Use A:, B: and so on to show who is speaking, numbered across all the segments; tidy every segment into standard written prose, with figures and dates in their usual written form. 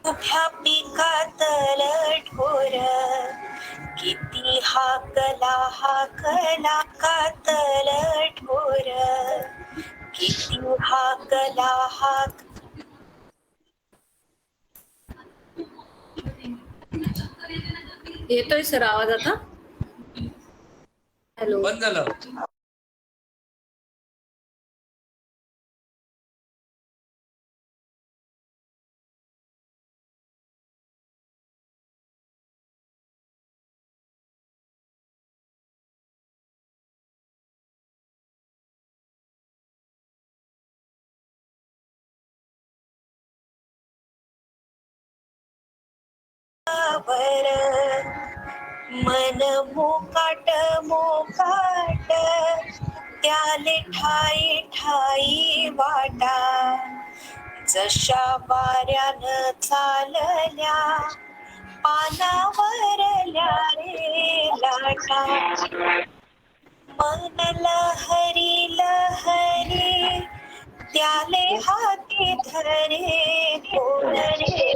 A: उभ्या पिकातल ढोर, किती हाकला कातल ढोर, किती हाकला हाक.
B: येतोय सर आवाज आता? हॅलो,
C: बंद झालं.
A: मन मोकाट त्याले ठाई ठाई वाटा, जशा वाऱ्यानं चालल्या पानावरल्या रे लाटा. मन लहरी लहरी त्याले हाती धरे कोण रे.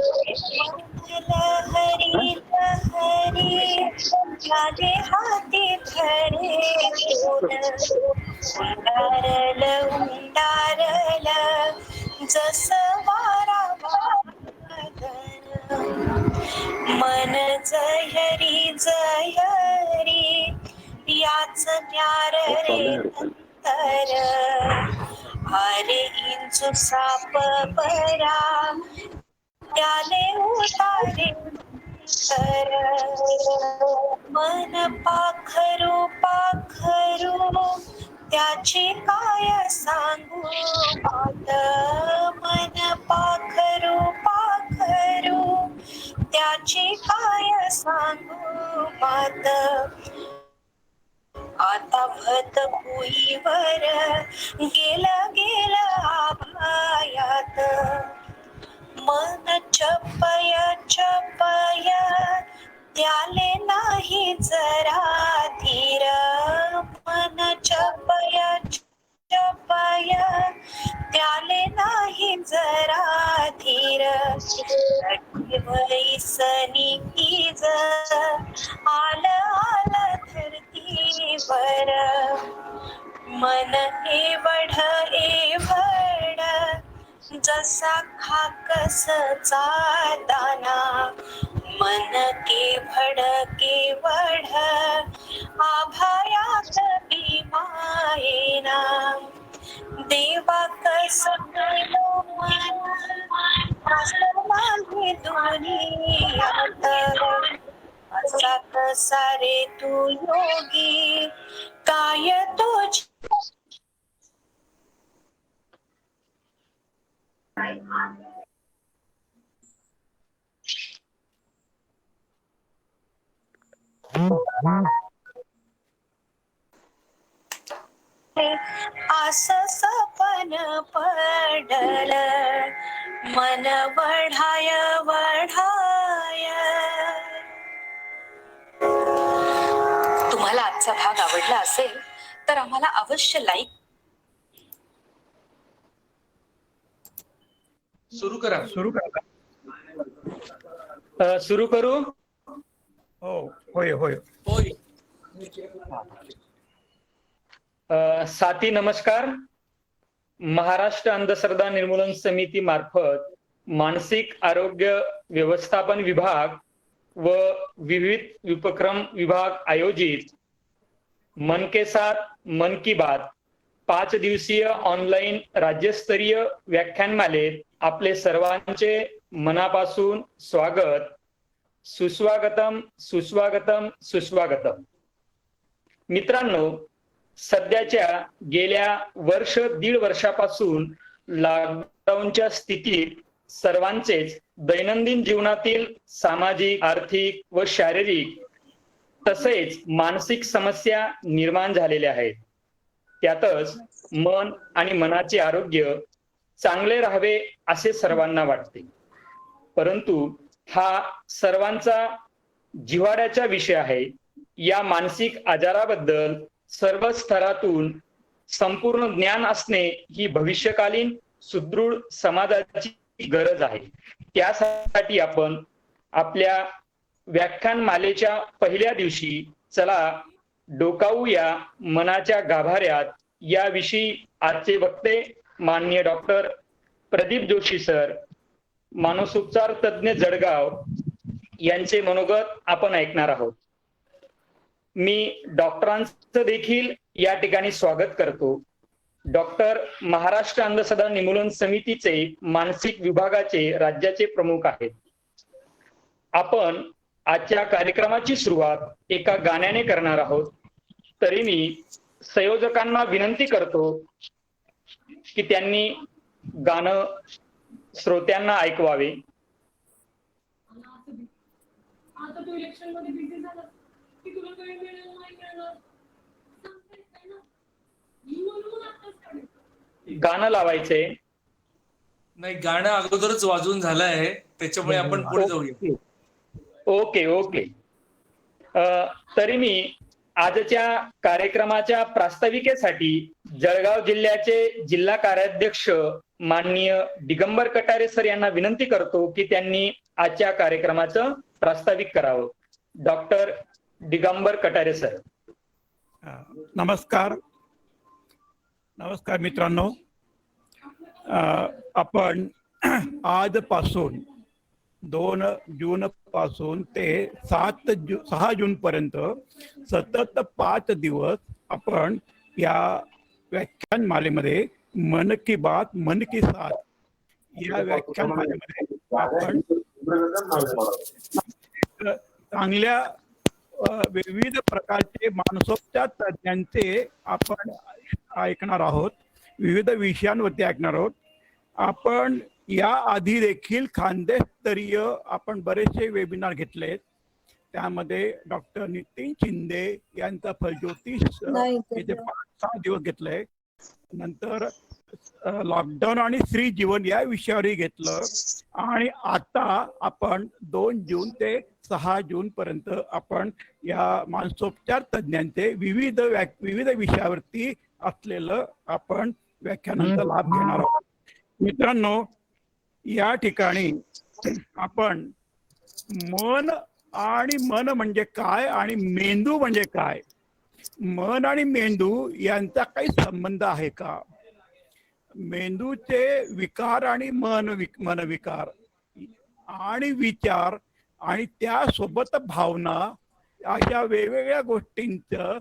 A: मन लहरी लहरी त्याले हाती धरे कोण. उंडारल जस वारा वादन, मन जयरी जयरी याच न्यार रे नंतर. अरे इंचू साप परा त्याले उतारे तर. मन पाखरू पाखरू त्याची काय सांगू बात. मन पाखरू पाखरू त्याची काय सांगू बात. आता भत भुईवर गेलं गेलं आभायात. मन चपय चपय त्याले नाही जरा धीर. मन चपय चपय त्याले नाही जरा धीर. वैसनी कीज आल आल धरतीवर. मन एवढ जसा खाकसचा दाना. मन केवढ आभायात भीमायेना. देवा कस माझे दुनियात. असा कसा रे तू योगी काय तुझ. असं सपन पडल मन वढाय वढाय. तुम्हाला आजचा भाग आवडला असेल तर आम्हाला अवश्य लाईक.
C: सुरू करा.
D: सुरू करू.
E: हो, होय होय.
C: होय.
D: साथी नमस्कार. महाराष्ट्र अंधश्रद्धा निर्मूलन समिती मार्फत मानसिक आरोग्य व्यवस्थापन विभाग व विविध उपक्रम विभाग आयोजित मन के साथ मन की बात 5 दिवसीय ऑनलाईन राज्यस्तरीय व्याख्यानमालेत आपले सर्वांचे मनापासून स्वागत. सुस्वागतम सुस्वागतम सुस्वागतम. मित्रांनो, सध्याच्या गेल्या दीड वर्षापासून लॉकडाऊनच्या स्थितीत सर्वांचेच दैनंदिन जीवनातील सामाजिक, आर्थिक व शारीरिक तसेच मानसिक समस्या निर्माण झालेल्या आहेत. त्यातच मन आणि मनाचे आरोग्य चांगले राहावे असे सर्वांना वाटते. परंतु हा सर्वांचा जिव्हाळ्याचा विषय आहे. या मानसिक आजाराबद्दल सर्व स्तरातून संपूर्ण ज्ञान असणे ही भविष्यकालीन सुदृढ समाजाची गरज आहे. त्यासाठी आपण आपल्या व्याख्यानमालेच्या पहिल्या दिवशी चला डोकावूया मनाच्या गाभाऱ्यात याविषयी आजचे वक्ते माननीय डॉक्टर प्रदीप जोशी सर, मानसोपचार तज्ञ जळगाव यांचे मनोगत आपण ऐकणार आहोत. मी डॉक्टरांचं देखील या ठिकाणी स्वागत करतो. डॉक्टर महाराष्ट्र अंधश्रद्धा निर्मूलन समितीचे मानसिक विभागाचे राज्याचे प्रमुख आहेत. आपण आजच्या कार्यक्रमाची सुरुवात एका गाण्याने करणार आहोत. तरी मी संयोजकांना विनंती करतो की त्यांनी गाणं श्रोत्यांना ऐकवावे.
B: आता तू इलेक्शन मध्ये बिझी झाला की तुला काही मिळेल नाही मिळणार सांगता ना म्हणून आताच काढ.
D: गाणं लावायचंय.
C: नाही, गाणं अगोदरच वाजून झालं आहे, त्याच्यामुळे आपण पुढे जाऊया.
D: Okay okay. तरी मी आजच्या कार्यक्रमाच्या प्रास्ताविकेसाठी जळगाव जिल्ह्याचे जिल्हा कार्याध्यक्ष माननीय दिगंबर कटारे सर यांना विनंती करतो की त्यांनी आजच्या कार्यक्रमाचं प्रास्ताविक करावं. Doctor Digambar Katare sir.
E: नमस्कार मित्रांनो. आपण आजपासून 2 जून पासून ते 6 जून पर्यंत सतत 5 दिवस आपण या व्याख्यानमालेमध्ये मन की बात मन की साथ या व्याख्यानमालेमध्ये आपण चांगल्या विविध प्रकारचे मानसोपचार तज्ञांचे आपण ऐकणार आहोत. विविध विषयांवरती ऐकणार आहोत. आपण या आधी देखील खानदेशस्तरीय आपण बरेचसे वेबिनार घेतलेत. त्यामध्ये डॉक्टर नितीन शिंदे यांचा फलज्योतिष येथे 5-6 दिवस घेतलंय. नंतर लॉकडाऊन आणि स्त्री जीवन या विषयावरही घेतलं. आणि आता आपण 2 जून ते 6 जून पर्यंत आपण या मानसोपचार तज्ञांचे विविध विषयावरती असलेलं आपण व्याख्यानांचा लाभ घेणार आहोत. मित्रांनो, या ठिकाणी आपण मन म्हणजे काय आणि मेंदू म्हणजे काय, मन आणि मेंदू यांचा काही संबंध आहे का, मेंदूचे विकार आणि मनविकार आणि विचार आणि त्यासोबत भावना अशा वेगवेगळ्या गोष्टींचा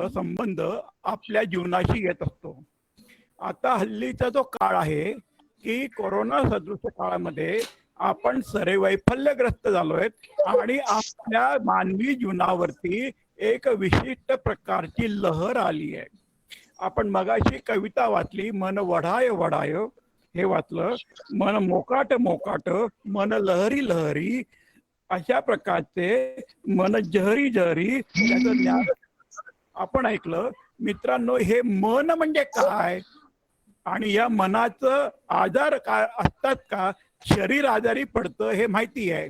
E: संबंध आपल्या जीवनाशी येत असतो. आता हल्लीचा जो काळ आहे की कोरोना सदृश काळामध्ये आपण सारे वैफल्यग्रस्त झालोय आणि आपल्या मानवी जीवनावरती एक विशिष्ट प्रकारची लहर आली आहे. आपण मगाशी कविता वाचली, मन वढाय वढाय हे वाचलं, मन मोकाट मोकाट, मन लहरी लहरी, अशा प्रकारचे मन जहरी जहरी त्याचं ज्ञान आपण ऐकलं. मित्रांनो, हे मन म्हणजे काय आणि या मनाचं आजार काय असतात का, शरीर आजारी पडतं हे माहिती आहे,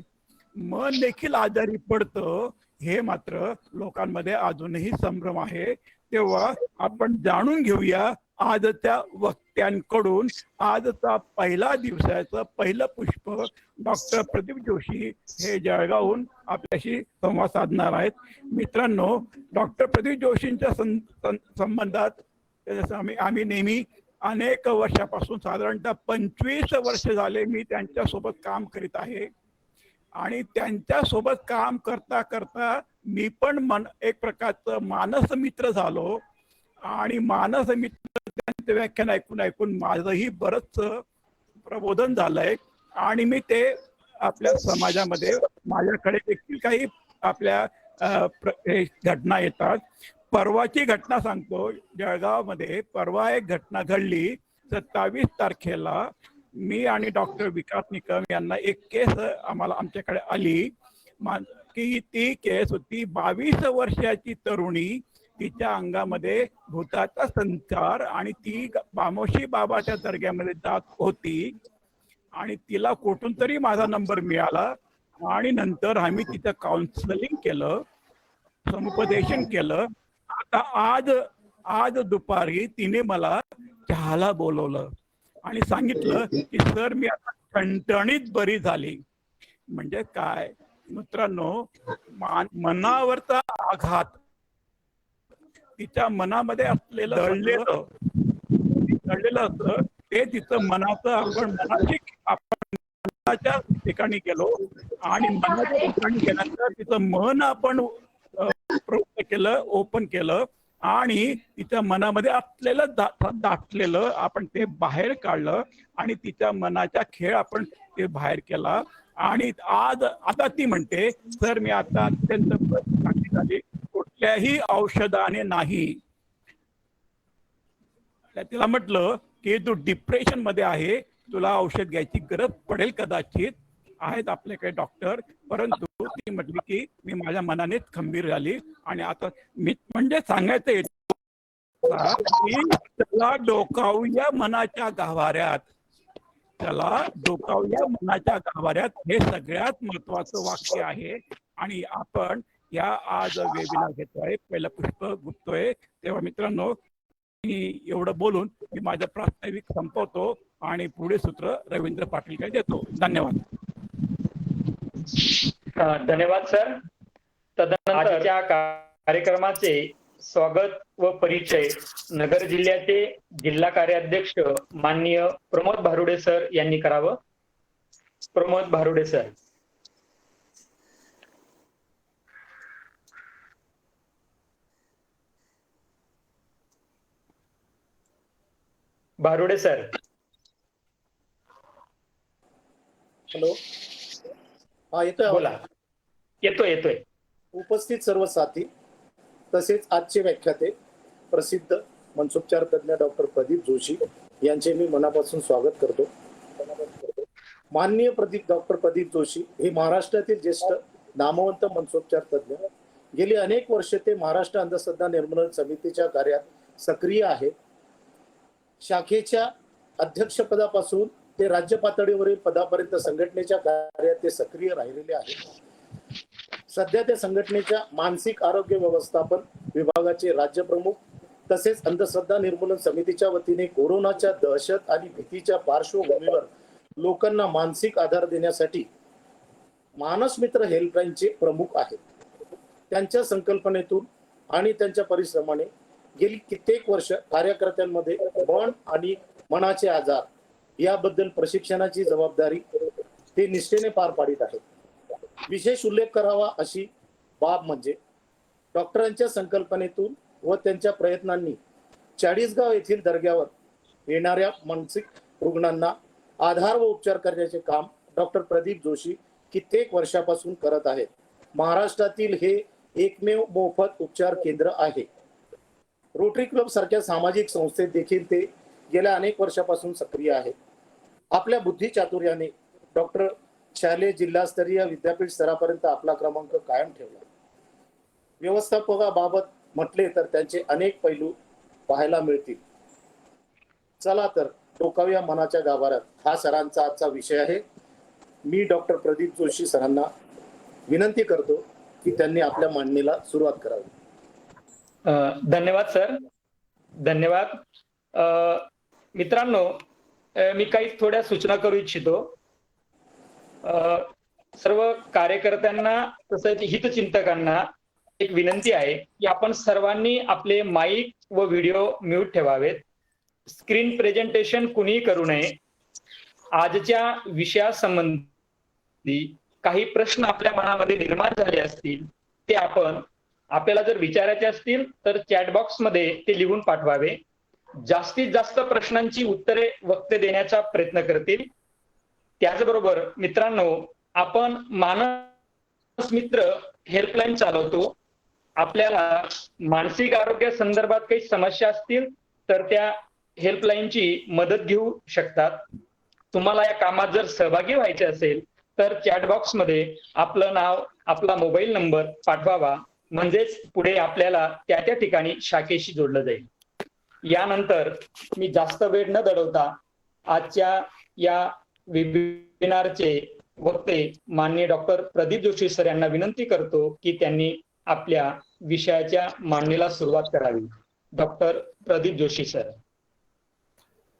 E: मन देखील आजारी पडतं हे मात्र लोकांमध्ये अजूनही संभ्रम आहे. तेव्हा आपण जाणून घेऊया आजच्या वक्त्यांकडून. आजचा पहिला दिवसाचं पहिलं पुष्प डॉक्टर प्रदीप जोशी हे जळगावहून आपल्याशी संवाद साधणार आहेत. मित्रांनो, डॉक्टर प्रदीप जोशींच्या संबंधात आम्ही नेहमी अनेक वर्षापासून साधारणतः 25 वर्ष झाले मी त्यांच्यासोबत काम करीत आहे. आणि त्यांच्यासोबत काम करता करता मी पण एक प्रकारचं मानस मित्र झालो. आणि मानस मित्र त्यांचे व्याख्यान ऐकून ऐकून माझंही बरंच प्रबोधन झालंय. आणि मी ते आपल्या समाजामध्ये माझ्याकडे देखील काही आपल्या घटना येतात. परवाची घटना सांगतो. जळगावमध्ये परवा एक घटना घडली. 27 तारखेला मी आणि डॉक्टर विकास निकम यांना एक केस आमच्याकडे आली की ती केस होती 22 वर्षाची तरुणी. तिच्या अंगामध्ये भूताचा संचार आणि ती बामोशी बाबाच्या दर्ग्यामध्ये जात होती. आणि तिला कुठून तरी माझा नंबर मिळाला आणि नंतर आम्ही तिचं काउन्सिलिंग केलं, समुपदेशन केलं. आता आज दुपारी तिने मला चहाला बोलवलं आणि सांगितलं की सर, मी आता ठणठणीत बरी झाली. म्हणजे काय मित्रांनो, मनावरचा आघात, तिच्या मनामध्ये असलेलं दडलेलं असतं ते तिचं मनाचं आपण मनाच्या ठिकाणी गेलो आणि मनाच्या ठिकाणी गेल्यानंतर तिचं मन आपण प्रवृत्त केलं, ओपन केलं आणि तिच्या मनामध्ये असलेलं दाटलेलं आपण ते बाहेर काढलं आणि तिच्या मनाचा खेळ आपण ते बाहेर केला. आणि आता ती म्हणते सर मी आता अत्यंत चांगली झाली, कुठल्याही औषधाने नाही. तिला म्हटलं की तू डिप्रेशन मध्ये आहे, तुला औषध घ्यायची गरज पडेल कदाचित, आहेत आपल्याकडे डॉक्टर, परंतु ती म्हटली की मी माझ्या मनानेच खंबीर झाली. आणि आता मी म्हणजे सांगायचं की त्याला डोकावूया मनाच्या गाभाऱ्यात, त्याला डोकावूया मनाच्या गाभाऱ्यात, हे सगळ्यात महत्वाचं वाक्य आहे. आणि आपण या आज वेबिनार घेतोय, पहिलं पुष्प गुप्तोय. तेव्हा मित्रांनो मी एवढं बोलून मी माझं प्रास्ताविक संपवतो आणि पुढे सूत्र रवींद्र पाटीलकडे देतो. धन्यवाद.
D: धन्यवाद सर. तदनंतरच्या कार्यक्रमाचे स्वागत व परिचय नगर जिल्ह्याचे जिल्हा कार्याध्यक्ष माननीय प्रमोद भारुडे सर यांनी करावं. Pramod Bharude sir. Bharude sir.
F: Hello, हा येतोय
D: बोला. येतोय.
F: उपस्थित सर्व साथी तसेच आजचे व्याख्याते प्रसिद्ध मनसोपचार तज्ञ डॉक्टर प्रदीप जोशी यांचे मी मनापासून स्वागत करतो. माननीय डॉक्टर प्रदीप जोशी हे महाराष्ट्रातील ज्येष्ठ नामवंत मनसोपचार तज्ञ. गेली अनेक वर्षे ते महाराष्ट्र अंधश्रद्धा निर्मूलन समितीच्या कार्यात सक्रिय आहेत. शाखेच्या अध्यक्षपदापासून ते राज्य पातळीवरील पदापर्यंत संघटनेच्या कार्यात ते सक्रिय राहिलेले आहेत. सध्या ते संघटनेच्या मानसिक आरोग्य व्यवस्थापन विभागाचे राज्य प्रमुख तसेच अंधश्रद्धा निर्मूलन समितीच्या वतीने कोरोनाच्या दहशत आणि भीतीच्या पार्श्वभूमीवर लोकांना मानसिक आधार देण्यासाठी मानस मित्र हेल्पलाईनचे प्रमुख आहेत. त्यांच्या संकल्पनेतून आणि त्यांच्या परिश्रमाने गेली कित्येक वर्ष कार्यकर्त्यांमध्ये मन आणि मनाचे आजार याबद्दल प्रशिक्षणाची जबाबदारी ते निष्ठेने पार पाडित आहेत. विशेष उल्लेख करावा अशी बाब म्हणजे डॉक्टरांच्या संकल्पनेतून व त्यांच्या प्रयत्नांनी चाळीसगाव येथील दर्ग्यावर येणाऱ्या मानसिक रुग्णांना आधार व उपचार करण्याचे काम डॉक्टर प्रदीप जोशी कित्येक वर्षापासून करत आहेत. महाराष्ट्रातील हे एकमेव मोफत उपचार केंद्र आहे. रोटरी क्लब सारख्या सामाजिक संस्थेत देखील ते गेल्या अनेक वर्षापासून सक्रिय आहेत. आपल्या बुद्धी चातुर्याने डॉक्टर शालेय जिल्हास्तरीय विद्यापीठ स्तरापर्यंत आपला क्रमांक कायम ठेवला. व्यवस्थापकाबाबत म्हटले तर त्यांचे अनेक पैलू पाहायला मिळतील. चला तर डोकावूया मनाच्या गाभाऱ्यात हा सरांचा आजचा विषय आहे. मी डॉक्टर प्रदीप जोशी सरांना विनंती करतो की त्यांनी आपल्या मांडणीला सुरुवात करावी.
D: धन्यवाद सर. धन्यवाद. मित्रांनो, मी काही थोड्या सूचना करू इच्छितो. सर्व कार्यकर्त्यांना तसंच हितचिंतकांना एक विनंती आहे की आपण सर्वांनी आपले माईक व व्हिडिओ म्यूट ठेवावेत. स्क्रीन प्रेझेंटेशन कुणीही करू नये. आजच्या विषयासंबंधी काही प्रश्न आपल्या मनामध्ये निर्माण झाले असतील ते आपल्याला जर विचारायचे असतील तर चॅट बॉक्स मध्ये ते लिहून पाठवावे. जास्तीत जास्त प्रश्नांची उत्तरे वक्ते देण्याचा प्रयत्न करतील. त्याचबरोबर मित्रांनो, आपण मानस मित्र हेल्पलाईन चालवतो. आपल्याला मानसिक आरोग्या संदर्भात काही समस्या असतील तर त्या हेल्पलाईनची मदत घेऊ शकतात. तुम्हाला या कामात जर सहभागी व्हायचे असेल तर चॅट बॉक्स मध्ये आपलं नाव, आपला मोबाईल नंबर पाठवावा, म्हणजेच पुढे आपल्याला त्या ठिकाणी शाखेशी जोडलं जाईल. यानंतर मी जास्त वेळ न दडवता आजच्या या वेबिनारचे वक्ते माननीय डॉक्टर प्रदीप जोशी सर यांना विनंती करतो की त्यांनी आपल्या विषयाच्या मांडणीला सुरुवात करावी. Doctor Pradeep Joshi sir.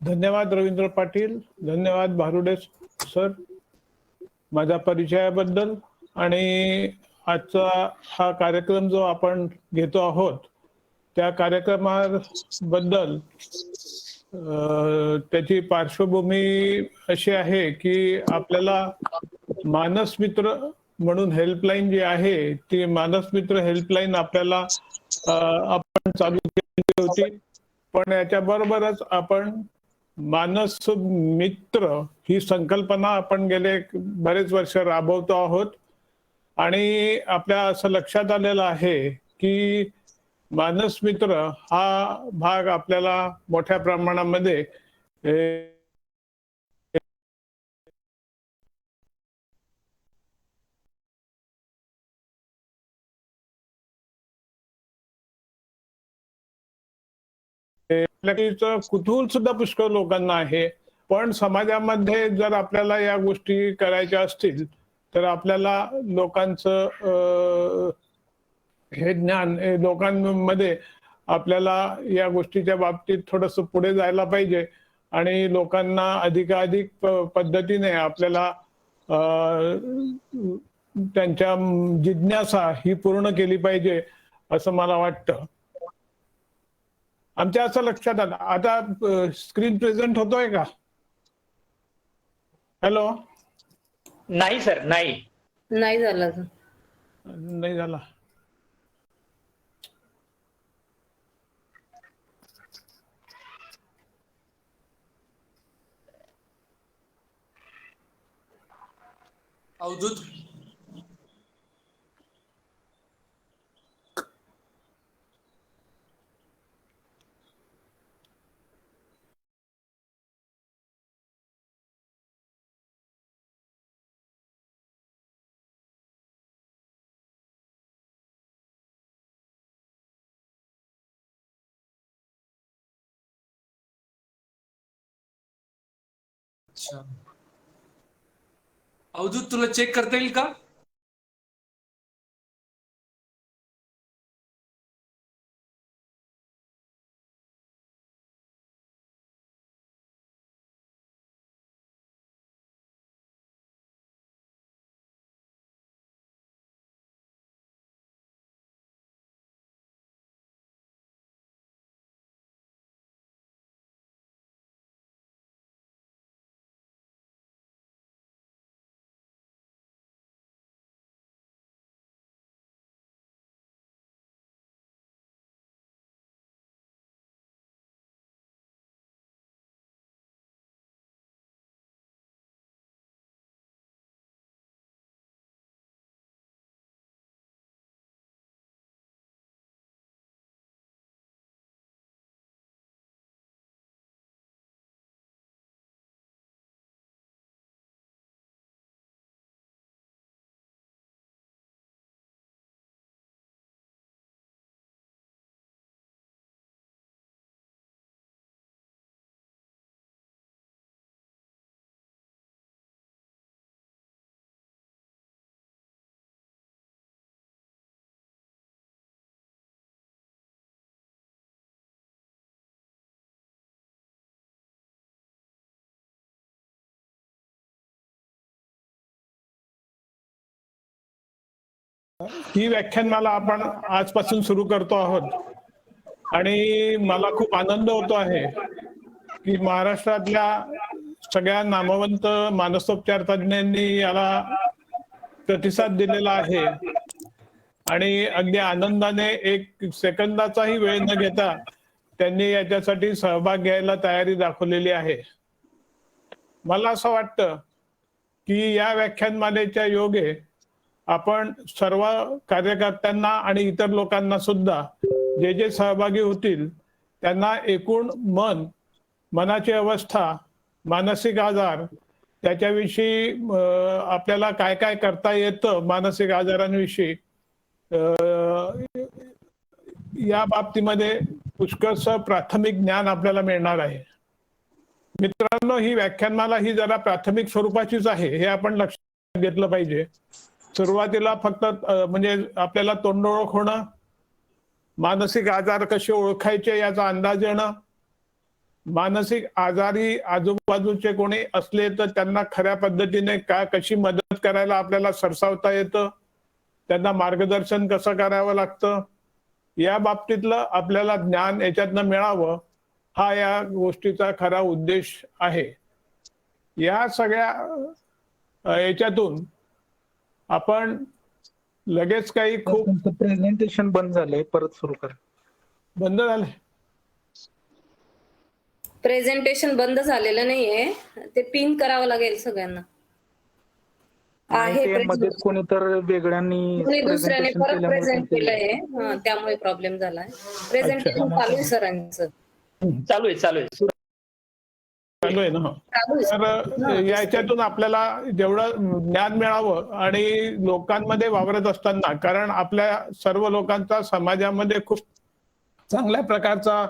G: धन्यवाद रवींद्र पाटील. धन्यवाद भारुडे सर, माझ्या परिचयाबद्दल आणि आजचा हा कार्यक्रम जो आपण घेतो आहोत त्या कार्यक्रमाबद्दल त्याची पार्श्वभूमी अशी आहे की आपल्याला मानस मित्र म्हणून हेल्पलाईन जी आहे ती मानस मित्र हेल्पलाईन आपल्याला आपण चालू केली होती, पण याच्या बरोबरच आपण मानस मित्र ही संकल्पना आपण गेले बरेच वर्ष राबवतो आहोत आणि आपल्या असं लक्षात आलेलं आहे की मानस मित्र हा भाग आपल्याला मोठ्या प्रमाणामध्ये कुतूहल सुद्धा पुष्कळ लोकांना आहे, पण समाजामध्ये जर आपल्याला या गोष्टी करायच्या असतील तर आपल्याला लोकांचं हे ज्ञान लोकांमध्ये आपल्याला या गोष्टीच्या बाबतीत थोडस पुढे जायला पाहिजे आणि लोकांना अधिकाधिक पद्धतीने आपल्याला त्यांच्या जिज्ञासा ही पूर्ण केली पाहिजे असं मला वाटतं. आमच्या असं लक्षात आलं, आता स्क्रीन प्रेझेंट होतोय का? हॅलो.
D: नाही सर, नाही
H: झाला.
G: नाही झाला.
C: अवधूत, अच्छा अवधूत, तुला चेक करता येईल का?
G: ही व्याख्यानमाला आपण आजपासून सुरू करतो आहोत आणि मला खूप आनंद होतो आहे की महाराष्ट्रातल्या सगळ्या नामवंत मानसोपचार तज्ञांनी याला प्रतिसाद दिलेला आहे आणि अगदी आनंदाने एक सेकंदाचाही वेळ न घेता त्यांनी याच्यासाठी सहभाग घ्यायला तयारी दाखवलेली आहे. मला असं वाटतं की या व्याख्यानमालेच्या योगे आपण सर्व कार्यकर्त्यांना आणि इतर लोकांना सुद्धा जे जे सहभागी होतील त्यांना एकूण मनाची अवस्था, मानसिक आजार त्याच्याविषयी आपल्याला काय काय करता येतं मानसिक आजारांविषयी या बाबतीमध्ये पुष्कळसं प्राथमिक ज्ञान आपल्याला मिळणार आहे. मित्रांनो, ही व्याख्यानमाला ही जरा प्राथमिक स्वरूपाचीच आहे हे आपण लक्षात घेतलं पाहिजे. सुरुवातीला फक्त म्हणजे आपल्याला तोंडओळख होणं, मानसिक आजार कसे ओळखायचे याचा अंदाज येणं मानसिक आजारी आजूबाजूचे कोणी असले तर त्यांना खऱ्या पद्धतीने कशी मदत करायला आपल्याला सरसावता येतं, त्यांना मार्गदर्शन कसं करावं लागतं, या बाबतीतलं आपल्याला ज्ञान याच्यातनं मिळावं, हा या गोष्टीचा खरा उद्देश आहे. या सगळ्या याच्यातून आपण लगेच काही खूप
H: प्रेझेंटेशन बंद झालंय, परत सुरू करा.
G: बंद झाले.
I: प्रेझेंटेशन बंद झालेलं नाहीये, ते पिन करावं लागेल सगळ्यांना. आहे
H: ते मध्ये कोणी तर वेगळ्यांनी
I: कोणी दुसऱ्याने
H: presentation
I: परत
H: केल्यामुळे
I: प्रेझेंट
H: ते-
I: केलंय, त्यामुळे प्रॉब्लेम झालाय. प्रेझेंटेशन चालू आहे सरांचं.
D: चालू आहे
G: चालू आहे ना.
I: चालू आहे.
G: तर याच्यातून आपल्याला जेवढं ज्ञान मिळावं आणि लोकांमध्ये वावरत असताना, कारण आपल्या सर्व लोकांचा समाजामध्ये खूप चांगल्या प्रकारचा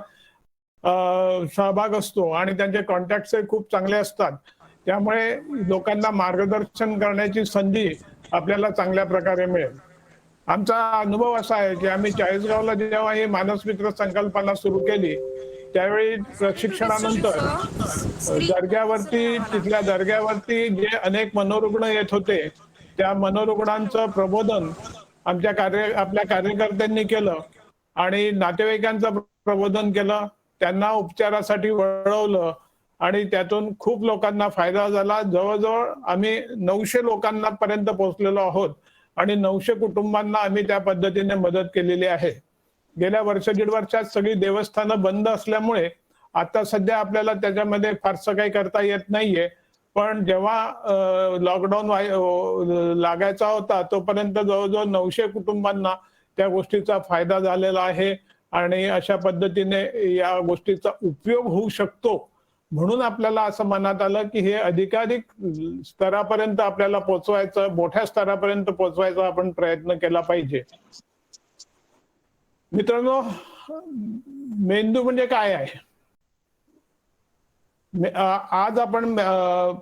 G: सहभाग असतो आणि त्यांचे कॉन्टॅक्ट खूप चांगले असतात, त्यामुळे लोकांना मार्गदर्शन करण्याची संधी आपल्याला चांगल्या प्रकारे मिळेल. आमचा अनुभव असा आहे की आम्ही चाळीसगावला जेव्हा ही मानस मित्र संकल्पना सुरू केली त्यावेळी प्रशिक्षणानंतर तिथल्या दर्ग्यावरती जे अनेक मनोरुग्ण येत होते, त्या मनोरुग्णांचं प्रबोधन आपल्या कार्यकर्त्यांनी केलं आणि नातेवाईकांचं प्रबोधन केलं, त्यांना उपचारासाठी वळवलं आणि त्यातून खूप लोकांना फायदा झाला. जवळजवळ आम्ही 900 लोकांना पर्यंत पोहोचलेलो आहोत आणि 900 कुटुंबांना आम्ही त्या पद्धतीने मदत केलेली आहे. गेल्या वर्ष दीड वर्षात सगळी देवस्थानं बंद असल्यामुळे आता सध्या आपल्याला त्याच्यामध्ये फारसं काही करता येत नाहीये, पण जेव्हा लॉकडाऊन लागायचा होता तोपर्यंत जवळजवळ 900 कुटुंबांना त्या गोष्टीचा फायदा झालेला आहे आणि अशा पद्धतीने या गोष्टीचा उपयोग होऊ शकतो. म्हणून आपल्याला असं मनात आलं की हे अधिकाधिक स्तरापर्यंत आपल्याला पोहोचवायचं, मोठ्या स्तरापर्यंत पोहोचवायचा आपण प्रयत्न केला पाहिजे. मित्रांनो, मेंदू म्हणजे काय आहे? आज आपण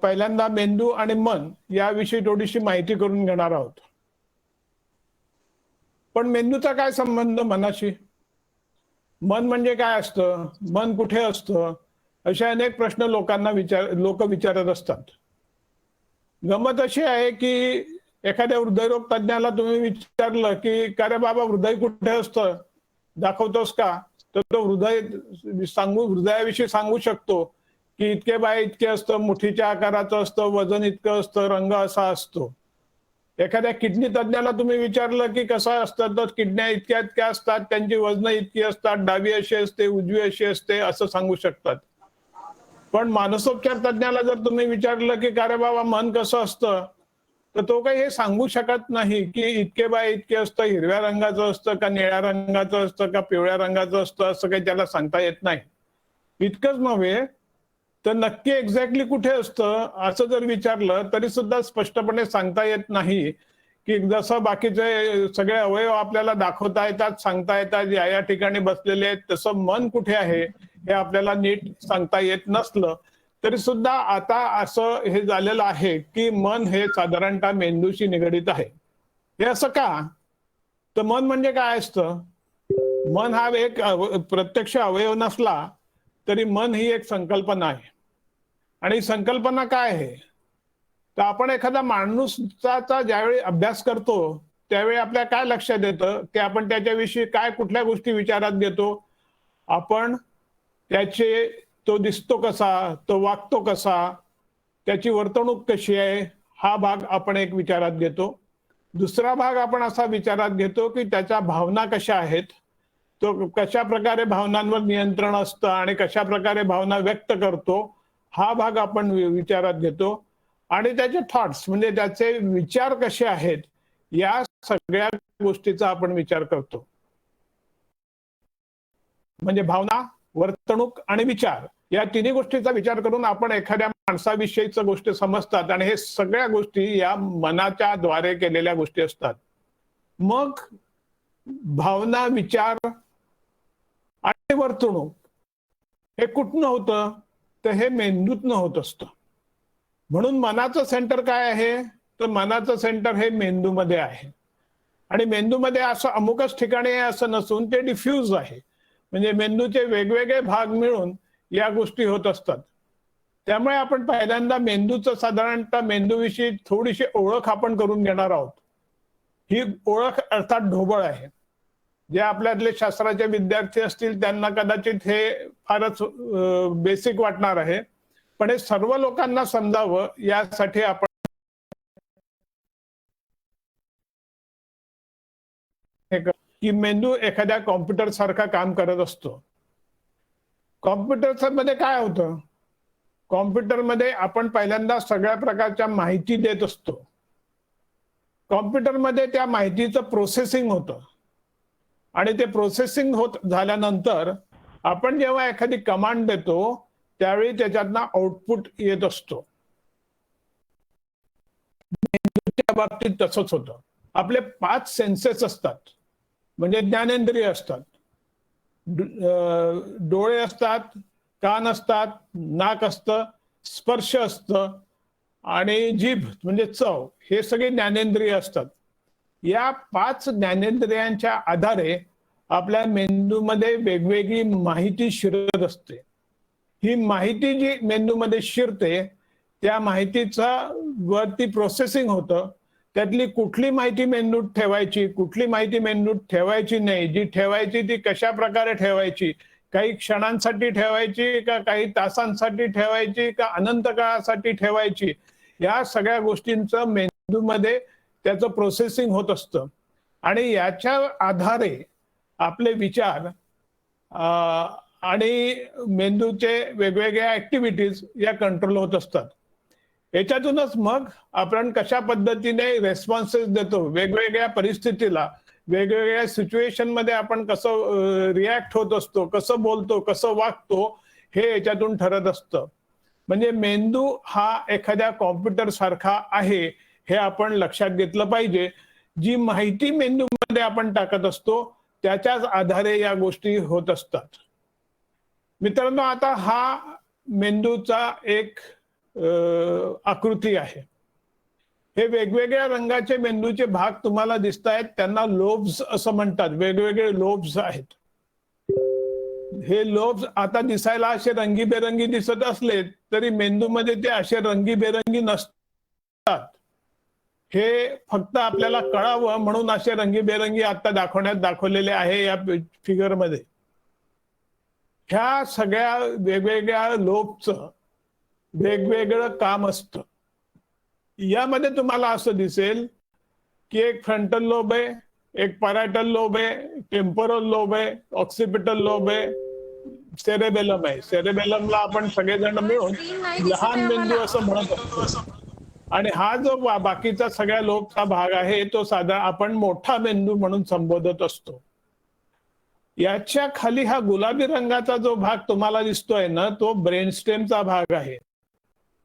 G: पहिल्यांदा मेंदू आणि मन याविषयी थोडीशी माहिती करून घेणार आहोत. पण मेंदूचा काय संबंध मनाशी? मन म्हणजे काय असतं? मन कुठे असतं? असे अनेक प्रश्न लोक विचारत असतात. गंमत अशी आहे की एखाद्या हृदयरोग तज्ञाला तुम्ही विचारलं की का रे बाबा हृदय कुठे असतं, दाखवतोस का? तर तो हृदयाविषयी सांगू शकतो की इतके बाय इतके असतं, मुठीच्या आकाराचं असतं, वजन इतकं असतं, रंग असा असतो. एखाद्या किडनी तज्ञाला तुम्ही विचारलं की कसं असतं, तर किडन्या इतक्या इतक्या असतात, त्यांची वजन इतकी असतात, डावी अशी असते, उजवी अशी असते, असं सांगू शकतात. पण मानसोपचार तज्ञाला जर तुम्ही विचारलं की का रे बाबा मन कसं असतं, तर तो काही हे सांगू शकत नाही की इतके बाय इतके असतं, हिरव्या रंगाचं असतं का निळ्या रंगाचं असतं का पिवळ्या रंगाचं असतं, असं काही त्याला सांगता येत नाही. इतकंच नव्हे तर नक्की एक्झॅक्टली कुठे असतं असं जर विचारलं तरी सुद्धा स्पष्टपणे सांगता येत नाही. की जसं बाकीचे सगळे अवयव आपल्याला दाखवता येतात, सांगता येतात, या ठिकाणी बसलेले आहेत, तसं मन कुठे आहे हे आपल्याला नीट सांगता येत नसलं तरी सुद्धा आता असं हे झालेलं आहे की मन हे साधारणतः मेंदूशी निगडित आहे. हे असं का? तर मन म्हणजे काय असतं? मन हा एक प्रत्यक्ष अवयव नसला तरी मन ही एक संकल्पना आहे. आणि संकल्पना काय आहे? तर आपण एखादा माणूसचा ज्यावेळी अभ्यास करतो त्यावेळी आपल्या काय लक्षात येतं की आपण त्याच्याविषयी कुठल्या गोष्टी विचारात घेतो? आपण तो दिसतो कसा, तो वागतो कसा, त्याची वर्तणूक कशी आहे, हा भाग आपण एक विचारात घेतो. दुसरा भाग आपण असा विचारात घेतो की त्याच्या भावना कशा आहेत, तो कशा प्रकारे भावनांवर नियंत्रण असतं आणि कशा प्रकारे भावना व्यक्त करतो, हा भाग आपण विचारात घेतो. आणि त्याचे थॉट्स म्हणजे त्याचे विचार कसे आहेत या सगळ्या गोष्टीचा आपण विचार करतो. म्हणजे भावना, वर्तणूक आणि विचार या तिन्ही गोष्टीचा विचार करून आपण एखाद्या माणसाविषयीच्या गोष्टी समजतात आणि हे सगळ्या गोष्टी या मनाच्या द्वारे केलेल्या गोष्टी असतात. मग भावना, विचार आणि वर्तणूक हे कुठनं होतं? तर हे मेंदूतनं होत असतं. म्हणून मनाचं सेंटर काय आहे? तर मनाचं सेंटर हे मेंदूमध्ये आहे. आणि मेंदूमध्ये असं अमुकच ठिकाणी आहे असं नसून ते डिफ्यूज आहे. म्हणजे मेंदूचे वेगवेगळे भाग मिळून या गोष्टी होत असतात. त्यामुळे आपण पहिल्यांदा मेंदूचं साधारणतः मेंदूविषयी थोडीशी ओळख आपण करून घेणार आहोत. ही ओळख अर्थात ढोबळ आहे. जे आपल्यातले शास्त्राचे विद्यार्थी असतील त्यांना कदाचित हे फारच बेसिक वाटणार आहे, पण हे सर्व लोकांना समजावं यासाठी आपण की मेंदू एखाद्या कॉम्प्युटर सारखा काम करत असतो. कॉम्प्युटर मध्ये काय होतं? कॉम्प्युटरमध्ये आपण पहिल्यांदा सगळ्या प्रकारच्या माहिती देत असतो. कॉम्प्युटरमध्ये त्या माहितीचं प्रोसेसिंग होतं आणि ते प्रोसेसिंग होत झाल्यानंतर आपण जेव्हा एखादी कमांड देतो त्यावेळी त्याच्यातनं आउटपुट येत असतो. मेंदूच्या बाबतीत तसंच होतं. आपले 5 सेन्सेस असतात, म्हणजे ज्ञानेंद्रिय असतात. डोळे असतात, कान असतात, नाक असतं, स्पर्श असतं आणि जीभ म्हणजे चव, हे सगळे ज्ञानेंद्रिय असतात. या 5 ज्ञानेंद्रियांच्या आधारे आपल्या मेंदूमध्ये वेगवेगळी माहिती शिरत असते. ही माहिती जी मेंदूमध्ये शिरते त्या माहितीचा वरती प्रोसेसिंग होतं. त्यातली कुठली माहिती मेंदूत ठेवायची, कुठली माहिती मेंदूत ठेवायची नाही, जी ठेवायची ती कशा प्रकारे ठेवायची, काही क्षणांसाठी ठेवायची का काही तासांसाठी ठेवायची का अनंत काळासाठी ठेवायची, या सगळ्या गोष्टींचं मेंदूमध्ये त्याचं प्रोसेसिंग होत असतं. आणि याच्या आधारे आपले विचार आणि मेंदूचे वेगवेगळ्या ऍक्टिव्हिटीज या कंट्रोल होत असतात. याच्यातूनच मग आपण कशा पद्धतीने रेस्पॉन्सेस देतो वेगवेगळ्या परिस्थितीला, वेगवेगळ्या सिच्युएशन मध्ये आपण कसं रिॲक्ट होत असतो, कसं बोलतो, कसं वागतो, हे याच्यातून ठरत असतं. म्हणजे मेंदू हा एखाद्या कॉम्प्युटर सारखा आहे हे आपण लक्षात घेतलं पाहिजे. जी माहिती मेंदूमध्ये आपण टाकत असतो त्याच्याच आधारे या गोष्टी होत असतात. मित्रांनो, आता हा मेंदूचा एक आकृती आहे. हे वेगवेगळ्या रंगाचे मेंदूचे भाग तुम्हाला दिसत आहेत, त्यांना लोब्स असं म्हणतात. वेगवेगळे लोब्स आहेत. हे लोब्स आता दिसायला असे रंगीबेरंगी दिसत असले तरी मेंदूमध्ये ते असे रंगीबेरंगी नसतात. हे फक्त आपल्याला कळावं म्हणून असे रंगीबेरंगी आता दाखवलेले आहे या फिगरमध्ये. ह्या सगळ्या वेगवेगळ्या लोबचं वेगवेगळं काम असतं. यामध्ये तुम्हाला असं दिसेल की एक फ्रंटल लोब आहे, एक पॅरायटल लोब आहे, टेम्पोरल लोब आहे, ऑक्सिपिटल लोब आहे, सेरेबेलम आहे. सेरेबेलमला आपण सगळेजण मिळून लहान मेंदू असं म्हणत असतो. आणि हा जो बाकीचा सगळ्या लोबचा भाग आहे तो साधारण आपण मोठा मेंदू म्हणून संबोधत असतो. याच्या खाली हा गुलाबी रंगाचा जो भाग तुम्हाला दिसतोय ना, तो ब्रेनस्टेमचा भाग आहे.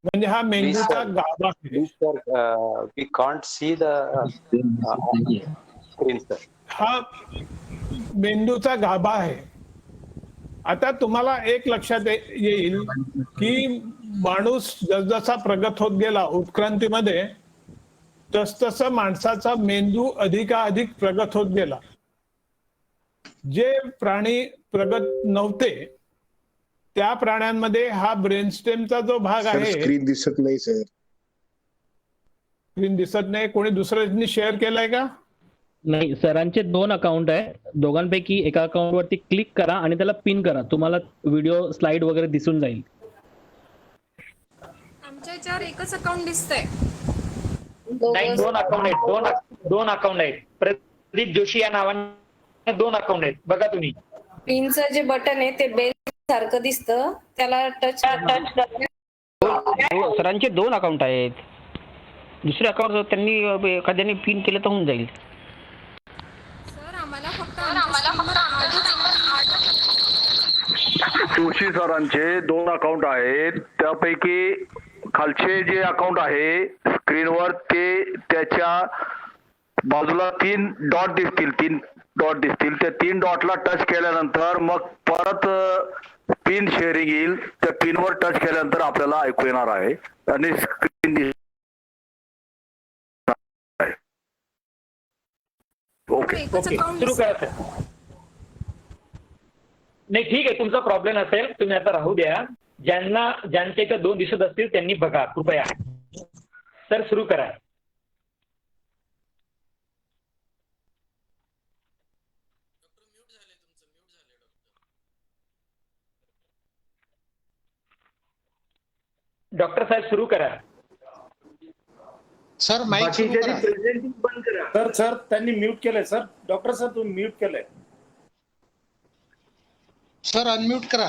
G: म्हणजे हा मेंदूचा गाभा आहे.
J: We can't see the screen, sir.
G: हा मेंदूचा गाभा आहे. आता तुम्हाला एक लक्षात येईल की माणूस जसजसा प्रगत होत गेला उत्क्रांतीमध्ये, तसतसं माणसाचा मेंदू अधिकाधिक प्रगत होत गेला. जे प्राणी प्रगत नव्हते त्या प्राण्यांमध्ये हा ब्रेनस्टेमचा जो भाग आहे.
F: स्क्रीन दिसत नाही सर.
G: स्क्रीन दिसत नाही. कोणी दुसऱ्यांनी शेअर केलाय का?
K: नाही, सरांचे 2 अकाउंट आहे. दोघांपैकी एका अकाउंट वरती क्लिक करा आणि त्याला पिन करा. तुम्हाला व्हिडिओ स्लाइड वगैरे दिसून जाईल.
B: आमच्या याच्यावर एकच अकाउंट दिसतंय.
D: नाही, 2 अकाउंट आहेत. दोन अकाउंट आहेत. प्रदीप जोशी या नावाने 2 अकाउंट आहेत. बघा तुम्ही.
I: पिनचं जे बटन आहे ते बेल सारखं दिसतं, त्याला टच
K: सरांचे 2 अकाउंट आहेत. दुसरे अकाउंट त्यांनी एखाद्याने पिन केलं तर होऊन जाईल.
B: सर आम्हाला फक्त
L: जोशी सरांचे 2 अकाउंट आहेत. त्यापैकी खालचे जे अकाउंट आहे स्क्रीनवर ते त्याच्या बाजूला 3 डॉट दिसतील. त्या 3 डॉटला टच केल्यानंतर मग परत पिन शेअरिंग येईल. त्या पिनवर टच केल्यानंतर आपल्याला ऐकू येणार आहे आणि स्क्रीन
B: एकच अकाउंट
D: सुरू करा. नाही ठीक आहे, तुमचा प्रॉब्लेम असेल तुम्ही आता राहू द्या. ज्यांच्या इथं 2 दिसत असतील त्यांनी बघा कृपया. सर सुरू करा. डॉक्टर साहेब सुरू करा.
F: सर
L: प्रेझेंटिंग बंद करा.
F: सर त्यांनी म्यूट केलंय. सर डॉक्टर सर तुम्ही म्यूट केलंय.
L: सर अनम्यूट करा.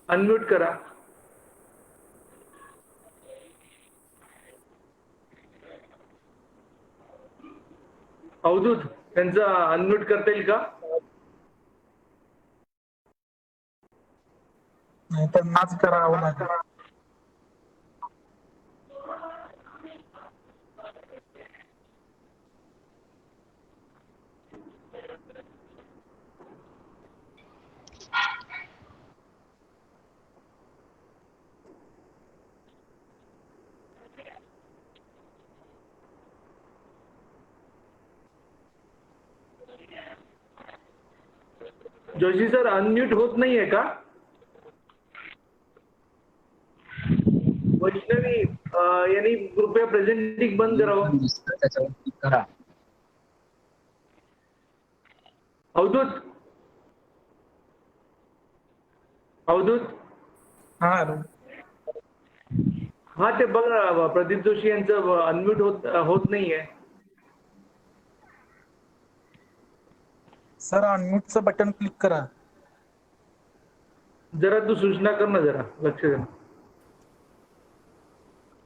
C: अनम्यूट करा. अवधूत त्यांचा अनम्यूट करता येईल का?
H: नाही तर नाच करावं लागेल.
C: जोशी सर अनम्यूट होत नाहीये का? वैष्णवी यांनी कृपया प्रेझेंटिंग बंद करावं. अवधूत हा ते बघा प्रदीप जोशी यांचं अनम्यूट होत नाहीये.
H: सर अनम्यूटचं बटन क्लिक करा.
C: जरा तू सूचना कर ना, जरा लक्ष दे.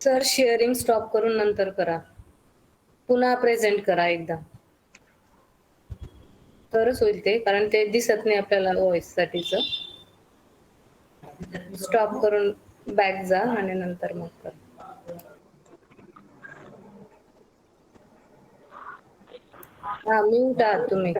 I: सर शेअरिंग स्टॉप करून नंतर करा. पुन्हा प्रेझेंट करा एकदा, तरच होईल ते, कारण ते दिसत नाही आपल्याला व्हॉइस साठीच. स्टॉप करून बॅक जा आणि नंतर मग करा. हा म्यूट आहात तुम्ही.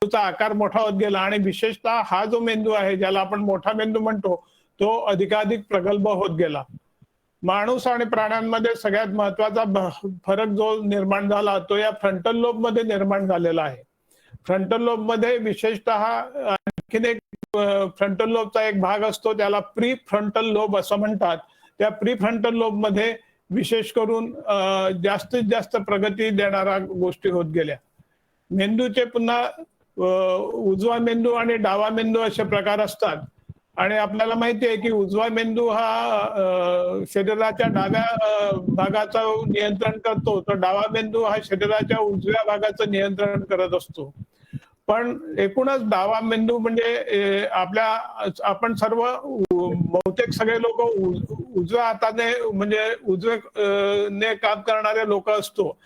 G: मेंदूचा आकार मोठा होत गेला आणि विशेषतः हा जो मेंदू आहे ज्याला आपण मोठा मेंदू म्हणतो तो अधिकाधिक प्रगल्भ होत गेला. माणूस आणि प्राण्यांमध्ये सगळ्यात महत्वाचा फरक जो निर्माण झाला तो या फ्रंटल लोब मध्ये निर्माण झालेला आहे. फ्रंटल लोब मध्ये विशेषतः आणखीन एक फ्रंटल लोबचा एक भाग असतो त्याला प्री फ्रंटल लोब असं म्हणतात. त्या प्री फ्रंटल लोब मध्ये विशेष करून जास्तीत जास्त प्रगती देणाऱ्या गोष्टी होत गेल्या. मेंदूचे पुन्हा उजवा मेंदू आणि डावा मेंदू असे प्रकार असतात आणि आपल्याला माहिती आहे की उजवा मेंदू हा शरीराच्या डाव्या भागाचं नियंत्रण करतो तर डावा मेंदू हा शरीराच्या उजव्या भागाचं नियंत्रण करत असतो. पण एकूणच डावा मेंदू म्हणजे आपण सर्व बहुतेक सगळे लोक उजव्या हाताने म्हणजे उजवे काम करणारे लोक असतो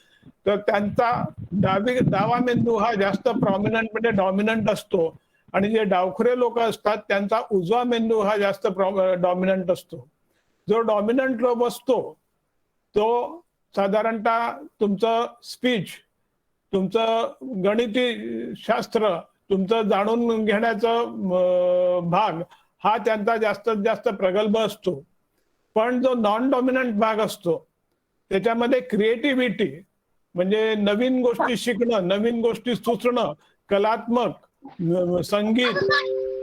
G: तर त्यांचा डावा मेंदू हा जास्त प्रॉमिनंट म्हणजे डॉमिनंट असतो आणि जे डावखुरे लोक असतात त्यांचा उजवा मेंदू हा जास्त डॉमिनंट असतो. जो डॉमिनंट लोब असतो तो साधारणतः तुमचं स्पीच, तुमचं गणिती शास्त्र, तुमचं जाणून घेण्याचं भाग हा त्यांचा जास्तीत जास्त प्रगल्भ असतो. पण जो नॉन डॉमिनंट भाग असतो त्याच्यामध्ये क्रिएटिव्हिटी म्हणजे नवीन गोष्टी शिकणं, नवीन गोष्टी सुचणं, कलात्मक, संगीत,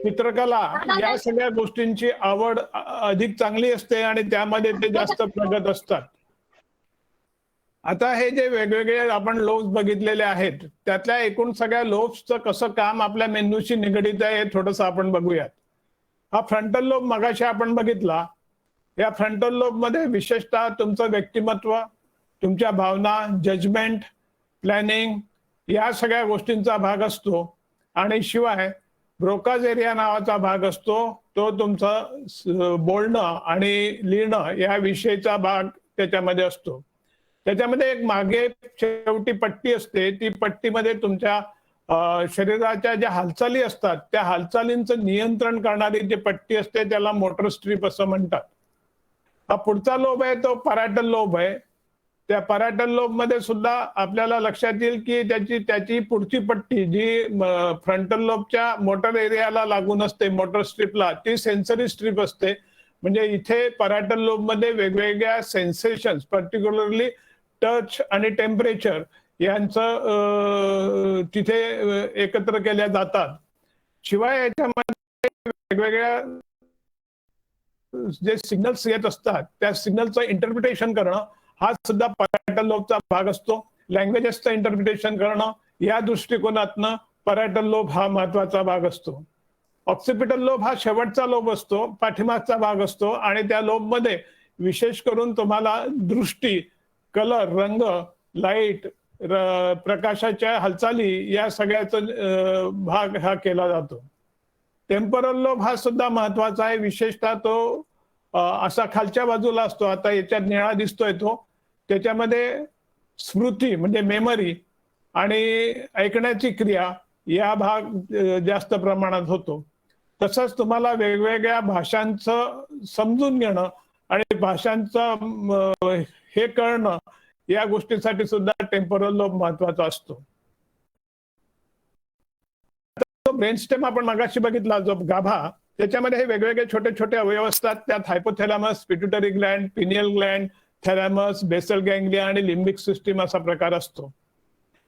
G: चित्रकला या सगळ्या गोष्टींची आवड अधिक चांगली असते आणि त्यामध्ये ते जास्त प्रगत असतात. आता हे जे वेगवेगळे आपण लोब्स बघितलेले आहेत त्यातल्या एकूण सगळ्या लोब्सचं कसं काम आपल्या मेंदूशी निगडीत आहे हे थोडंसं आपण बघूयात. हा फ्रंटल लोब मगाशी आपण बघितला. या फ्रंटल लोब मध्ये विशेषतः तुमचं व्यक्तिमत्व, तुमच्या भावना, जजमेंट, प्लॅनिंग या सगळ्या गोष्टींचा भाग असतो आणि शिवाय ब्रोकाज एरिया नावाचा भाग असतो तो तुमचं बोलणं आणि लिहिणं या विषयीचा भाग त्याच्यामध्ये असतो. त्याच्यामध्ये एक मागे शेवटी पट्टी असते, ती पट्टीमध्ये तुमच्या शरीराच्या ज्या हालचाली असतात त्या हालचालींचं नियंत्रण करणारी जी पट्टी असते त्याला मोटर स्ट्रीप असं म्हणतात. हा पुढचा लोब आहे तो पॅराटल लोब आहे. त्या पॅराटल लोब मध्ये सुद्धा आपल्याला लक्षात येईल की त्याची पुढची पट्टी जी फ्रंटल लोबच्या मोटर एरियाला लागून असते, मोटर स्ट्रीपला, ती सेन्सरी स्ट्रीप असते. म्हणजे इथे पॅराटल लोब मध्ये वेगवेगळ्या सेन्सेशन्स पर्टिक्युलरली टच आणि टेम्परेचर यांचं तिथे एकत्र केल्या जातात. शिवाय याच्यामध्ये वेगवेगळ्या जे सिग्नल्स येत असतात त्या सिग्नलचं इंटरप्रिटेशन करणं हा सुद्धा पॅराटल लोबचा भाग असतो. लँग्वेजेसचं इंटरप्रिटेशन करणं या दृष्टिकोनातनं पॅराटल लोब हा महत्वाचा भाग असतो. ऑक्सिपिटल लोब हा शेवटचा लोब असतो, पाठीमागचा भाग असतो आणि त्या लोबमध्ये विशेष करून तुम्हाला दृष्टी, कलर, रंग, लाईट, प्रकाशाच्या हालचाली या सगळ्याचा भाग हा केला जातो. टेम्पोरल लोब हा सुद्धा महत्वाचा आहे. विशेषतः तो असा खालच्या बाजूला असतो. आता याच्यात निळा दिसतोय तो. त्याच्यामध्ये स्मृती म्हणजे मेमरी आणि ऐकण्याची क्रिया या भाग जास्त प्रमाणात होतो. तसंच तुम्हाला वेगवेगळ्या भाषांचं समजून घेणं आणि भाषांचं हे कळणं या गोष्टीसाठी सुद्धा टेम्पोरल लोब महत्वाचा असतो. ब्रेन स्टेम आपण मगाशी बघितला जो गाभा, त्याच्यामध्ये हे वेगवेगळे छोटे छोटे अवयव असतात. त्यात hypothalamus, pituitary gland, pineal gland, thalamus, basal ganglia आणि लिम्बिक सिस्टीम असा प्रकार असतो.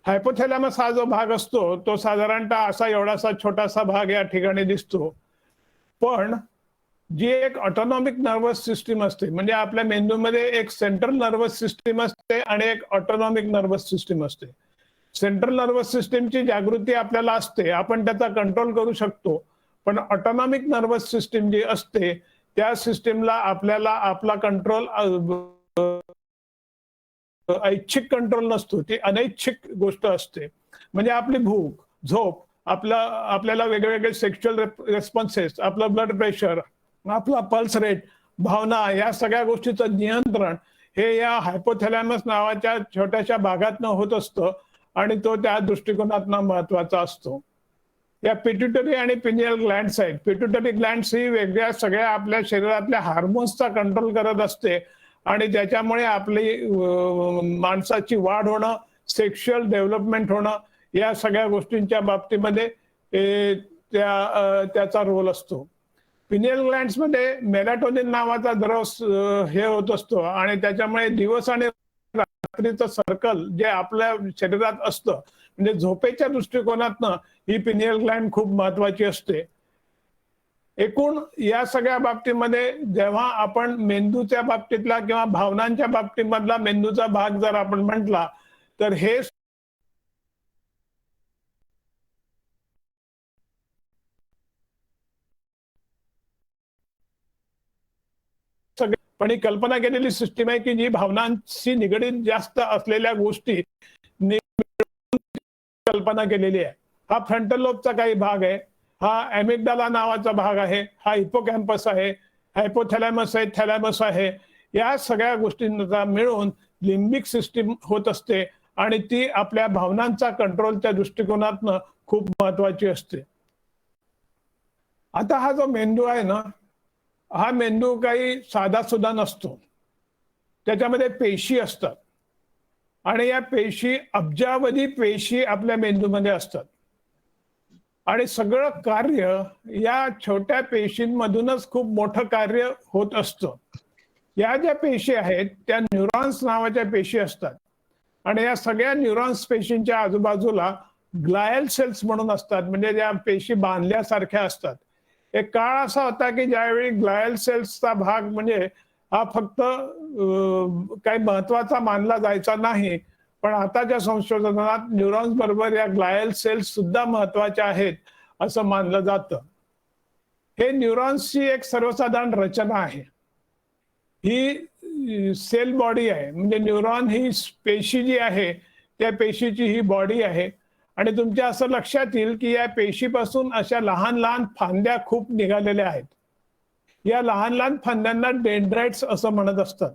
G: हायपोथॅलॅमस हा जो भाग असतो तो साधारणतः असा एवढासा छोटासा भाग या ठिकाणी दिसतो. पण जी एक ऑटोनॉमिक नर्वस सिस्टीम असते म्हणजे आपल्या मेंदूमध्ये एक सेंट्रल नर्वस सिस्टीम असते आणि एक ऑटोनॉमिक नर्वस सिस्टीम असते. सेंट्रल नर्वस सिस्टीमची जागृती आपल्याला असते, आपण त्याचा कंट्रोल करू शकतो. पण ऑटोनॉमिक नर्वस सिस्टीम जी असते त्या सिस्टीमला आपल्याला आपला कंट्रोल ऐच्छिक कंट्रोल नसतो, ती अनैच्छिक गोष्ट असते. म्हणजे आपली भूक, झोप, आपल्याला वेगवेगळे सेक्शुअल रेस्पॉन्सेस, आपलं ब्लड प्रेशर, आपला पल्स रेट, भावना या सगळ्या गोष्टीचं नियंत्रण हे या हायपोथॅलॅमस नावाच्या छोट्याशा भागातनं होत असतं आणि तो त्या दृष्टिकोनातनं महत्वाचा असतो. या पिट्युटरी आणि पिनियल ग्लँड्स आहेत. पिट्युटरी ग्लँड्स ही वेगळ्या सगळ्या आपल्या शरीरातल्या हार्मोन्सचा कंट्रोल करत असते आणि त्याच्यामुळे आपली माणसाची वाढ होणं, सेक्शुअल डेव्हलपमेंट होणं या सगळ्या गोष्टींच्या बाबतीमध्ये त्याचा रोल असतो. पिनियल ग्लँड्स मध्ये मेलाटोनिन नावाचा द्रव हे होत असतो आणि त्याच्यामुळे दिवस आणि रात्रीचं सर्कल जे आपल्या शरीरात असतं, म्हणजे झोपेच्या दृष्टिकोनातनं ही पिनियल ग्लँड खूप महत्वाची असते. एकूण या सगळ्या बाबतीमध्ये जेव्हा आपण मेंदूच्या बाबतीतला किंवा भावनांच्या बाबतीमधला मेंदूचा भाग जर आपण म्हटला तर हे सगळे पण ही कल्पना केलेली सिस्टीम आहे की जी भावनांशी निगडीत जास्त असलेल्या गोष्टी कल्पना केलेली आहे. हा फ्रंटल लोबचा काही भाग आहे, हा ॲमिग्डाला नावाचा भाग आहे, हा हिपोकॅम्पस आहे, हायपोथॅलॅमस आहे, थॅलॅमस आहे. या सगळ्या गोष्टींचा मिळून लिम्बिक सिस्टीम होत असते आणि ती आपल्या भावनांचा कंट्रोलच्या दृष्टिकोनातनं खूप महत्वाची असते. आता हा जो मेंदू आहे ना, हा मेंदू काही साधा सुद्धा नसतो. त्याच्यामध्ये पेशी असतात आणि या पेशी अब्जावधी पेशी आपल्या मेंदूमध्ये असतात आणि सगळं कार्य या छोट्या पेशींमधूनच खूप मोठं कार्य होत असतं. या ज्या पेशी आहेत त्या न्यूरॉन्स नावाच्या पेशी असतात आणि या सगळ्या न्यूरॉन्स पेशींच्या आजूबाजूला ग्लायल सेल्स म्हणून असतात, म्हणजे त्या पेशी बांधल्यासारख्या असतात. एक काळ असा होता की ज्यावेळी ग्लायल सेल्सचा भाग म्हणजे हा फक्त काही महत्वाचा मानला जायचा नाही, पण आताच्या संशोधनात न्यूरॉन्स बरोबर या ग्लायल सेल्स सुद्धा महत्वाच्या आहेत असं मानलं जातं. हे न्यूरॉन्सची एक सर्वसाधारण रचना आहे. ही सेल बॉडी आहे, म्हणजे न्यूरॉन ही पेशी जी आहे त्या पेशीची ही बॉडी आहे आणि तुमच्या असं लक्षात येईल की या पेशीपासून अशा लहान लहान फांद्या खूप निघालेल्या आहेत. या लहान लहान फांद्यांना डेंड्राइट्स असं म्हणत असतात.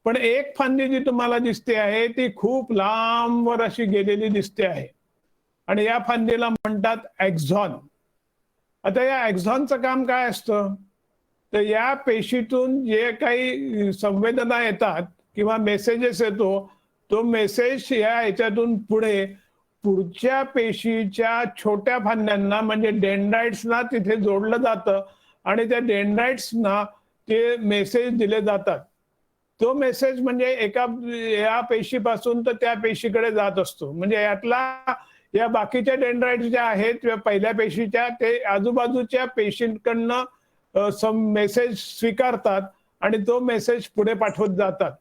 G: पण एक फांदी जी तुम्हाला दिसते आहे ती खूप लांबवर अशी गेलेली दिसते आहे आणि या फांदीला म्हणतात ॲक्झॉन. आता या ॲक्झॉनचं काम काय असतं, तर या पेशीतून जे काही संवेदना येतात किंवा मेसेजेस येतो, तो मेसेज या याच्यातून पुढच्या पेशीच्या छोट्या फांद्यांना म्हणजे डेंड्राइट्सना तिथे जोडलं जातं आणि त्या डेंड्राइट्सना ते मेसेज दिले जातात. तो मेसेज म्हणजे या पेशीपासून तर त्या पेशीकडे जात असतो. म्हणजे या बाकीच्या डेंड्राइट्स ज्या आहेत किंवा पहिल्या पेशीच्या ते आजूबाजूच्या पेशींकडनं मेसेज स्वीकारतात आणि तो मेसेज पुढे पाठवत जातात.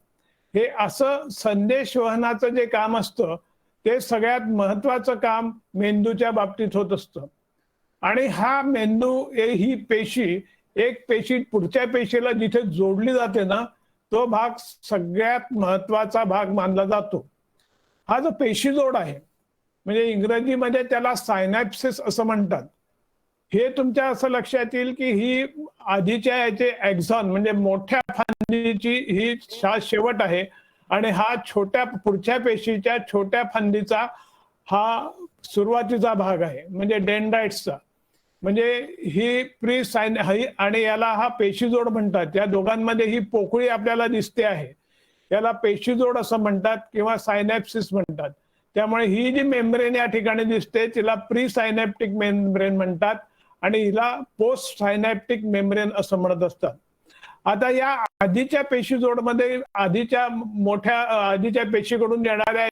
G: हे असं संदेश वहनाचं जे काम असतं ते सगळ्यात महत्वाचं काम मेंदूच्या बाबतीत होत असतं. आणि हा मेंदू ही पेशी एक पेशी पुढच्या पेशीला जिथे जोडली जाते ना, तो भाग सगळ्यात महत्वाचा भाग मानला जातो. हा जो पेशीजोड आहे म्हणजे इंग्रजीमध्ये त्याला सायनॅप्सिस असं म्हणतात. हे तुमच्या असं लक्षात येईल की ही आधीच्या याचे ॲक्झॉन म्हणजे मोठ्या फांदीची ही शेवट आहे आणि हा पुढच्या पेशीच्या छोट्या फांदीचा हा सुरुवातीचा भाग आहे म्हणजे डेंड्राइट्सचा. म्हणजे ही आणि याला हा पेशीजोड म्हणतात. या दोघांमध्ये ही पोकळी आपल्याला दिसते आहे, याला पेशीजोड असं म्हणतात किंवा सायनॅप्सिस म्हणतात. त्यामुळे ही जी मेम्ब्रेन या ठिकाणी दिसते तिला प्री सायनॅप्टिक मेम्ब्रेन म्हणतात आणि हिला पोस्ट सायनॅप्टिक मेम्ब्रेन असं म्हणत असतात. आता या आधीच्या पेशीजोडमध्ये आधीच्या पेशीकडून येणाऱ्या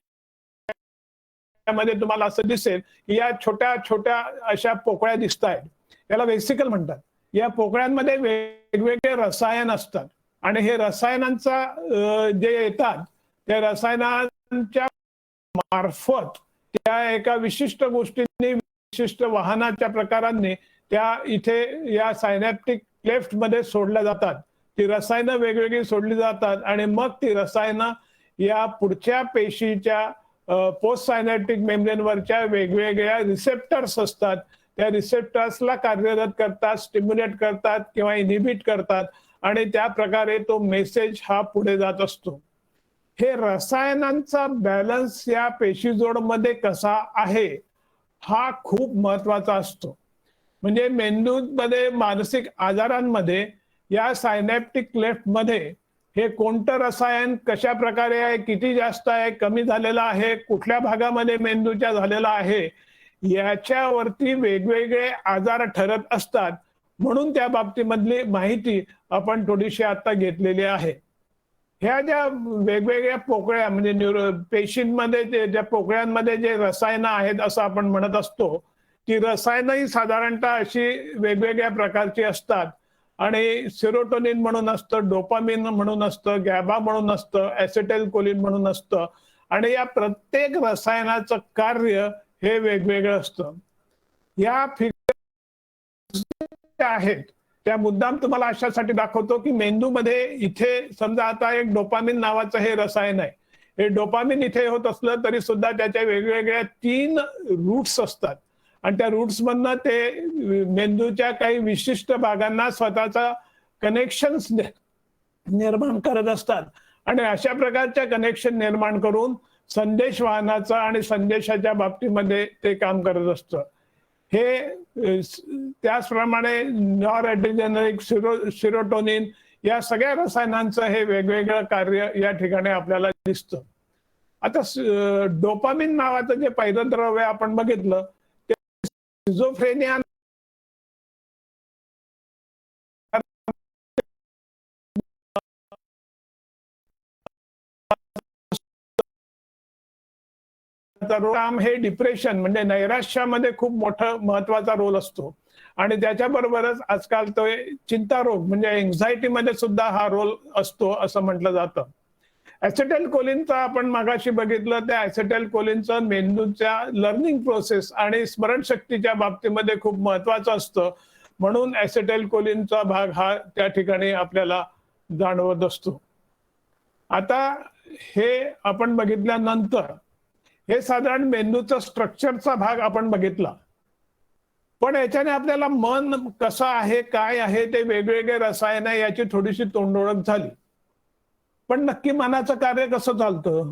G: मध्ये तुम्हाला असं दिसेल की या छोट्या छोट्या अशा पोकळ्या दिसत आहेत, याला वेसिकल म्हणतात. या पोकळ्यांमध्ये वेगवेगळे रसायन असतात आणि हे रसायनांचा जे येतात त्या रसायनांच्या मार्फत त्या एका विशिष्ट गोष्टींनी विशिष्ट वाहनाच्या प्रकारांनी त्या इथे या सायनॅप्टिक क्लेफ्ट मध्ये सोडल्या जातात. ती रसायनं वेगवेगळी सोडली जातात आणि मग ती रसायनं या पुढच्या पेशीच्या पोस्ट सायनॅप्टिक मेम्ब्रेनवरच्या वेगवेगळ्या रिसेप्टर्स असतात, त्या रिसेप्टर्सला कार्यरत करतात, स्टिम्युलेट करतात किंवा इनिबिट करतात आणि त्या प्रकारे तो मेसेज हा पुढे जात असतो. हे रसायनांचा बॅलन्स या पेशीजोडमध्ये कसा आहे हा खूप महत्वाचा असतो. म्हणजे मेंदूमध्ये मानसिक आजारांमध्ये या सायनॅप्टिक क्लेफ्ट मध्ये हे कोणतं रसायन कशा प्रकारे आहे, किती जास्त आहे, कमी झालेलं आहे, कुठल्या भागामध्ये मेंदूच्या झालेला आहे, याच्यावरती वेगवेगळे आजार ठरत असतात. म्हणून त्या बाबतीमधली माहिती आपण थोडीशी आता घेतलेली आहे. ह्या ज्या वेगवेगळ्या पोकळ्या म्हणजे पेशींमध्ये ज्या पोकळ्यांमध्ये जे रसायनं आहेत असं आपण म्हणत असतो, ती रसायनही साधारणतः अशी वेगवेगळ्या प्रकारची असतात. आणि सेरोटोनिन म्हणून असतं, डोपामिन म्हणून असतं, गॅबा म्हणून असतं, ऍसिटाइल कोलिन म्हणून असतं. आणि या प्रत्येक रसायनाचं कार्य हे वेगवेगळं असतं. या फिगर आहेत त्या मुद्दाम तुम्हाला अशासाठी दाखवतो की मेंदूमध्ये इथे समजा आता एक डोपामिन नावाचं हे रसायन आहे. हे डोपामिन इथे होत असलं तरी सुद्धा त्याच्या वेगवेगळ्या 3 रूट्स असतात आणि त्या रूट्स मधनं ते मेंदूच्या काही विशिष्ट भागांना स्वतःचा कनेक्शन्स निर्माण करत असतात. आणि अशा प्रकारच्या कनेक्शन निर्माण करून संदेश वाहनाचा आणि संदेशाच्या बाबतीमध्ये ते काम करत असतं. हे त्याचप्रमाणे नॉरएड्रेनर्जिक, सेरोटोनिन या सगळ्या रसायनांचं हे वेगवेगळं कार्य या ठिकाणी आपल्याला दिसतं. आता डोपामिन नावाचं जे पहिलं द्रव्य आपण बघितलं ते स्किझोफ्रेनिया काम हे डिप्रेशन म्हणजे नैराश्यामध्ये खूप महत्वाचा रोल असतो. आणि त्याच्याबरोबरच आजकाल तो चिंता रोग म्हणजे एन्झायटी मध्ये सुद्धा हा रोल असतो असं म्हटलं जातं. ऍसिटाइल कोलिनचा आपण मागाशी बघितलं, त्या ऍसिटाइल कोलिनचं मेंदूच्या लर्निंग प्रोसेस आणि स्मरणशक्तीच्या बाबतीमध्ये खूप महत्वाचं असतं. म्हणून ऍसिटाइल कोलिनचा भाग हा त्या ठिकाणी आपल्याला जाणवत असतो. आता हे आपण बघितल्यानंतर हे साधारण मेंदूचा स्ट्रक्चरचा भाग आपण बघितला. पण याच्याने आपल्याला मन कसं आहे, काय आहे, ते वेगवेगळे रसायन याची थोडीशी तोंडओळख झाली. पण नक्की मनाचं कार्य कसं चालतं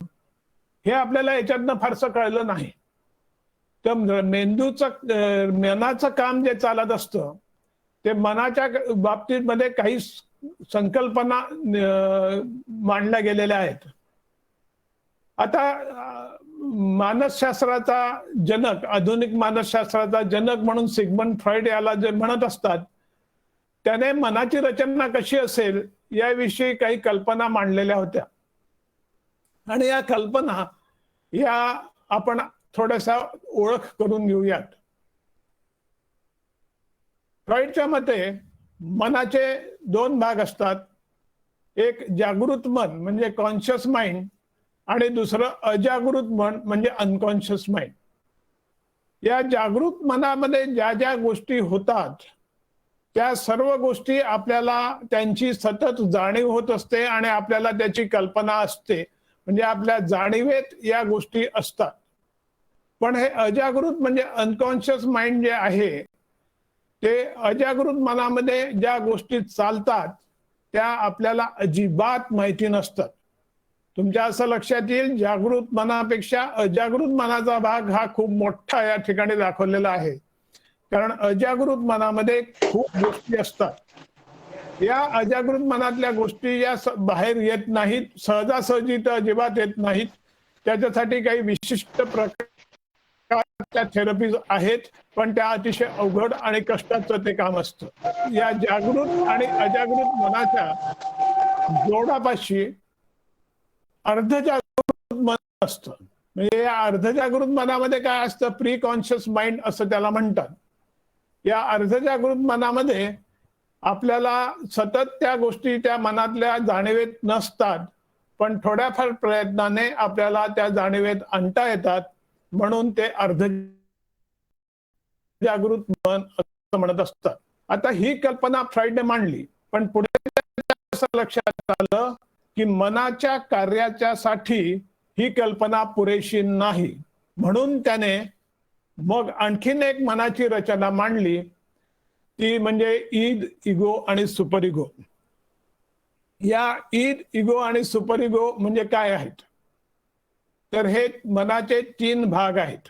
G: हे आपल्याला याच्यातनं फारसं कळलं नाही. तर मनाचं काम जे चालत असतं ते मनाच्या बाबतीमध्ये काही संकल्पना मांडल्या गेलेल्या आहेत. आता मानसशास्त्राचा जनक, आधुनिक मानसशास्त्राचा जनक म्हणून सिग्मंड फ्रॉइड याला जे म्हणत असतात, त्याने मनाची रचना कशी असेल याविषयी काही कल्पना मांडलेल्या होत्या. आणि या कल्पना या आपण थोड्याशा ओळख करून घेऊयात. फ्रॉइडच्या मते मनाचे 2 भाग असतात. एक जागृत मन म्हणजे कॉन्शियस माइंड आणि दुसरं अजागृत मन म्हणजे अनकॉन्शियस माइंड. या जागृत मनामध्ये ज्या ज्या गोष्टी होतात त्या सर्व गोष्टी आपल्याला त्यांची सतत जाणीव होत असते आणि आपल्याला त्याची कल्पना असते, म्हणजे आपल्या जाणीवेत या गोष्टी असतात. पण हे अजागृत म्हणजे अनकॉन्शियस माइंड जे आहे ते अजागृत मनामध्ये ज्या गोष्टी चालतात त्या आपल्याला अजिबात माहिती नसतात. तुमच्या असं लक्षात येईल जागृत मनापेक्षा अजागृत मनाचा भाग हा खूप मोठा या ठिकाणी दाखवलेला आहे. कारण अजागृत मनामध्ये खूप गोष्टी असतात. या अजागृत मनातल्या गोष्टी या बाहेर येत नाहीत, सहजासहजी तर अजिबात येत नाहीत. त्याच्यासाठी काही विशिष्ट प्रकारच्या थेरपीज आहेत, पण त्या अतिशय अवघड आणि कष्टाचं ते काम असतं. या जागृत आणि अजागृत मनाच्या जोडापाशी अर्धजागृत मन असतं. म्हणजे या अर्धजागृत मनामध्ये काय असतं, प्री कॉन्शियस माइंड असं त्याला म्हणतात. या अर्धजागृत मनामध्ये आपल्याला सतत त्या गोष्टी त्या मनातल्या जाणीवेत नसतात, पण थोड्याफार प्रयत्नाने आपल्याला त्या जाणीवेत आणता येतात. म्हणून ते अर्धजागृत मन असं म्हणत असतात. आता ही कल्पना फ्रॉइडने मांडली, पण पुढे असं लक्षात आलं की मनाच्या कार्याच्या साठी ही कल्पना पुरेशी नाही. म्हणून त्याने मग आणखीन एक मनाची रचना मांडली, ती म्हणजे ईद, इगो आणि सुपर इगो. या ईद, इगो आणि सुपर इगो म्हणजे काय आहेत, तर हे मनाचे 3 भाग आहेत.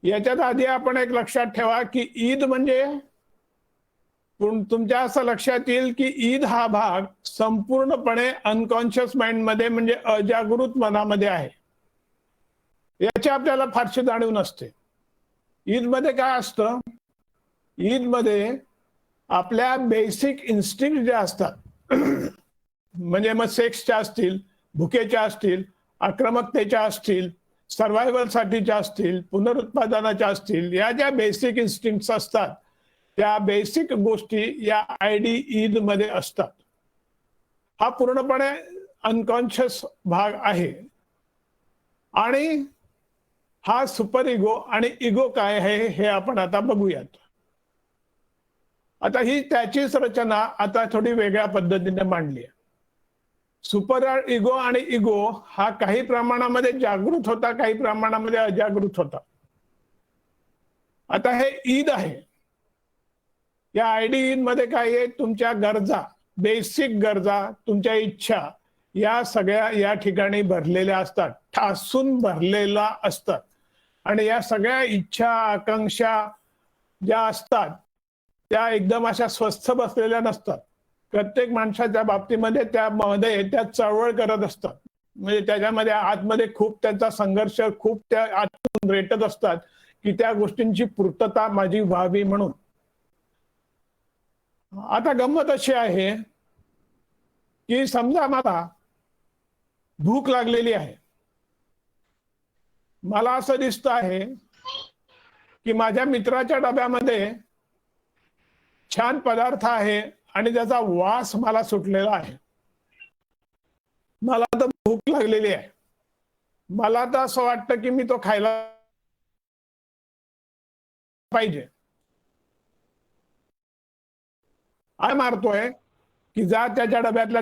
G: याच्यात आधी आपण एक लक्षात ठेवा की ईद म्हणजे पण तुमच्या असं लक्षात येईल की ईद हा भाग संपूर्णपणे अनकॉन्शियस माइंड मध्ये म्हणजे अजागृत मनामध्ये आहे. याची आपल्याला फारशी जाणीव नसते. ईद मध्ये काय असतं, ईद मध्ये आपल्या बेसिक इन्स्टिंक्ट ज्या असतात म्हणजे मग सेक्सच्या असतील, भुकेच्या असतील, आक्रमकतेच्या असतील, सर्व्हायव्हल साठीच्या असतील, पुनरुत्पादनाच्या असतील, या ज्या बेसिक इन्स्टिंक्ट असतात त्या बेसिक गोष्टी या आयडी ईद मध्ये असतात. हा पूर्णपणे अनकॉन्शियस भाग आहे. आणि हा सुपर इगो आणि इगो काय आहे हे आपण आता बघूयात. आता ही त्याचीच रचना आता थोडी वेगळ्या पद्धतीने मांडली आहे. सुपर इगो आणि इगो हा काही प्रमाणामध्ये जागृत होता, काही प्रमाणामध्ये अजागृत होता. आता हे ईद आहे. या आयडी ईद मध्ये काय आहे, तुमच्या गरजा, बेसिक गरजा, तुमच्या इच्छा या सगळ्या या ठिकाणी भरलेल्या असतात, ठासून भरलेल्या असतात. आणि या सगळ्या इच्छा, आकांक्षा ज्या असतात त्या एकदम अशा स्वस्थ बसलेल्या नसतात. प्रत्येक माणसाच्या बाबतीमध्ये त्यामध्ये त्या चळवळ करत असतात. म्हणजे त्याच्यामध्ये आतमध्ये खूप त्यांचा संघर्ष, खूप त्या आतून रेटत असतात की त्या गोष्टींची पूर्तता माझी व्हावी म्हणून. आता गंमत अशी आहे की समजा मला भूक लागलेली आहे. मला असं दिसतं आहे की माझ्या मित्राच्या डब्यामध्ये छान पदार्थ आहे आणि त्याचा वास मला सुटलेला आहे. मला तर भूक लागलेली आहे. मला तर असं वाटतं की मी तो खायला पाहिजे. आय मारतोय की जा त्याच्या डब्यातला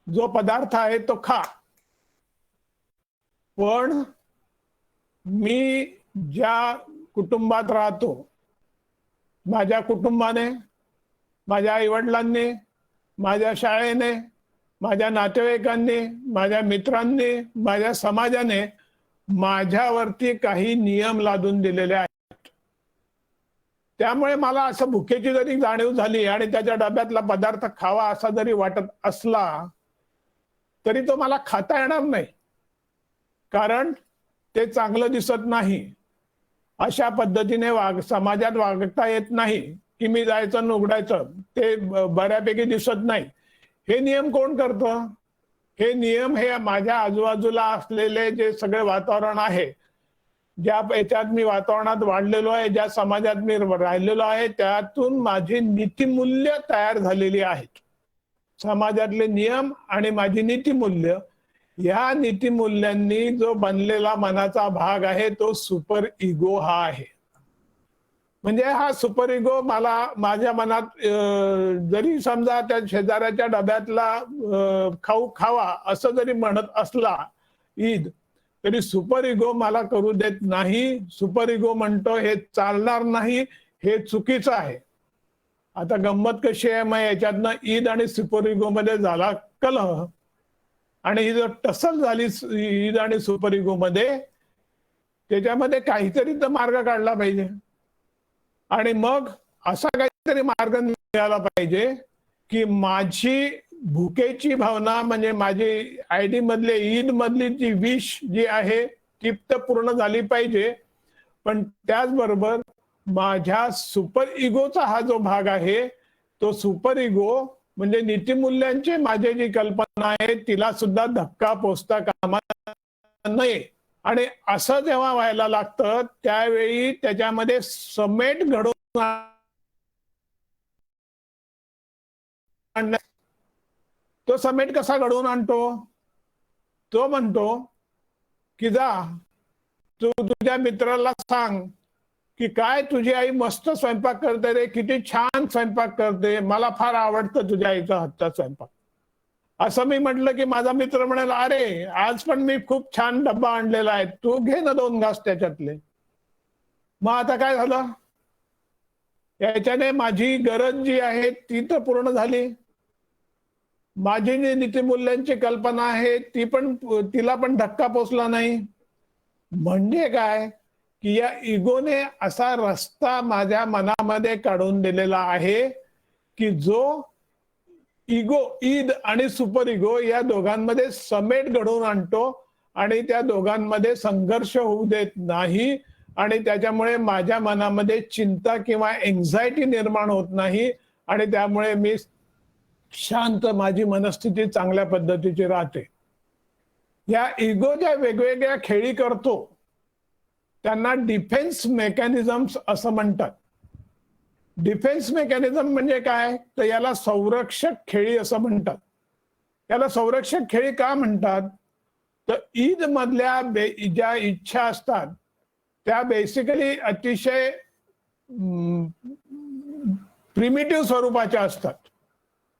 G: जो पदार्थ आहे तो खा. पण मी ज्या कुटुंबात राहतो, माझ्या कुटुंबाने, माझ्या आईवडिलांनी, माझ्या शाळेने, माझ्या नातेवाईकांनी, माझ्या मित्रांनी, माझ्या समाजाने माझ्यावरती काही नियम लादून दिलेले आहेत. त्यामुळे मला असं भुकेची जरी जाणीव झाली आणि त्याच्या डब्यातला पदार्थ खावा असा जरी वाटत असला तरी तो मला खाता येणार नाही, कारण ते चांगलं दिसत नाही. अशा पद्धतीने समाजात वागता येत नाही की मी जायचं उघडायचं, ते बऱ्यापैकी दिसत नाही. हे नियम कोण करतं? हे नियम हे माझ्या आजूबाजूला असलेले जे सगळे वातावरण आहे, ज्या याच्यात मी वातावरणात वाढलेलो आहे, ज्या समाजात मी राहिलेलो आहे, त्यातून माझी नीतिमूल्य तयार झालेली आहेत. समाजातले नियम आणि माझी नीतिमूल्य, या नीतिमूल्यांनी जो बनलेला मनाचा भाग आहे तो सुपर इगो हा आहे. म्हणजे हा सुपर इगो मला माझ्या मनात जरी समजा त्या शेजाऱ्याच्या डब्यातला खावा असं जरी म्हणत असला ईद, तरी सुपर इगो मला करू देत नाही. सुपर इगो म्हणतो हे चालणार नाही, हे चुकीचं आहे. आता गंमत कशी आहे, मग याच्यातनं ईद आणि सुपर इगो मध्ये झाला कलह. आणि ही जर टसल झाली ईद आणि सुपर इगो मध्ये, त्याच्यामध्ये काहीतरी तर मार्ग काढला पाहिजे. आणि मग असा काहीतरी मार्ग मिळाला पाहिजे की माझी भुकेची भावना, म्हणजे माझी आयडी मधले ईद मधली जी विश जी आहे ती तर पूर्ण झाली पाहिजे. पण त्याचबरोबर माझ्या सुपर इगोचा हा जो भाग आहे तो सुपर इगो म्हणजे नीतिमूल्यांचे माझे जी कल्पना आहे तिला सुद्धा धक्का पोचता कामा नये. आणि असं जेव्हा व्हायला लागतं त्यावेळी त्याच्यामध्ये समेट घडवून तो समेट कसा घडवून आणतो? तो म्हणतो की जा तू तुझ्या मित्राला सांग की काय तुझी आई मस्त स्वयंपाक करते रे, किती छान स्वयंपाक करते, मला फार आवडतं तुझ्या आईचा हातचा स्वयंपाक. असं मी म्हटलं की माझा मित्र म्हणाला, अरे आज पण मी खूप छान डब्बा आणलेला आहे, तू घे ना 2 घास त्याच्यातले. मग आता काय झालं? याच्याने माझी गरज जी आहे ती तर पूर्ण झाली. माझी जी नीतिमूल्यांची कल्पना आहे ती पण, तिला पण धक्का पोचला नाही. म्हणजे काय की या इगोने असा रस्ता माझ्या मनामध्ये काढून दिलेला आहे की जो इगो, ईद आणि सुपर इगो या दोघांमध्ये समेट घडवून आणतो आणि त्या दोघांमध्ये संघर्ष होऊ देत नाही आणि त्याच्यामुळे माझ्या मनामध्ये चिंता किंवा एन्झायटी निर्माण होत नाही आणि त्यामुळे मी शांत, माझी मनस्थिती चांगल्या पद्धतीची राहते. या इगोच्या वेगवेगळ्या खेळी करतो त्यांना डिफेन्स मेकॅनिझम्स असं म्हणतात. डिफेन्स मेकॅनिझम म्हणजे काय, तर याला संरक्षक खेळी असं म्हणतात. याला संरक्षक खेळी का म्हणतात, तर ईद मधल्या ज्या इच्छा असतात त्या बेसिकली अतिशय प्रिमिटिव्ह स्वरूपाच्या असतात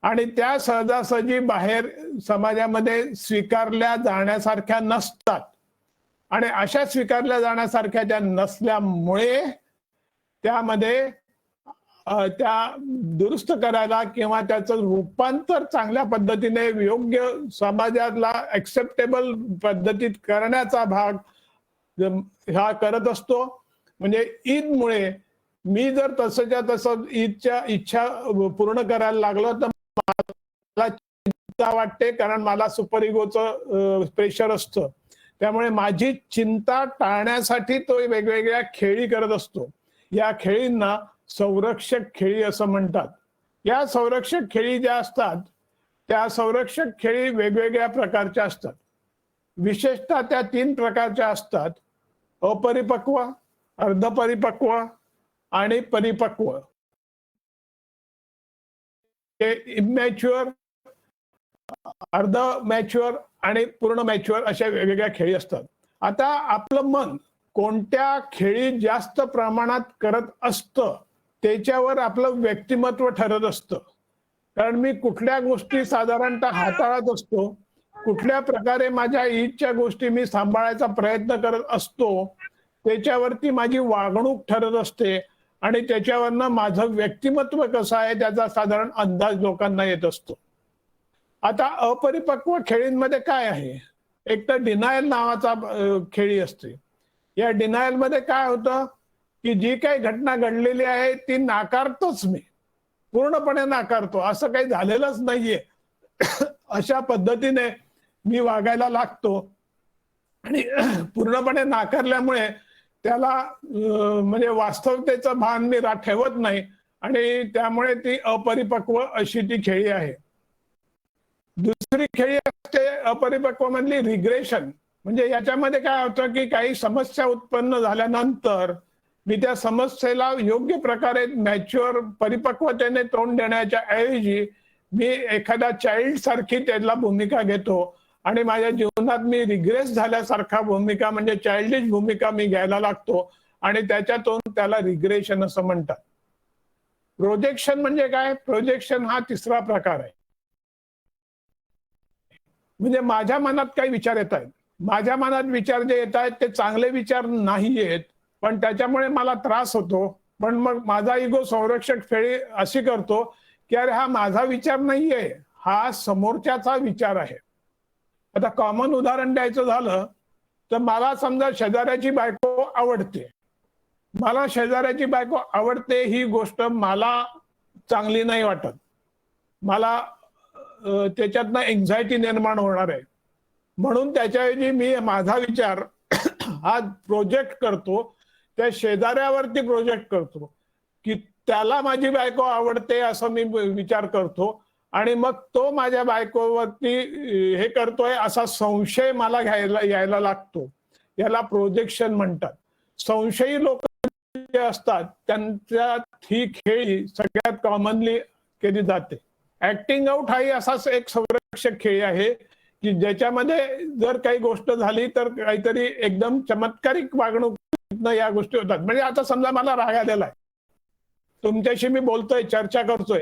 G: आणि त्या सहजासहजी बाहेर समाजामध्ये स्वीकारल्या जाण्यासारख्या नसतात आणि अशा स्वीकारल्या जाण्यासारख्या ज्या नसल्यामुळे त्यामध्ये त्या दुरुस्त करायला किंवा त्याचं रूपांतर चांगल्या पद्धतीने योग्य समाजाला ऍक्सेप्टेबल पद्धतीत करण्याचा भाग हा करत असतो. म्हणजे ईदमुळे मी जर तसंच्या तसं ईदच्या इच्छा पूर्ण करायला लागलो तर मला चिंता वाटते, कारण मला सुपर इगोचं प्रेशर असतं. त्यामुळे माझी चिंता टाळण्यासाठी तो वेगवेगळ्या खेळी करत असतो. या खेळींना संरक्षक खेळी असं म्हणतात. या संरक्षक खेळी ज्या असतात त्या संरक्षक खेळी वेगवेगळ्या प्रकारच्या असतात. विशेषतः त्या 3 प्रकारच्या असतात: अपरिपक्व, अर्धपरिपक्व आणि परिपक्व. हे इमॅच्युअर, अर्ध मॅच्युअर आणि पूर्ण मॅच्युअर अशा वेगवेगळ्या खेळी असतात. आता आपलं मन कोणत्या खेळी जास्त प्रमाणात करत असतं त्याच्यावर आपलं व्यक्तिमत्व ठरत असतं. कारण मी कुठल्या गोष्टी साधारणतः हाताळत असतो, कुठल्या प्रकारे माझ्या ईदच्या गोष्टी मी सांभाळायचा प्रयत्न करत असतो, त्याच्यावरती माझी वागणूक ठरत असते आणि त्याच्यावरनं माझं व्यक्तिमत्व कसं आहे त्याचा साधारण अंदाज लोकांना येत असतो. आता अपरिपक्व खेळींमध्ये काय आहे, एक तर डिनायल नावाचा खेळी असते. या डिनायल मध्ये काय होतं की जी काही घटना घडलेली आहे ती नाकारतोच, मी पूर्णपणे नाकारतो, असं काही झालेलंच नाहीये अशा पद्धतीने मी वागायला लागतो आणि पूर्णपणे नाकारल्यामुळे त्याला म्हणजे वास्तवतेचं भान मी ठेवत नाही आणि त्यामुळे ती अपरिपक्व अशी ती खेळी आहे. दुसरी खेळी असते अपरिपक्व मधली रिग्रेशन. म्हणजे याच्यामध्ये काय होतं की काही समस्या उत्पन्न झाल्यानंतर मी त्या समस्येला योग्य प्रकारे मॅच्युअर परिपक्वतेने तोंड देण्याच्या ऐवजी मी एखाद्या चाइल्ड सारखी त्याला भूमिका घेतो आणि माझ्या जीवनात मी रिग्रेस झाल्यासारखा भूमिका म्हणजे चाइल्डिश भूमिका मी घ्यायला लागतो आणि त्याच्यातून त्याला रिग्रेशन असं म्हणतात. प्रोजेक्शन म्हणजे काय, प्रोजेक्शन हा तिसरा प्रकार आहे. म्हणजे माझ्या मनात काही विचार येत आहेत, माझ्या मनात विचार जे येत आहेत ते चांगले विचार नाही आहेत, पण त्याच्यामुळे मला त्रास होतो. पण मग माझा इगो संरक्षक खेळी अशी करतो की अरे हा माझा विचार नाहीये, हा समोरच्याचा विचार आहे. आता कॉमन उदाहरण द्यायचं झालं तर मला समजा शेजाऱ्याची बायको आवडते, मला शेजाऱ्याची बायको आवडते ही गोष्ट मला चांगली नाही वाटत, मला त्याच्यातनं एन्झायटी निर्माण होणार आहे. म्हणून त्याच्याऐवजी मी माझा विचार हा प्रोजेक्ट करतो, त्या शेजाऱ्यावरती प्रोजेक्ट करतो की त्याला माझी बायको आवडते असं मी विचार करतो आणि मग तो माझ्या बायकोवरती हे करतोय असा संशय मला यायला लागतो. याला प्रोजेक्शन म्हणतात. संशयी लोक जे असतात त्यांच्यात ही खेळी सगळ्यात कॉमनली केली जाते. ऍक्टिंग आउट हाही असाच एक संरक्षक खेळी आहे की ज्याच्यामध्ये जर काही गोष्ट झाली तर काहीतरी एकदम चमत्कारिक वागणूक या गोष्टी होतात. म्हणजे आता समजा मला राग आलेला आहे, तुमच्याशी मी बोलतोय, चर्चा करतोय,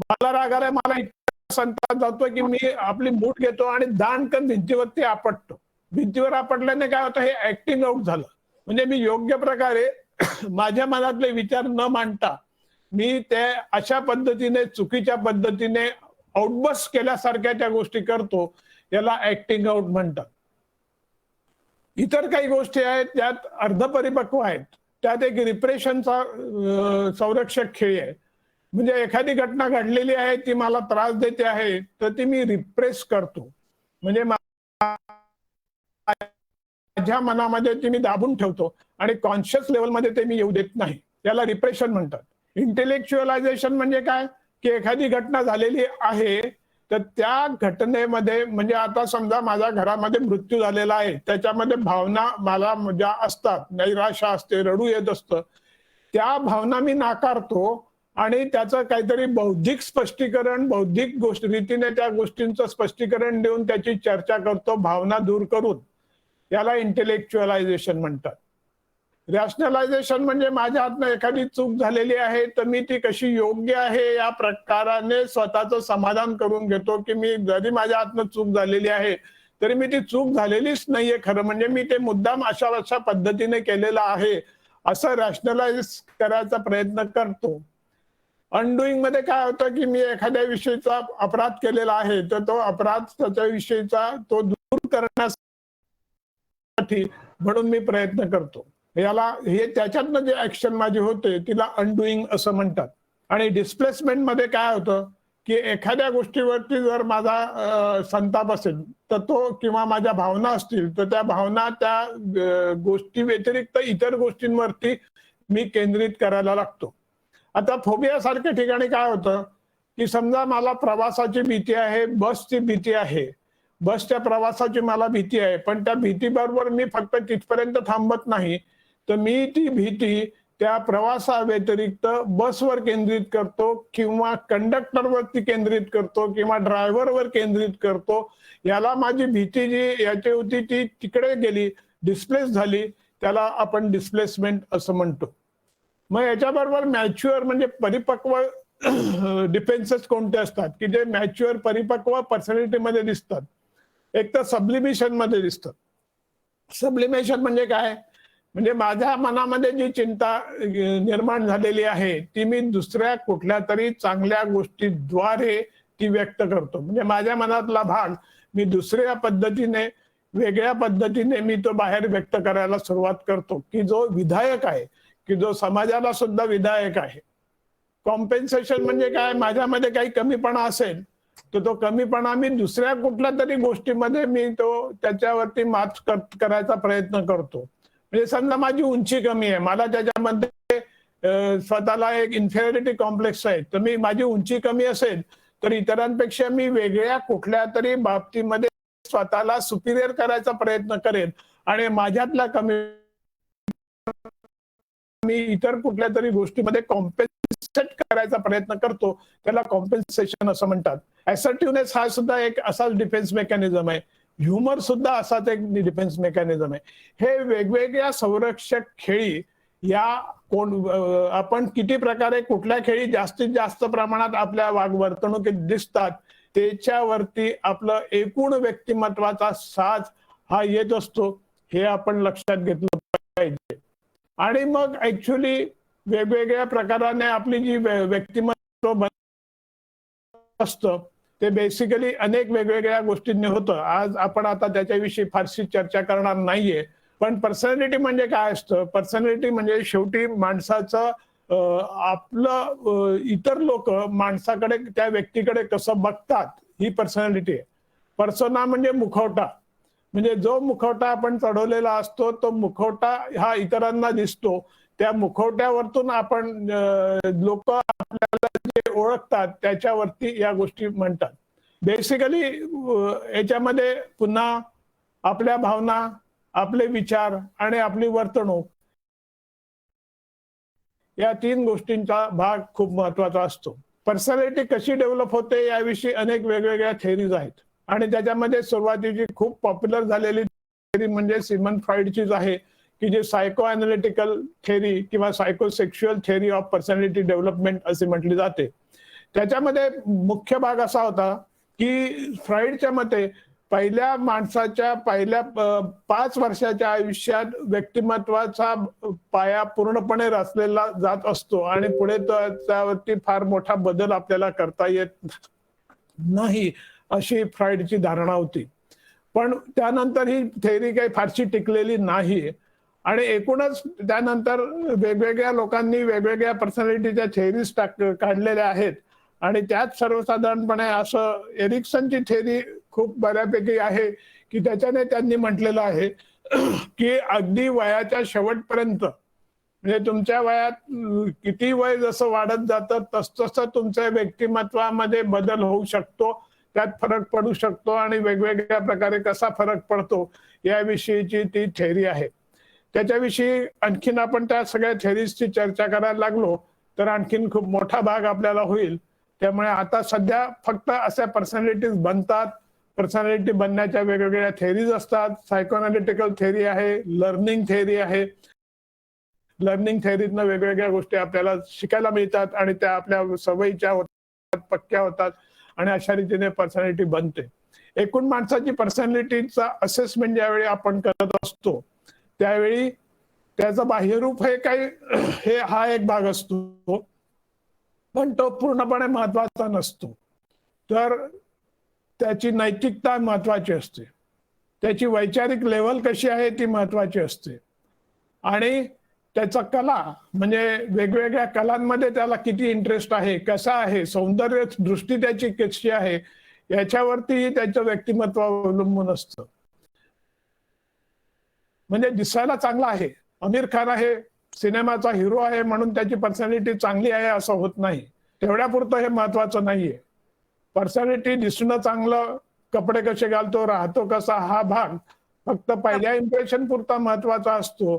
G: मला राग आलाय, मला इतका संताप जातोय की मी आपली मूठ घेतो आणि दाणकन भिंतीवरती आपटतो. भिंतीवर आपटल्याने काय होतं, हे ऍक्टिंग आउट झालं. म्हणजे मी योग्य प्रकारे माझ्या मनातले विचार न मांडता मी ते अशा पद्धतीने चुकीच्या पद्धतीने आउटबर्स्ट केल्यासारख्या त्या गोष्टी करतो, याला ऍक्टिंग आउट म्हणतात. इतर काही गोष्टी आहेत त्यात अर्धपरिपक्व आहेत. त्यात एक रिप्रेशनचा संरक्षक खेळी आहे. म्हणजे एखादी घटना घडलेली आहे ती मला त्रास देते आहे तर ती मी रिप्रेस करतो, म्हणजे माझ्या मनामध्ये ती मी दाबून ठेवतो आणि कॉन्शियस लेवलमध्ये ते मी येऊ देत नाही, त्याला रिप्रेशन म्हणतात. इंटेलेक्च्युअलायझेशन म्हणजे काय की एखादी घटना झालेली आहे तर त्या घटनेमध्ये, म्हणजे आता समजा माझ्या घरामध्ये मृत्यू झालेला आहे, त्याच्यामध्ये भावना मला ज्या असतात, नैराश्य असते, रडू येत असतं, त्या भावना मी नाकारतो आणि त्याचं काहीतरी बौद्धिक स्पष्टीकरण, बौद्धिक रीतीने त्या गोष्टींचं स्पष्टीकरण देऊन त्याची चर्चा करतो, भावना दूर करून. याला इंटेलेक्च्युअलायझेशन म्हणतात. रॅशनलायझेशन म्हणजे माझ्या हातनं एखादी चूक झालेली आहे तर मी ती कशी योग्य आहे या प्रकाराने स्वतःचं समाधान करून घेतो, की मी जरी माझ्या हातनं चूक झालेली आहे तरी मी ती चूक झालेलीच नाहीये खरं, म्हणजे मी ते मुद्दाम अशा पद्धतीने केलेलं आहे असं रॅशनलाइज करायचा प्रयत्न करतो. अनडुईंग मध्ये काय होतं की मी एखाद्या विषयीचा अपराध केलेला आहे तर तो अपराध त्याच्या विषयीचा तो दूर करण्यासाठी म्हणून मी प्रयत्न करतो. याला हे त्याच्यातनं जे ऍक्शन माझी होते तिला अनडुईंग असं म्हणतात. आणि डिस्प्लेसमेंट मध्ये काय होतं की एखाद्या गोष्टीवरती जर माझा संताप असेल तर तो, किंवा माझ्या भावना असतील तर त्या भावना त्या गोष्टी व्यतिरिक्त इतर गोष्टींवरती मी केंद्रित करायला लागतो. आता फोबिया सारख्या ठिकाणी काय होतं की समजा मला प्रवासाची भीती आहे, बसची भीती आहे, बसच्या प्रवासाची मला भीती आहे, पण त्या भीतीबरोबर मी फक्त तिथपर्यंत थांबत नाही तर मी ती भीती त्या प्रवासाव्यतिरिक्त बसवर केंद्रित करतो किंवा कंडक्टरवरती केंद्रित करतो किंवा ड्रायव्हरवर केंद्रित करतो. याला माझी भीती जी याची होती ती तिकडे गेली, डिस्प्लेस झाली, त्याला आपण डिस्प्लेसमेंट असं म्हणतो. मग याच्याबरोबर मॅच्युअर म्हणजे परिपक्व डिफेन्सेस कोणते असतात की जे मॅच्युअर परिपक्व पर्सनॅलिटीमध्ये दिसतात. एक तर सब्लिमेशन मध्ये दिसतात. सब्लिमेशन म्हणजे काय, म्हणजे माझ्या मनामध्ये जी चिंता निर्माण झालेली आहे ती मी दुसऱ्या कुठल्या तरी चांगल्या गोष्टीद्वारे ती व्यक्त करतो. म्हणजे माझ्या मनातला भाग मी दुसऱ्या पद्धतीने, वेगळ्या पद्धतीने मी तो बाहेर व्यक्त करायला सुरुवात करतो, की जो विधायक आहे, की जो समाजाला सुद्धा विधायक आहे. कॉम्पेन्सेशन म्हणजे काय, माझ्यामध्ये काही कमीपणा असेल तर तो कमीपणा मी दुसऱ्या कुठल्या तरी गोष्टीमध्ये मी तो त्याच्यावरती मात करायचा प्रयत्न करतो. म्हणजे समजा माझी उंची कमी आहे, मला त्याच्यामध्ये स्वतःला एक इन्फेरिटी कॉम्प्लेक्स आहे, तर मी माझी उंची कमी असेल तर इतरांपेक्षा मी वेगळ्या कुठल्या तरी बाबतीमध्ये स्वतःला सुपिरियर करायचा प्रयत्न करेन आणि माझ्यातला कमी मी इतर कुठल्या तरी गोष्टीमध्ये कॉम्पेन्सेट करायचा प्रयत्न करतो, त्याला कॉम्पेन्सेशन असं म्हणतात. असर्टिव्हनेस हा सुद्धा एक असाच डिफेन्स मेकॅनिझम आहे. ह्युमर सुद्धा असाच एक डिफेन्स मेकॅनिझम आहे. हे वेगवेगळ्या संरक्षक खेळी या आपण किती प्रकारे कुठल्या खेळी जास्तीत जास्त प्रमाणात आपल्या वर्तणुकीत दिसतात त्याच्यावरती आपलं एकूण व्यक्तिमत्वाचा साज हा येत असतो, हे आपण लक्षात घेतलं पाहिजे. आणि मग ऍक्च्युली वेगवेगळ्या प्रकाराने आपली जी व्यक्तिमत्व असतं ते बेसिकली अनेक वेगवेगळ्या गोष्टींनी होतं. आज आपण आता त्याच्याविषयी फारशी चर्चा करणार नाहीये. पण पर्सनॅलिटी म्हणजे काय असतं, पर्सनॅलिटी म्हणजे शेवटी माणसाचं आपलं इतर लोक माणसाकडे, त्या व्यक्तीकडे कसं बघतात ही पर्सनॅलिटी आहे. पर्सोना म्हणजे मुखवटा, म्हणजे जो मुखवटा आपण चढवलेला असतो तो मुखवटा हा इतरांना दिसतो. त्या मुखवट्यावरतून आपण लोक आपल्याला जे ओळखतात त्याच्यावरती या गोष्टी म्हणतात. बेसिकली याच्यामध्ये पुन्हा आपल्या भावना, आपले विचार आणि आपली वर्तणूक या तीन गोष्टींचा भाग खूप महत्वाचा असतो. पर्सनॅलिटी कशी डेव्हलप होते याविषयी अनेक वेगवेगळ्या थेरीज आहेत आणि त्याच्यामध्ये सुरुवातीची खूप पॉप्युलर झालेली थेरी म्हणजे सिगमंड फ्रॉइडचीच आहे, की जी सायको अनालिटिकल थेरी किंवा psychosexual theory of personality development असे म्हटली जाते. त्याच्यामध्ये मुख्य भाग असा होता की फ्रॉइडच्या मते पहिल्या माणसाच्या पहिल्या 5 वर्षाच्या आयुष्यात व्यक्तिमत्वाचा पाया पूर्णपणे रचलेला जात असतो आणि पुढे त्यावरती फार मोठा बदल आपल्याला करता येत नाही अशी फ्रॉइडची धारणा होती. पण त्यानंतर ही थेरी काही फारशी टिकलेली नाही आणि एकूणच त्यानंतर वेगवेगळ्या लोकांनी वेगवेगळ्या पर्सनॅलिटीच्या थेअरीज काढलेल्या आहेत आणि त्यात सर्वसाधारणपणे असं एरिक्सनची थेअरी खूप बऱ्यापैकी आहे की त्याच्याने त्यांनी म्हटलेलं आहे की अगदी वयाच्या शेवटपर्यंत म्हणजे तुमच्या वयात किती वय जसं वाढत जातं तसतसं तुमच्या व्यक्तिमत्वामध्ये बदल होऊ शकतो, त्यात फरक पडू शकतो आणि वेगवेगळ्या प्रकारे कसा फरक पडतो याविषयीची ती थेअरी आहे. त्याच्याविषयी आणखीन आपण त्या सगळ्या थेअरीजची चर्चा करायला लागलो तर आणखीन खूप मोठा भाग आपल्याला होईल. त्यामुळे आता सध्या फक्त अशा पर्सनॅलिटीज बनतात, पर्सनॅलिटी बनण्याच्या वेगवेगळ्या थेअरीज असतात. सायकोअनालिटिकल थेअरी आहे, लर्निंग थेअरी आहे. लर्निंग थेअरीतनं वेगवेगळ्या गोष्टी आपल्याला शिकायला मिळतात आणि त्या आपल्या सवयीच्या होतात, पक्क्या होतात आणि अशा रीतीने पर्सनॅलिटी बनते. एकूण माणसाची पर्सनॅलिटीचा असेसमेंट ज्यावेळी आपण करत असतो त्यावेळी त्याचं बाह्यरूप हे हा एक भाग असतो, पण तो पूर्णपणे महत्वाचा नसतो. तर त्याची नैतिकता महत्वाची असते, त्याची वैचारिक लेवल कशी आहे ती महत्वाची असते आणि त्याचा कला म्हणजे वेगवेगळ्या कलांमध्ये त्याला किती इंटरेस्ट आहे, कसा आहे, सौंदर्य दृष्टी त्याची कशी आहे याच्यावरती त्याचं व्यक्तिमत्व अवलंबून असतं. म्हणजे दिसायला चांगला आहे, आमिर खान आहे, सिनेमाचा हिरो आहे म्हणून त्याची पर्सनॅलिटी चांगली आहे असं होत नाही. तेवढ्यापुरतं हे महत्वाचं नाहीये. पर्सनॅलिटी दिसणं चांगलं, कपडे कसे घालतो, राहतो कसा, हा भाग फक्त पहिल्या इम्प्रेशन पुरता महत्वाचा असतो.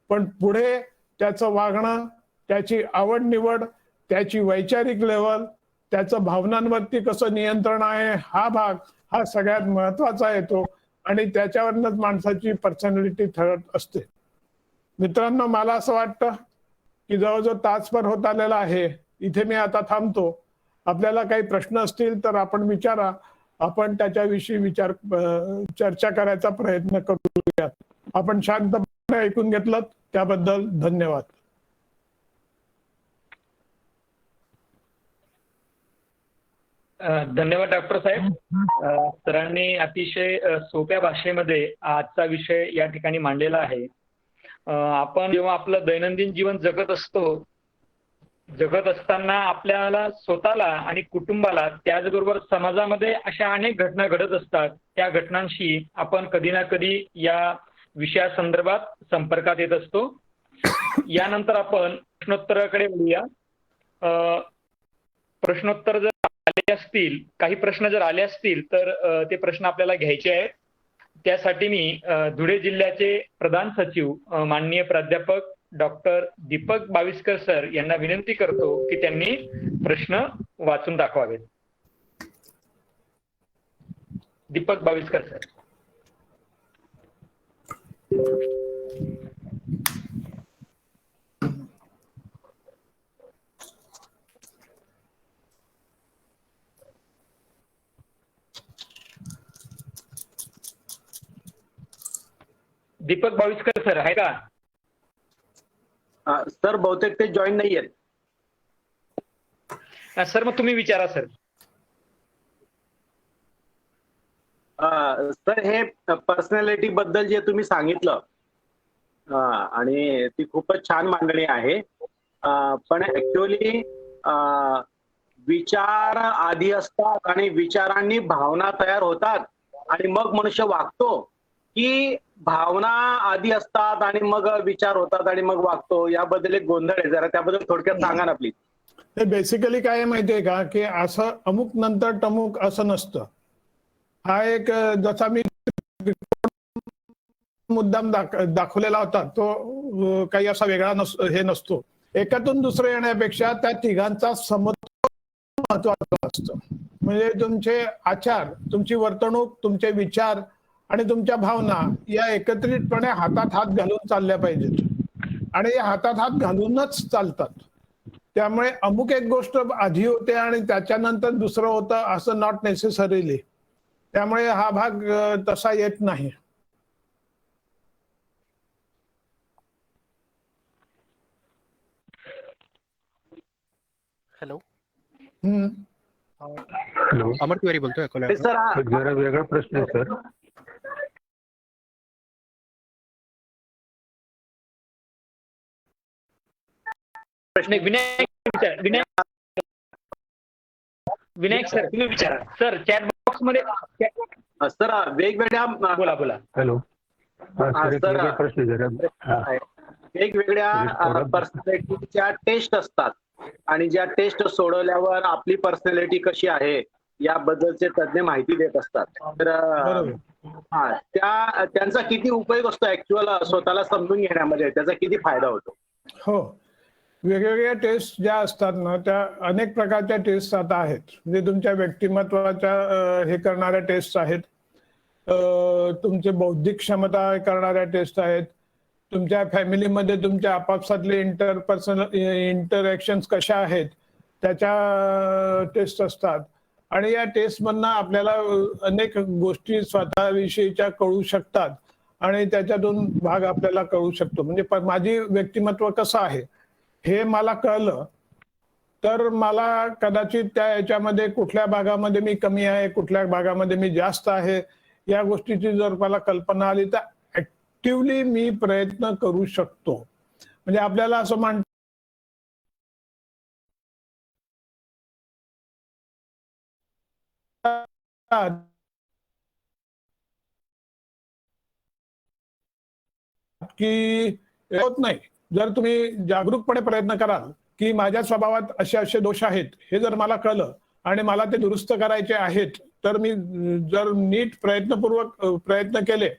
G: पण पुढे त्याचं वागणं, त्याची आवड निवड, त्याची वैचारिक लेवल, त्याचं भावनांवरती कसं नियंत्रण आहे हा भाग हा सगळ्यात महत्वाचा येतो आणि त्याच्यावरनच माणसाची पर्सनॅलिटी ठरत असते. मित्रांनो, मला असं वाटतं की जवळजवळ तासभर होत आलेला आहे. इथे मी आता थांबतो. आपल्याला काही प्रश्न असतील तर आपण विचारा, आपण त्याच्याविषयी चर्चा करायचा प्रयत्न करूयात. आपण शांतपणे ऐकून घेतलं त्याबद्दल धन्यवाद.
D: धन्यवाद डॉक्टर साहेब. सरांनी अतिशय सोप्या भाषेमध्ये आजचा विषय या ठिकाणी मांडलेला आहे. आपण जेव्हा आपलं दैनंदिन जीवन जगत असताना आपल्याला स्वतःला आणि कुटुंबाला त्याचबरोबर समाजामध्ये अशा अनेक घटना घडत असतात. त्या घटनांशी आपण कधी ना कधी या विषयासंदर्भात संपर्कात येत असतो. यानंतर आपण प्रश्नोत्तराकडे वळूया. प्रश्नोत्तर जर आले असतील, काही प्रश्न जर आले असतील तर ते प्रश्न आपल्याला घ्यायचे आहेत. त्यासाठी मी धुळे जिल्ह्याचे प्रधान सचिव माननीय प्राध्यापक डॉक्टर दीपक बाविस्कर सर यांना विनंती करतो की त्यांनी प्रश्न वाचून दाखवावेत. दीपक बाविस्कर सर. दीपक बाविस्कर सर आहे का?
J: सर बहुतेक ते जॉईन नाही आहेत.
D: सर मग तुम्ही विचारा सर.
J: सर हे पर्सनॅलिटी बद्दल जे तुम्ही सांगितलं आणि ती खूपच छान मांडणी आहे. पण ऍक्च्युअली विचार आधी असतात आणि विचारांनी भावना तयार होतात आणि मग मनुष्य वागतो, की भावना आधी असतात आणि मग विचार होतात आणि मग वागतो, याबद्दल एक गोंधळ आहे. जरा त्याबद्दल थोडक्यात सांगा ना प्लीज.
G: हे बेसिकली काय आहे माहितीये का की असं अमुक नंतर टमुक असं नसतं. हा एक जसा मी मुद्दाम दाखवलेला होता तो काही असा वेगळा हे नसतो. एकातून दुसरं येण्यापेक्षा त्या तिघांचा समतोल महत्वाचा असतो. म्हणजे तुमचे आचार, तुमची वर्तणूक, तुमचे विचार आणि तुमच्या भावना या एकत्रितपणे हातात हात घालून चालल्या पाहिजेत आणि हातात हात घालूनच चालतात. त्यामुळे अमुक एक गोष्ट आधी होते आणि त्याच्यानंतर दुसरं होतं असं नॉट नेसेसरीली. त्यामुळे हा भाग तसा येत नाही.
M: हॅलो.
J: हॅलो,
M: अमर तिवारी बोलतोय.
J: सर जरा वेगळा प्रश्न आहे सर.
D: प्रश्न विनायक सर तुम्ही विचारा सर. चॅट बॉक्स मध्ये
J: सर वेगवेगळ्या
D: बोला बोला.
M: हॅलो.
J: सर
M: प्रश्न
J: वेगवेगळ्या पर्सनॅलिटीच्या टेस्ट असतात आणि ज्या टेस्ट सोडवल्यावर आपली पर्सनॅलिटी कशी आहे याबद्दलचे तज्ञ माहिती देत असतात. तर त्यांचा किती उपयोग असतो ऍक्च्युअल स्वतःला समजून घेण्यामध्ये, त्याचा किती फायदा होतो?
G: हो, वेगवेगळ्या टेस्ट ज्या असतात ना त्या अनेक प्रकारच्या टेस्ट आता आहेत. म्हणजे तुमच्या व्यक्तिमत्वाच्या हे करणाऱ्या टेस्ट आहेत, तुमचे बौद्धिक क्षमता करणाऱ्या टेस्ट आहेत, तुमच्या फॅमिलीमध्ये तुमच्या आपापसातले इंटरपर्सनल इंटरॅक्शन्स कशा आहेत त्याच्या टेस्ट असतात. आणि या टेस्टमधनं आपल्याला अनेक गोष्टी स्वतःविषयीच्या कळू शकतात आणि त्याच्यातून भाग आपल्याला कळू शकतो. म्हणजे माझी व्यक्तिमत्व कसं आहे हे मला कळलं तर मला कदाचित त्या याच्यामध्ये कुठल्या भागामध्ये मी कमी आहे, कुठल्या भागामध्ये मी जास्त आहे, या गोष्टीची जर मला कल्पना आली तर ऍक्टिव्हली मी प्रयत्न करू शकतो. म्हणजे आपल्याला असं म्हणतात की होत नाही. जर तुम्ही जागरूकपणे प्रयत्न कराल की माझ्या स्वभावात असे असे दोष आहेत हे जर मला कळलं आणि मला ते दुरुस्त करायचे आहेत, तर मी जर नीट प्रयत्नपूर्वक प्रयत्न केले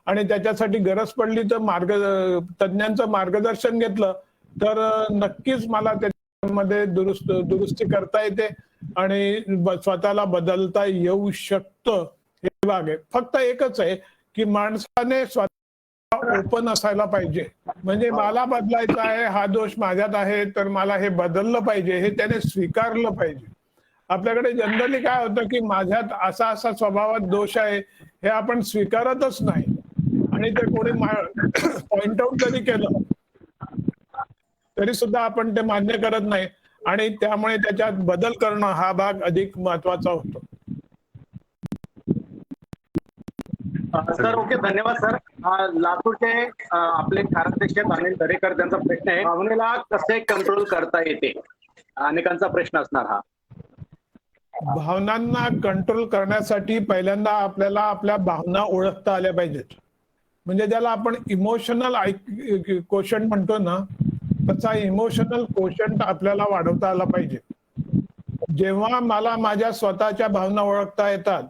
G: आणि त्याच्यासाठी गरज पडली तर तज्ञांचं मार्गदर्शन घेतलं तर नक्कीच मला त्याच्यामध्ये दुरुस्ती करता येते आणि स्वतःला बदलता येऊ शकतं. हे भाग आहे. फक्त एकच आहे की माणसाने स्वतः ओपन असायला पाहिजे. म्हणजे मला बदलायचं आहे, हा दोष माझ्यात आहे तर मला हे बदललं पाहिजे, हे त्याने स्वीकारलं पाहिजे. आपल्याकडे जनरली काय होतं की माझ्यात असा असा स्वभावात दोष आहे हे आपण स्वीकारतच नाही आणि ते कोणी पॉइंट आउट जरी केलं तरी सुद्धा आपण ते मान्य करत नाही आणि त्यामुळे त्याच्यात बदल करणं हा भाग अधिक महत्वाचा होतो.
J: सर ओके, धन्यवाद सर. लातूरचे आपले कार्याध्यक्ष अनिल दरेकर, त्यांचा प्रश्न आहे, भावनेला कसे कंट्रोल करता येते? अनेकांचा प्रश्न असणार हा.
G: भावनांना कंट्रोल करण्यासाठी पहिल्यांदा आपल्याला आपल्या भावना ओळखता आल्या पाहिजेत. म्हणजे ज्याला आपण इमोशनल क्वोशंट म्हणतो ना, तसा इमोशनल क्वोशंट आपल्याला वाढवता आला पाहिजे. जेव्हा मला माझ्या स्वतःच्या भावना ओळखता येतात,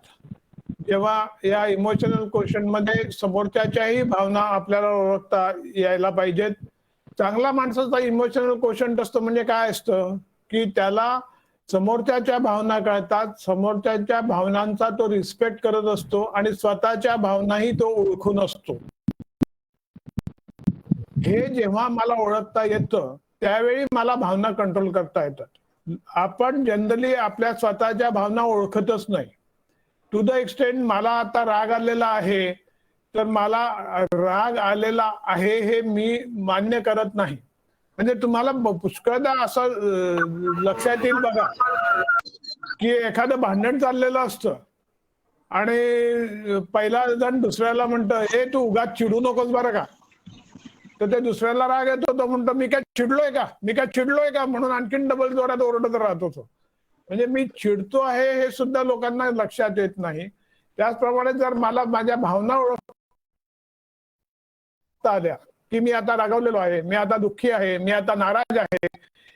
G: जेव्हा या इमोशनल क्वोशंट मध्ये समोरच्याच्याही भावना आपल्याला ओळखता यायला पाहिजेत. चांगला माणसाचा इमोशनल क्वोशंट असतो म्हणजे काय असतं की त्याला समोरच्याच्या भावना कळतात, समोरच्याच्या भावनांचा तो रिस्पेक्ट करत असतो आणि स्वतःच्या भावनाही तो ओळखून असतो. हे जेव्हा मला ओळखता येतं त्यावेळी मला भावना कंट्रोल करता येतात. आपण जनरली आपल्या स्वतःच्या भावना ओळखतच नाही. टू द एक्सटेंट मला आता राग आलेला आहे तर मला राग आलेला आहे हे मी मान्य करत नाही. म्हणजे तुम्हाला पुष्कळदा असं लक्षात येईल बघा की एखादं भांडण चाललेलं असतं आणि पहिला जण दुसऱ्याला म्हणतं हे तू उगाच चिडू नकोस बरं का, तर ते दुसऱ्याला राग येतो, तो म्हणतो मी काय चिडलोय का म्हणून आणखीन डबल जोरात ओरडत राहतो तो. म्हणजे मी चिडतो आहे हे सुद्धा लोकांना लक्षात येत नाही. त्याचप्रमाणे जर मला माझ्या भावना ओळखता आल्या की मी आता रागावलेलो आहे, मी आता दुःखी आहे, मी आता नाराज आहे,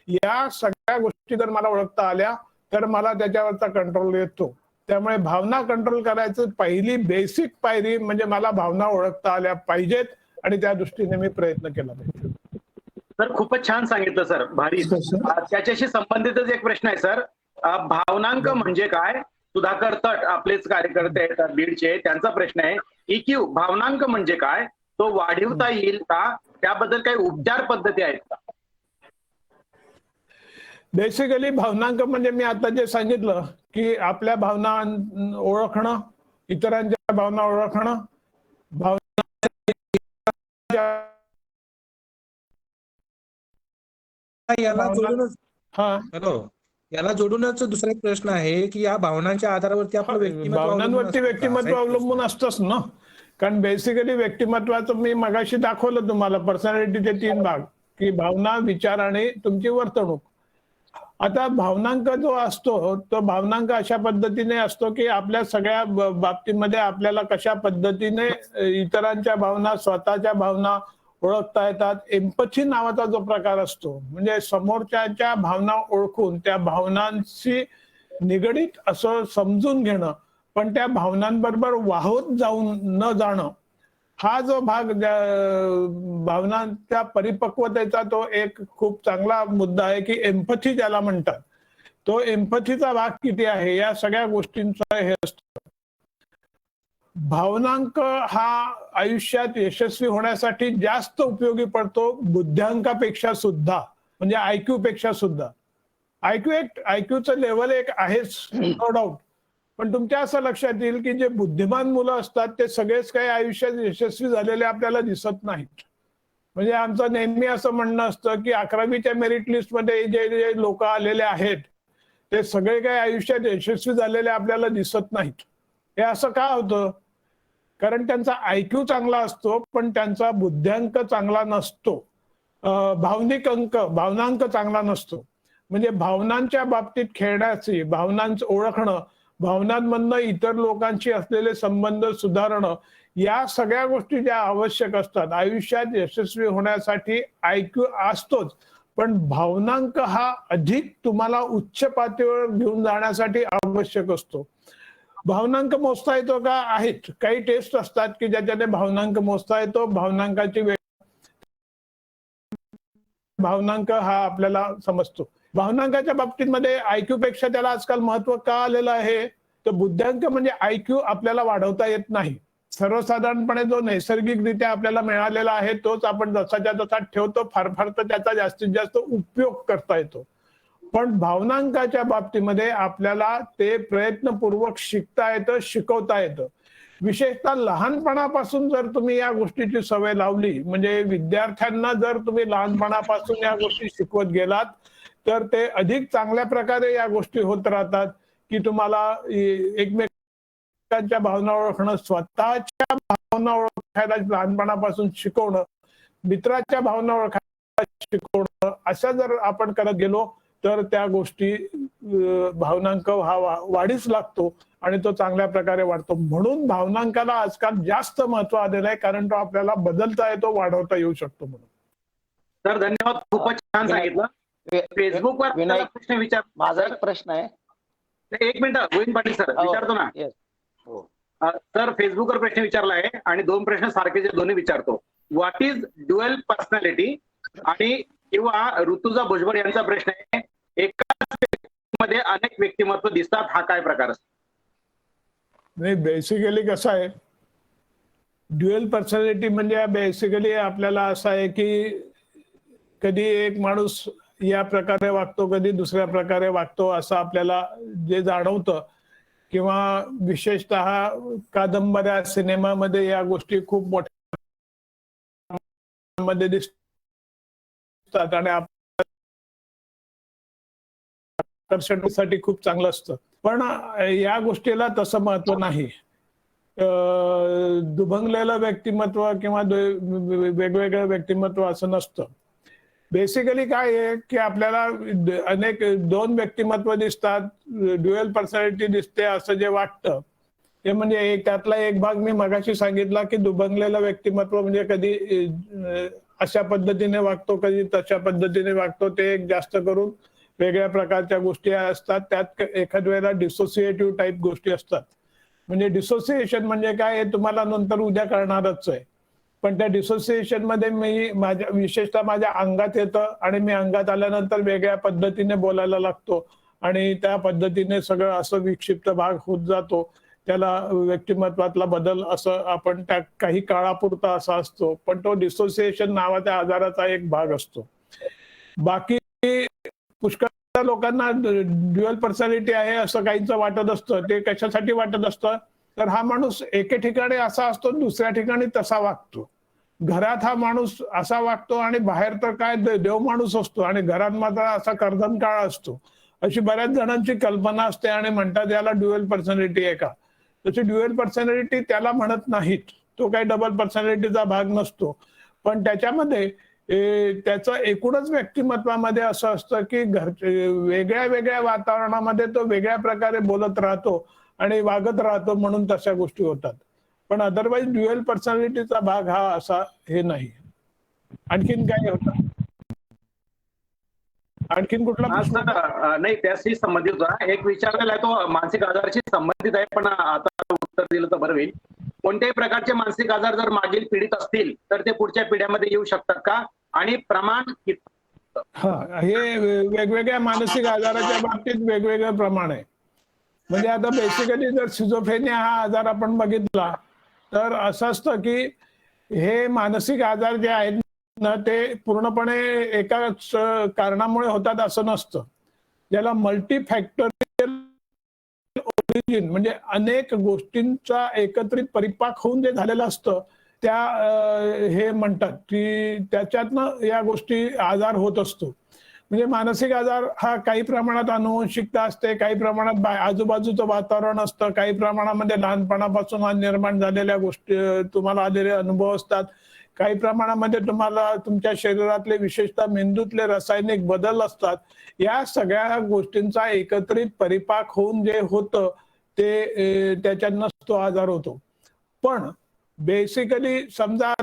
G: या सगळ्या गोष्टी जर मला ओळखता आल्या तर मला त्याच्यावरचा कंट्रोल येतो. त्यामुळे भावना कंट्रोल करायचं पहिली बेसिक पायरी म्हणजे मला भावना ओळखता आल्या पाहिजेत आणि त्या दृष्टीने मी प्रयत्न केला पाहिजे.
J: सर खूपच छान सांगितलं सर, भारी. त्याच्याशी संबंधितच एक प्रश्न आहे सर, भावनांक म्हणजे काय? सुधाकर तट आपलेच कार्यकर्ते आहेत बीडचे, त्यांचा प्रश्न आहे EQ भावनांक म्हणजे काय, तो वाढवता येईल का, त्याबद्दल काही उपचार पद्धती आहेत का?
G: बेसिकली भावनांक म्हणजे मी आता जे सांगितलं की आपल्या भावना ओळखणं, इतरांच्या भावना ओळखणं,
H: याला जोडूनच दुसरा एक प्रश्न आहे की या भावनांच्या आधारावरती आपलं
G: भावनांवरती व्यक्तिमत्व अवलंबून असतंच ना. कारण बेसिकली व्यक्तिमत्वाचं मी मगाशी दाखवलं तुम्हाला पर्सनॅलिटीचे 3 भाग. की भावना, विचार आणि तुमची वर्तणूक. आता भावनांक जो असतो तो भावनांक अशा पद्धतीने असतो की आपल्या सगळ्या बाबतीमध्ये आपल्याला कशा पद्धतीने इतरांच्या भावना, स्वतःच्या भावना ओळखता येतात. एम्पथी नावाचा जो प्रकार असतो म्हणजे समोरच्या भावना ओळखून त्या भावनांशी निगडीत असं समजून घेणं, पण त्या भावनांबरोबर वाहून जाऊन न जाणं, हा जो भाग भावनांच्या परिपक्वतेचा तो एक खूप चांगला मुद्दा आहे की एम्पथी ज्याला म्हणतात. तो एम्पथीचा भाग किती आहे या सगळ्या गोष्टींचा हे असतं. भावनांक हा आयुष्यात यशस्वी होण्यासाठी जास्त उपयोगी पडतो बुद्ध्यांकापेक्षा सुद्धा, म्हणजे IQ पेक्षा सुद्धा. IQचं लेवल एक आहेच, नो डाऊट. पण तुमच्या असं लक्षात येईल की जे बुद्धिमान मुलं असतात ते सगळेच काही आयुष्यात यशस्वी झालेले आपल्याला दिसत नाहीत. म्हणजे आमचं नेहमी असं म्हणणं असतं की 11वीच्या मेरिट लिस्टमध्ये जे लोक आलेले आहेत ते सगळे काही आयुष्यात यशस्वी झालेले आपल्याला दिसत नाहीत. हे असं का होतं? कारण त्यांचा IQ चांगला असतो पण त्यांचा बुद्ध्यांक चांगला नसतो. भावनांक चांगला नसतो. म्हणजे भावनांच्या बाबतीत खेळण्याची, भावनांचं ओळखणं, भावनांमधनं इतर लोकांशी असलेले संबंध सुधारणं, या सगळ्या गोष्टी ज्या आवश्यक असतात आयुष्यात यशस्वी होण्यासाठी IQ असतोच, पण भावनांक हा अधिक तुम्हाला उच्च पातळीवर घेऊन जाण्यासाठी आवश्यक असतो. भावनांक मोजता येतो का? आहेत. काही टेस्ट असतात की ज्याच्याने भावनांक मोजता येतो. भावनांक हा आपल्याला समजतो. भावनांकाच्या बाबतीमध्ये IQ पेक्षा त्याला आजकाल महत्व का आलेलं आहे? तर बुद्ध्यांक म्हणजे IQ आपल्याला वाढवता येत नाही. सर्वसाधारणपणे जो नैसर्गिकरित्या आपल्याला मिळालेला आहे तोच आपण जसाच्या तसा ठेवतो. फार फार तर त्याचा जास्तीत जास्त उपयोग करता येतो. पण भावनांकाच्या बाबतीमध्ये आपल्याला ते प्रयत्नपूर्वक शिकता येतं, शिकवता येतं. विशेषतः लहानपणापासून जर तुम्ही या गोष्टीची सवय लावली, म्हणजे विद्यार्थ्यांना जर तुम्ही लहानपणापासून या गोष्टी शिकवत गेलात तर ते अधिक चांगल्या प्रकारे या गोष्टी होत राहतात की तुम्हाला एकमेकांच्या भावना ओळखणं, स्वतःच्या भावना ओळखायला लहानपणापासून शिकवणं, मित्राच्या भावना ओळखायला शिकवणं, अशा जर आपण करत गेलो तर त्या गोष्टी भावनांक हा वाढीस लागतो आणि तो चांगल्या प्रकारे वाढतो. म्हणून भावनांकाला आजकाल जास्त महत्व आलेलं आहे, कारण तो आपल्याला बदलता येतो, वाढवता येऊ शकतो. म्हणून
J: सर धन्यवाद, खूपच छान सांगितलं. फेसबुकवर प्रश्न विचार,
M: माझा एक प्रश्न आहे.
J: एक मिनिट गोविंद पाटील सर विचारतो ना. सर फेसबुकवर प्रश्न विचारला आहे आणि दोन प्रश्न सारखेच दोन्ही विचारतो. व्हॉट इज ड्युअल पर्सनॅलिटी आणि किंवा ऋतुजा भुजबळ यांचा प्रश्न आहे, एकाच व्यक्तीमध्ये अनेक व्यक्तिमत्व दिसतात, हा काय प्रकार असतो?
G: नाही, बेसिकली कसं आहे, ड्युअल पर्सनॅलिटी म्हणजे बेसिकली आपल्याला असं आहे की कधी एक माणूस या प्रकारे वागतो, कधी दुसऱ्या प्रकारे वागतो, असं आपल्याला जे जाणवतं. किंवा विशेषतः कादंबऱ्या, सिनेमामध्ये या गोष्टी खूप मोठ्या मध्ये दिसतात आणि आकर्षणासाठी खूप चांगलं असतं. पण या गोष्टीला तसं महत्व नाही. दुभंगलेलं व्यक्तिमत्व किंवा वेगवेगळं व्यक्तिमत्व असं नसतं. बेसिकली काय आहे की आपल्याला अनेक दोन व्यक्तिमत्व दिसतात, ड्युअल पर्सनॅलिटी दिसते असं जे वाटतं ते म्हणजे त्यातला एक भाग मी मगाशी सांगितला की दुभंगलेलं व्यक्तिमत्व म्हणजे कधी अशा पद्धतीने वागतो, कधी तशा पद्धतीने वागतो. ते एक जास्त करून वेगळ्या प्रकारच्या गोष्टी असतात. त्यात एखाद वेळेला डिसोसिएटिव्ह टाईप गोष्टी असतात. म्हणजे डिसोसिएशन म्हणजे काय हे तुम्हाला नंतर उद्या कळणारच आहे. पण त्या डिसोसिएशन मध्ये मी विशेषतः माझ्या अंगात येतं आणि मी अंगात आल्यानंतर वेगळ्या पद्धतीने बोलायला लागतो आणि त्या पद्धतीने सगळं असं विक्षिप्त भाग होत जातो. त्याला व्यक्तिमत्वातला बदल असं आपण त्या काही काळापुरता असा असतो. पण तो डिसोसिएशन नावाच्या आजाराचा एक भाग असतो. बाकी पुष्कळ लोकांना ड्युअल पर्सनॅलिटी आहे असं काहींचं वाटत असतं. ते कशासाठी वाटत असतं तर हा माणूस एके ठिकाणी असा असतो, दुसऱ्या ठिकाणी तसा वागतो. घरात हा माणूस असा वागतो आणि बाहेर तर काय देव माणूस असतो आणि घरात मात्र असा कर्दनकाळ असतो. अशी बऱ्याच जणांची कल्पना असते आणि म्हणतात याला ड्युअल पर्सनॅलिटी आहे का. तशी ड्युअल पर्सनॅलिटी त्याला म्हणत नाहीत. तो काही डबल पर्सनॅलिटीचा भाग नसतो. पण त्याच्यामध्ये त्याचं एकूणच व्यक्तिमत्वामध्ये असं असतं की घरचे वेगळ्या वेगळ्या वातावरणामध्ये तो वेगळ्या प्रकारे बोलत राहतो आणि वागत राहतो, म्हणून तशा गोष्टी होतात. पण अदरवाईज ड्युअल पर्सनॅलिटीचा भाग हा असा हे नाही. आणखीन काय होतं? आणखीन कुठला
J: नाही, त्याशी संबंधित होता. एक विचारलेला आहे, तो मानसिक आजाराशी संबंधित आहे, पण आता उत्तर दिलं तर बरं होईल. कोणत्याही प्रकारचे मानसिक आजार जर मागील पिढीत असतील तर ते पुढच्या पिढ्यामध्ये येऊ शकतात का, आणि प्रमाण किती?
G: हे वेगवेगळ्या मानसिक आजाराच्या बाबतीत वेगवेगळं प्रमाण आहे. म्हणजे आता बेसिकली जर सिझोफ्रेनिया हा आजार आपण बघितला तर असं असतं की हे मानसिक आजार जे आहेत ना ते पूर्णपणे एकाच कारणामुळे होतात असं नसतं. ज्याला मल्टीफॅक्टोरियल ओरिजिन म्हणजे अनेक गोष्टींचा एकत्रित परिपाक होऊन जे झालेलं असतं त्या हे म्हणतात की त्याच्यातनं या गोष्टी आजार होत असतो. म्हणजे मानसिक आजार हा काही प्रमाणात आनुवंशिकता असते, काही प्रमाणात आजूबाजूचं वातावरण असतं, काही प्रमाणामध्ये लहानपणापासून निर्माण झालेल्या गोष्टी तुम्हाला आलेले अनुभव असतात, काही प्रमाणामध्ये तुम्हाला तुमच्या शरीरातले विशेषतः मेंदूतले रासायनिक बदल असतात. या सगळ्या गोष्टींचा एकत्रित परिपाक होऊन जे होतं ते त्याच्यातनं तो आजार होतो. पण बेसिकली समजा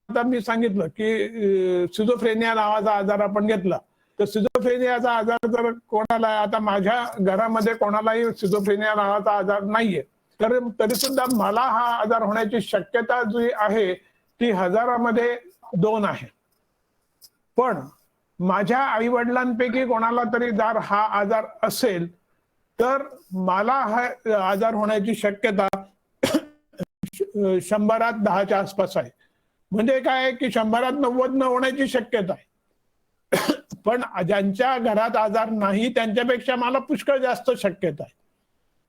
G: आता मी सांगितलं की सिझोफ्रेनिया नावाचा आजार आपण घेतला तर सिझोफ्रेनियाचा आजार जर कोणाला, आता माझ्या घरामध्ये कोणालाही सिझोफ्रेनिया नावाचा आजार नाहीये, तर तरी सुद्धा मला हा आजार होण्याची शक्यता जी आहे ती 1000मध्ये 2 आहे. पण माझ्या आई वडिलांपैकी कोणाला तरी जर हा आजार असेल तर मला हा आजार होण्याची शक्यता 100त 10च्या आसपास आहे. म्हणजे काय की 100त 90 न होण्याची शक्यता आहे. पण ज्यांच्या घरात आजार नाही त्यांच्यापेक्षा मला पुष्कळ जास्त शक्यता आहे.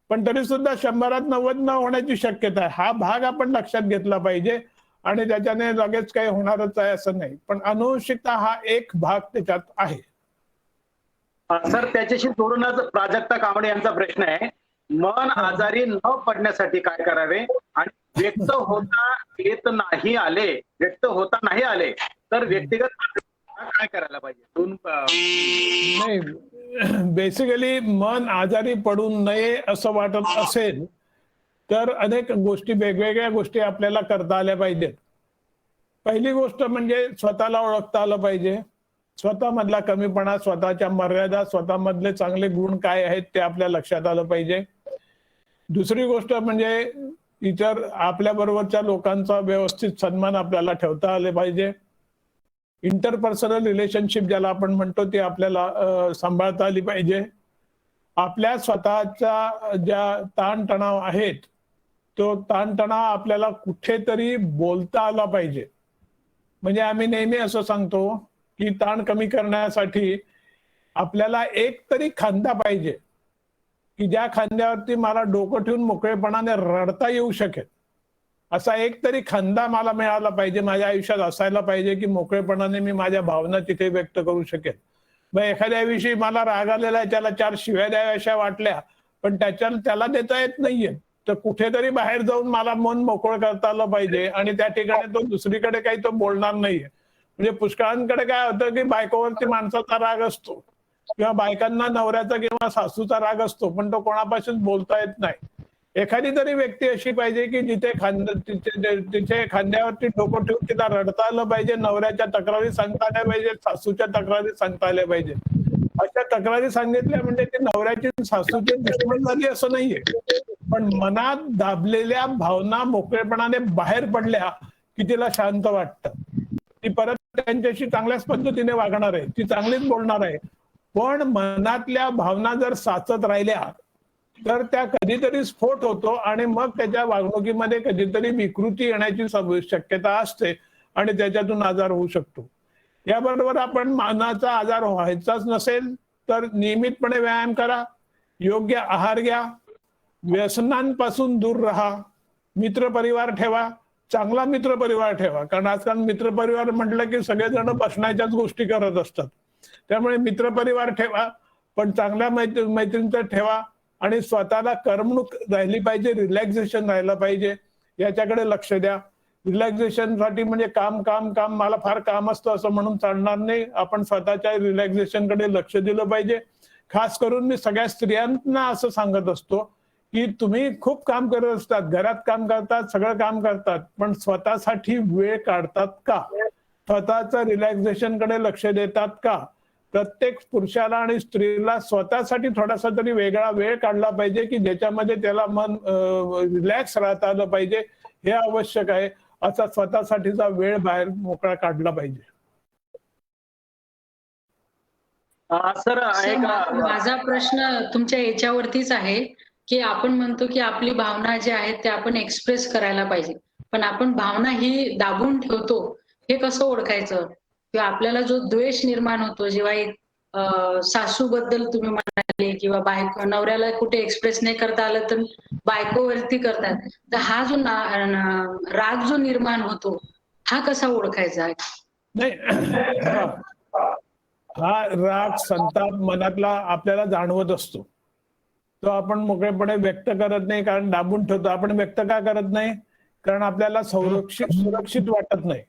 G: पण तरी सुद्धा 100त 90 न होण्याची शक्यता आहे. हा भाग आपण लक्षात घेतला पाहिजे आणि त्याच्याने लगेच काही होणारच आहे असं नाही. पण अनुवंशिकता हा एक भाग त्याच्यात आहे.
J: सर, त्याच्याशी जोडूनच प्राजक्ता कांबळे यांचा प्रश्न आहे, मन आजारी न पडण्यासाठी काय करावे, आणि व्यक्त होता नाही आले तर व्यक्तिगत काय करायला पाहिजे?
G: नाही, बेसिकली मन आजारी पडू नये असं वाटत असेल तर अनेक गोष्टी वेगवेगळ्या गोष्टी आपल्याला करता आल्या पाहिजेत. पहिली गोष्ट म्हणजे स्वतःला ओळखता आलं पाहिजे. स्वतःमधला कमीपणा, स्वतःच्या मर्यादा, स्वतःमधले चांगले गुण काय आहेत ते आपल्या लक्षात आलं पाहिजे. दुसरी गोष्ट म्हणजे इतर आपल्या बरोबरच्या लोकांचा व्यवस्थित सन्मान आपल्याला ठेवता आले पाहिजे. इंटरपर्सनल रिलेशनशिप ज्याला आपण म्हणतो ती आपल्याला सांभाळता आली पाहिजे. आपल्या स्वतःच्या ज्या ताणतणाव आहेत तो ताणतणाव आपल्याला कुठेतरी बोलता आला पाहिजे. म्हणजे आम्ही नेहमी असं सांगतो की ताण कमी करण्यासाठी आपल्याला एक तरी खांदा पाहिजे की ज्या खांद्यावरती मला डोकं ठेवून मोकळेपणाने रडता येऊ शकेल. असा एक तरी खांदा मला मिळाला पाहिजे, माझ्या आयुष्यात असायला पाहिजे की मोकळेपणाने मी माझ्या भावना तिथे व्यक्त करू शकेल. मग एखाद्या विषयी मला राग आलेला आहे, त्याला 4 शिव्या द्याव्याशा वाटल्या पण त्याला देता येत नाहीये, तर कुठेतरी बाहेर जाऊन मला मन मोकळं करता आलं पाहिजे आणि त्या ठिकाणी तो दुसरीकडे काही तो बोलणार नाहीये. म्हणजे पुष्कळांकडे काय होतं की बायकोवरती माणसाचा राग असतो किंवा बायकांना नवऱ्याचा किंवा सासूचा राग असतो पण तो कोणापासून बोलता येत नाही. एखादी तरी व्यक्ती अशी पाहिजे की जिथे तिथे खांद्यावरती डोकं ठेवून तिला रडता आलं पाहिजे, नवऱ्याच्या तक्रारी सांगता आल्या पाहिजे, सासूच्या तक्रारी सांगता आल्या पाहिजे. अशा तक्रारी सांगितल्या म्हणजे ती नवऱ्याची सासूची दुश्मन झाली असं नाहीये, पण मनात दाबलेल्या भावना मोकळेपणाने बाहेर पडल्या की तिला शांत वाटतं. ती परत त्यांच्याशी चांगल्याच पद्धतीने वागणार आहे, ती चांगलीच बोलणार आहे. पण मनातल्या भावना जर साचत राहिल्या तर त्या कधीतरी स्फोट होतो आणि मग त्याच्या वागणुकीमध्ये कधीतरी विकृती येण्याची शक्यता असते आणि त्याच्यातून आजार होऊ शकतो. याबरोबर आपण मनाचा आजार व्हायचाच नसेल तर नियमितपणे व्यायाम करा, योग्य आहार घ्या, व्यसनांपासून दूर राहा, मित्रपरिवार ठेवा, चांगला मित्रपरिवार ठेवा. कारण आजकाल मित्रपरिवार म्हटलं की सगळेजण बसण्याच्याच गोष्टी करत असतात. त्यामुळे मित्रपरिवार ठेवा पण चांगल्या मैत्रिणींचा ठेवा आणि स्वतःला करमणूक राहिली पाहिजे, रिलॅक्सेशन राहिलं पाहिजे, याच्याकडे लक्ष द्या. रिलॅक्सेशनसाठी म्हणजे काम काम काम, मला फार काम असतं असं म्हणून चालणार नाही. आपण स्वतःच्या रिलॅक्सेशनकडे लक्ष दिलं पाहिजे. खास करून मी सगळ्या स्त्रियांना असं सांगत असतो की तुम्ही खूप काम करत असतात, घरात काम करतात, सगळं काम करतात, पण स्वतःसाठी वेळ काढतात का? स्वतःच्या रिलॅक्सेशनकडे लक्ष देतात का? प्रत्येक पुरुषाला आणि स्त्रीला स्वतःसाठी थोडासा तरी वेगळा वेळ काढला पाहिजे की ज्याच्यामध्ये त्याला मन रिलॅक्स राहता आलं पाहिजे. हे आवश्यक आहे. असा स्वतःसाठीचा वेळ बाहेर मोकळा काढला पाहिजे.
J: सर
B: माझा प्रश्न तुमच्या याच्यावरतीच आहे की आपण म्हणतो की आपली भावना ज्या आहेत त्या आपण एक्सप्रेस करायला पाहिजे, पण आपण भावना ही दाबून ठेवतो, हे कसं ओळखायचं? किंवा आपल्याला जो द्वेष निर्माण होतो जेव्हा एक सासूबद्दल तुम्ही म्हणाले किंवा बायको नवऱ्याला कुठे एक्सप्रेस नाही करता आलं तर बायकोवरती करतात, तर हा जो राग जो निर्माण होतो हा कसा ओळखायचा?
G: नाही, हा राग संताप मनातला आपल्याला जाणवत असतो. तो आपण मोकळेपणे व्यक्त करत नाही, कारण दाबून ठेवतो. आपण व्यक्त का करत नाही? कारण आपल्याला सुरक्षित वाटत नाही.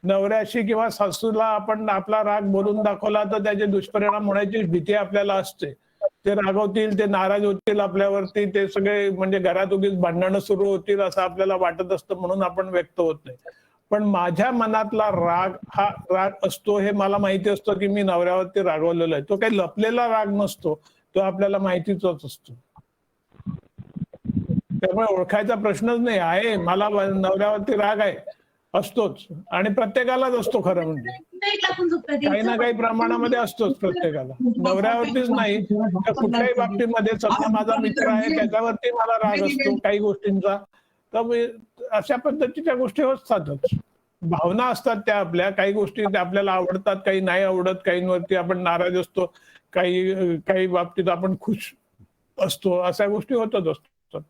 G: नवऱ्याशी किंवा सासूला आपण आपला राग बोलून दाखवला तर त्याचे दुष्परिणाम होण्याची भीती आपल्याला असते. ते रागवतील, ते नाराज होतील आपल्यावरती, ते सगळे म्हणजे घरात उगीच भांडणं सुरू होतील असं आपल्याला वाटत असतं, म्हणून आपण व्यक्त होत नाही. पण माझ्या मनातला राग हा राग असतो हे मला माहिती असतं की मी नवऱ्यावरती रागवलेला आहे. तो काही लपलेला राग नसतो, तो आपल्याला माहितीच असतो. त्यामुळे ओळखायचा प्रश्नच नाही आहे. मला नवऱ्यावरती राग आहे, असतोच, आणि प्रत्येकालाच असतो. खरं म्हणजे काही ना काही प्रमाणामध्ये असतोच प्रत्येकाला, नवऱ्यावरतीच नाही तर कुठल्याही बाबतीमध्ये. समजा माझा मित्र आहे, त्याच्यावरती मला राग असतो काही गोष्टींचा, तर अशा पद्धतीच्या गोष्टी असतातच. भावना असतात त्या आपल्या, काही गोष्टी आपल्याला आवडतात, काही नाही आवडत, काहींवरती आपण नाराज असतो, काही बाबतीत आपण खुश असतो, अशा गोष्टी होतच असतात.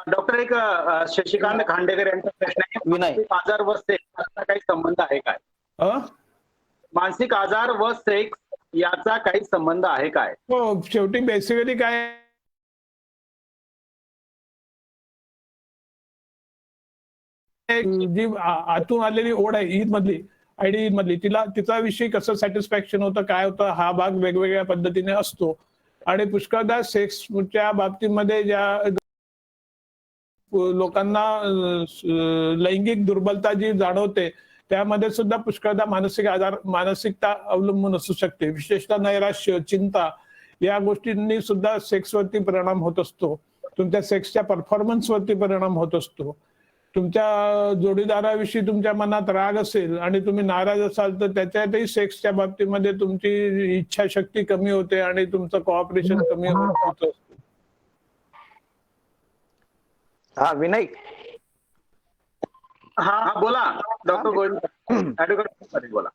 J: डॉक्टर, एक शशिकांत खांडेकर यांचा प्रश्न आहे, मानसिक आजार व सेक्स याचा काही संबंध आहे काय? मानसिक आजार व सेक्स याचा काही संबंध आहे काय?
G: हो, शेवटी बेसिकली काय जी आतून आलेली ओढ आहे ईद मधली, तिचा विषयी कसं सॅटिस्फॅक्शन होतं, काय होतं, हा भाग वेगवेगळ्या पद्धतीने असतो. आणि पुष्कळदा सेक्सच्या बाबतीमध्ये ज्या लोकांना लैंगिक दुर्बलता जी जाणवते त्यामध्ये सुद्धा पुष्कळदा मानसिकता अवलंबून असू शकते. विशेषतः नैराश्य, चिंता या गोष्टींनी सुद्धा सेक्सवरती परिणाम होत असतो. तुमच्या सेक्सच्या परफॉर्मन्स वरती परिणाम होत असतो. तुमच्या जोडीदाराविषयी तुमच्या मनात राग असेल आणि तुम्ही नाराज असाल तर त्याच्यातही सेक्सच्या बाबतीमध्ये तुमची इच्छाशक्ती कमी होते आणि तुमचं कोऑपरेशन कमी होत असतं.
M: हा, विनय.
J: हा बोला डॉक्टर गोविंद, ऍडव्होकेट बोला.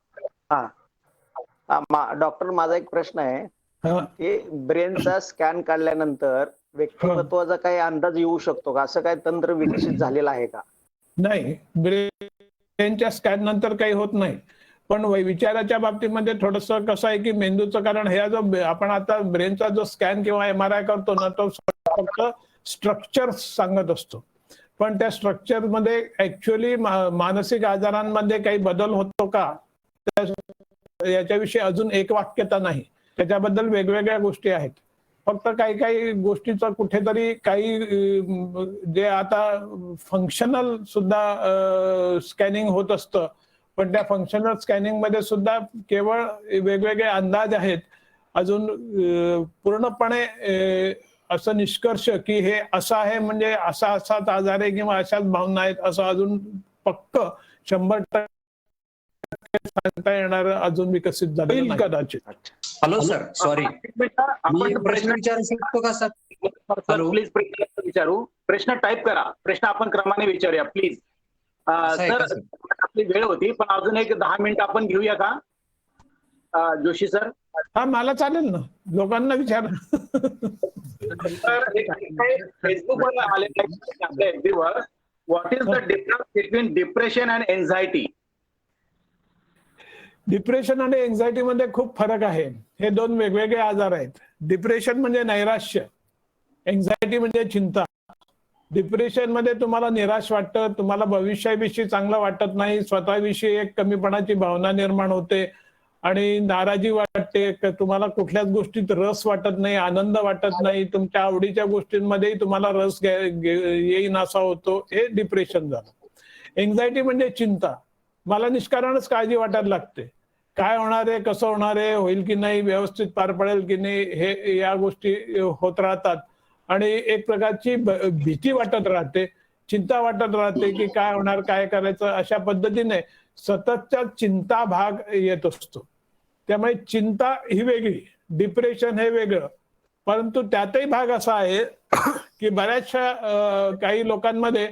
M: हा डॉक्टर, माझा एक प्रश्न आहे की ब्रेनचा स्कॅन काढल्यानंतर व्यक्तिमत्वाचा काही अंदाज येऊ शकतो का? असं काही तंत्र विकसित झालेलं आहे का?
G: नाही, ब्रेनच्या स्कॅन नंतर काही होत नाही. पण विचाराच्या बाबतीमध्ये थोडस कसं आहे की मेंदूचं, कारण ह्या जो आपण आता ब्रेनचा जो स्कॅन किंवा MRI करतो ना, तो फक्त स्ट्रक्चर सांगत असतो, पण त्या स्ट्रक्चर मध्ये ऍक्च्युअली मानसिक आजारांमध्ये काही बदल होतो का याच्याविषयी अजून एक वाक्यता नाही. त्याच्याबद्दल वेगवेगळ्या गोष्टी आहेत. फक्त काही गोष्टीचं कुठेतरी काही जे आता फंक्शनल सुद्धा स्कॅनिंग होत असतं, पण त्या फंक्शनल स्कॅनिंग मध्ये सुद्धा केवळ वेगवेगळे अंदाज आहेत. अजून पूर्णपणे असं निष्कर्ष की हे असं आहे म्हणजे असाच आजार आहे किंवा अशाच भावना आहेत असं अजून पक्क 100% सांगता येणार अजून विकसित झालेलं नाही कदाचित.
N: हॅलो सर, सॉरी, मी प्रश्न विचारू शकतो का सर?
J: प्लीज प्रश्न विचारू. प्रश्न टाईप करा, प्रश्न आपण क्रमाने विचारूया प्लीज. सर, आपली वेळ होती, पण अजून एक 10 मिनिट आपण घेऊया का जोशी सर?
G: हा, मला चालेल ना, लोकांना विचार.
J: फेसबुकवर आलेल्या आपल्या FB-वर, what is the difference between depression and anxiety?
G: Depression आणि एन्झायटी मध्ये खूप फरक आहे. हे दोन वेगवेगळे आजार आहेत. डिप्रेशन म्हणजे नैराश्य, एन्झायटी म्हणजे चिंता. डिप्रेशन मध्ये तुम्हाला निराश वाटतं, तुम्हाला भविष्याविषयी चांगलं वाटत नाही, स्वतःविषयी एक कमीपणाची भावना निर्माण होते आणि नाराजी वाटते, तुम्हाला कुठल्याच गोष्टीत रस वाटत नाही, आनंद वाटत नाही, तुमच्या आवडीच्या गोष्टींमध्येही तुम्हाला रस येईन असा होतो, हे डिप्रेशन झालं. एन्झायटी म्हणजे चिंता, मला निष्कारणच काळजी वाटायला लागते, काय होणार आहे, कसं होणार आहे, होईल की नाही, व्यवस्थित पार पडेल की नाही, हे या गोष्टी होत राहतात आणि एक प्रकारची भीती वाटत राहते, चिंता वाटत राहते की काय होणार, काय करायचं, अशा पद्धतीने सततच्या चिंता भाग येत असतो. त्यामुळे चिंता ही वेगळी, डिप्रेशन हे वेगळं. परंतु त्यातही भाग असा आहे की बऱ्याचशा काही लोकांमध्ये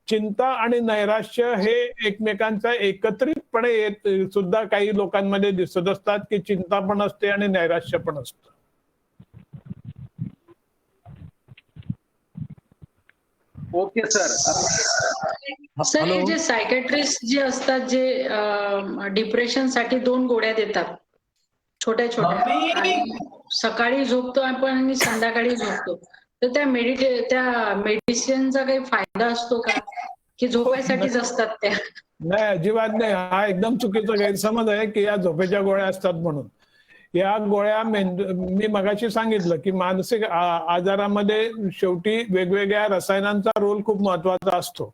G: चिंता आणि नैराश्य हे एकमेकांचा एकत्रितपणे येत सुद्धा काही लोकांमध्ये दिसत असतात की चिंता पण असते आणि नैराश्य पण असतं.
J: Okay sir.
B: सर हे जे सायकॅट्रिस्ट जे असतात, जे डिप्रेशन साठी 2 गोळ्या देतात छोट्या छोट्या, आणि सकाळी झोपतो आपण आणि संध्याकाळी झोपतो, तर त्या मेडिसिनचा काही फायदा असतो का, की झोपायसाठीच असतात त्या?
G: नाही, अजिबात नाही. हा एकदम चुकीचा गैरसमज आहे की या झोपेच्या गोळ्या असतात म्हणून. या गोळ्या मी मगाशी सांगितलं की मानसिक आजारामध्ये शेवटी वेगवेगळ्या रसायनांचा रोल खूप महत्वाचा असतो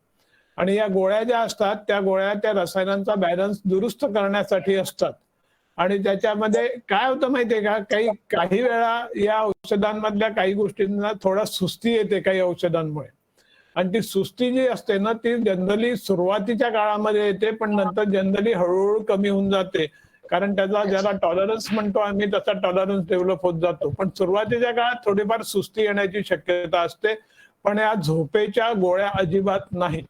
G: आणि या गोळ्या ज्या असतात त्या गोळ्या त्या रसायनांचा बॅलन्स दुरुस्त करण्यासाठी असतात. आणि त्याच्यामध्ये काय होतं माहितीये का, काही वेळा या औषधांमधल्या काही गोष्टींना थोडा सुस्ती येते काही औषधांमुळे, आणि ती सुस्ती जी असते ना ती जनरली सुरुवातीच्या काळामध्ये येते, पण नंतर जनरली हळूहळू कमी होऊन जाते, कारण त्याचा ज्याला टॉलरन्स म्हणतो आम्ही तसा टॉलरन्स डेव्हलप होत जातो. पण सुरुवातीच्या काळात थोडीफार सुस्ती येण्याची शक्यता असते, पण या झोपेच्या गोळ्या अजिबात नाही.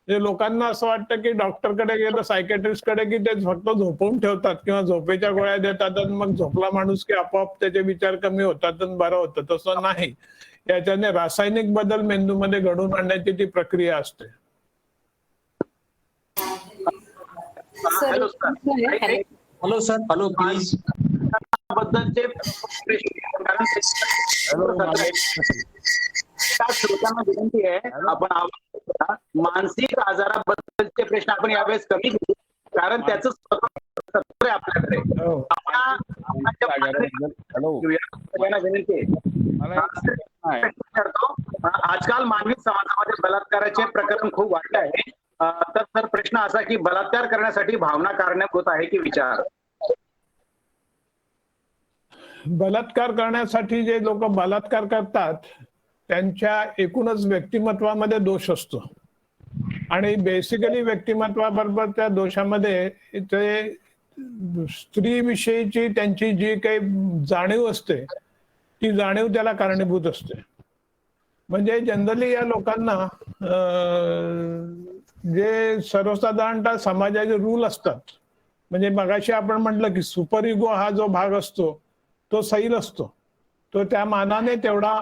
G: लोकांना असं वाटतं की डॉक्टरकडे गेलं, सायकॅट्रिस्टकडे, की ते फक्त झोपवून ठेवतात किंवा झोपेच्या गोळ्या देतात आणि मग झोपला माणूस की आपोआप त्याचे विचार कमी होतात आणि बरं होतं. तसं नाही, याच्याने रासायनिक बदल मेंदूमध्ये घडवून आणण्याची ती प्रक्रिया असते.
N: Hello sir, hello please.
J: बद्दलचे श्रोत्यांना विनंती आहे, आपण मानसिक आजाराबद्दलचे प्रश्न आपण यावेळेस कमी घेऊ, कारण त्याचं सत्र आपल्याकडे. सगळ्यांना विनंती आहे, आजकाल मानवी समाजामध्ये बलात्काराचे प्रकरण खूप वाढले आहे. तर सर प्रश्न असा की बलात्कार करण्यासाठी भावना कारणीभूत आहे की विचार?
G: बलात्कार करण्यासाठी जे लोक बलात्कार करतात त्यांच्या एकूणच व्यक्तिमत्वामध्ये दोष असतो आणि बेसिकली व्यक्तिमत्वाबरोबर त्या दोषामध्ये ते स्त्रीविषयीची त्यांची जी काही जाणीव असते ती जाणीव त्याला कारणीभूत असते. म्हणजे जनरली या लोकांना जे सर्वसाधारणतः समाजाचे रूल असतात, म्हणजे मगाशी आपण म्हटलं की सुपर इगो हा जो भाग असतो तो सैल असतो, तो त्या मानाने तेवढा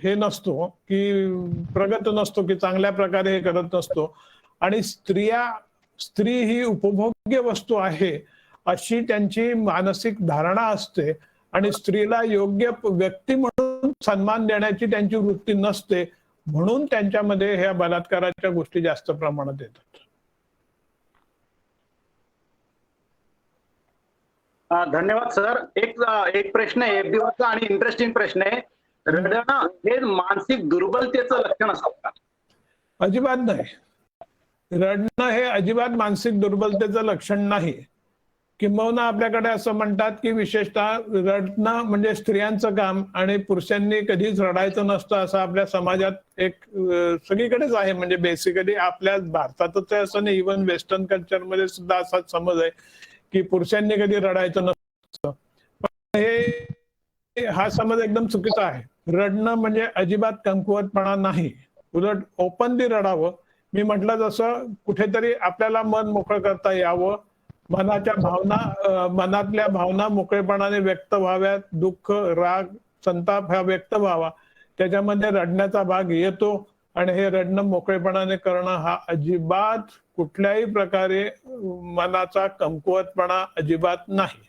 G: हे नसतो की प्रगत नसतो की चांगल्या प्रकारे हे करत नसतो. आणि स्त्री ही उपभोग्य वस्तू आहे अशी त्यांची मानसिक धारणा असते आणि स्त्रीला योग्य व्यक्ती म्हणून सन्मान देण्याची त्यांची वृत्ती नसते, म्हणून त्यांच्यामध्ये ह्या बलात्काराच्या गोष्टी जास्त प्रमाणात येतात.
J: धन्यवाद सर. एक प्रश्न आहे FDवरचा आणि इंटरेस्टिंग प्रश्न आहे. रडणं हे मानसिक दुर्बलतेचं लक्षण असतं का?
G: अजिबात नाही. रडणं हे अजिबात मानसिक दुर्बलतेचं लक्षण नाही. किंबहुना आपल्याकडे असं म्हणतात की विशेषतः रडणं म्हणजे स्त्रियांचं काम आणि पुरुषांनी कधीच रडायचं नसतं असं आपल्या समाजात एक सगळीकडेच आहे. म्हणजे बेसिकली आपल्या भारतातच असं नाही, इव्हन वेस्टर्न कल्चरमध्ये सुद्धा असाच समज आहे की पुरुषांनी कधी रडायचं नसतं. पण हा समज एकदम चुकीचा आहे. रडणं म्हणजे अजिबात कमकुवतपणा नाही, उलट ओपनली रडावं. मी म्हटलं जसं कुठेतरी आपल्याला मन मोकळं करता यावं, मनातल्या भावना मोकळेपणाने व्यक्त व्हाव्यात, दुःख, राग, संताप हा व्यक्त व्हावा, त्याच्यामध्ये रडण्याचा भाग येतो. आणि हे रडणं मोकळेपणाने करणं हा अजिबात कुठल्याही प्रकारे मनाचा कमकुवतपणा अजिबात नाही.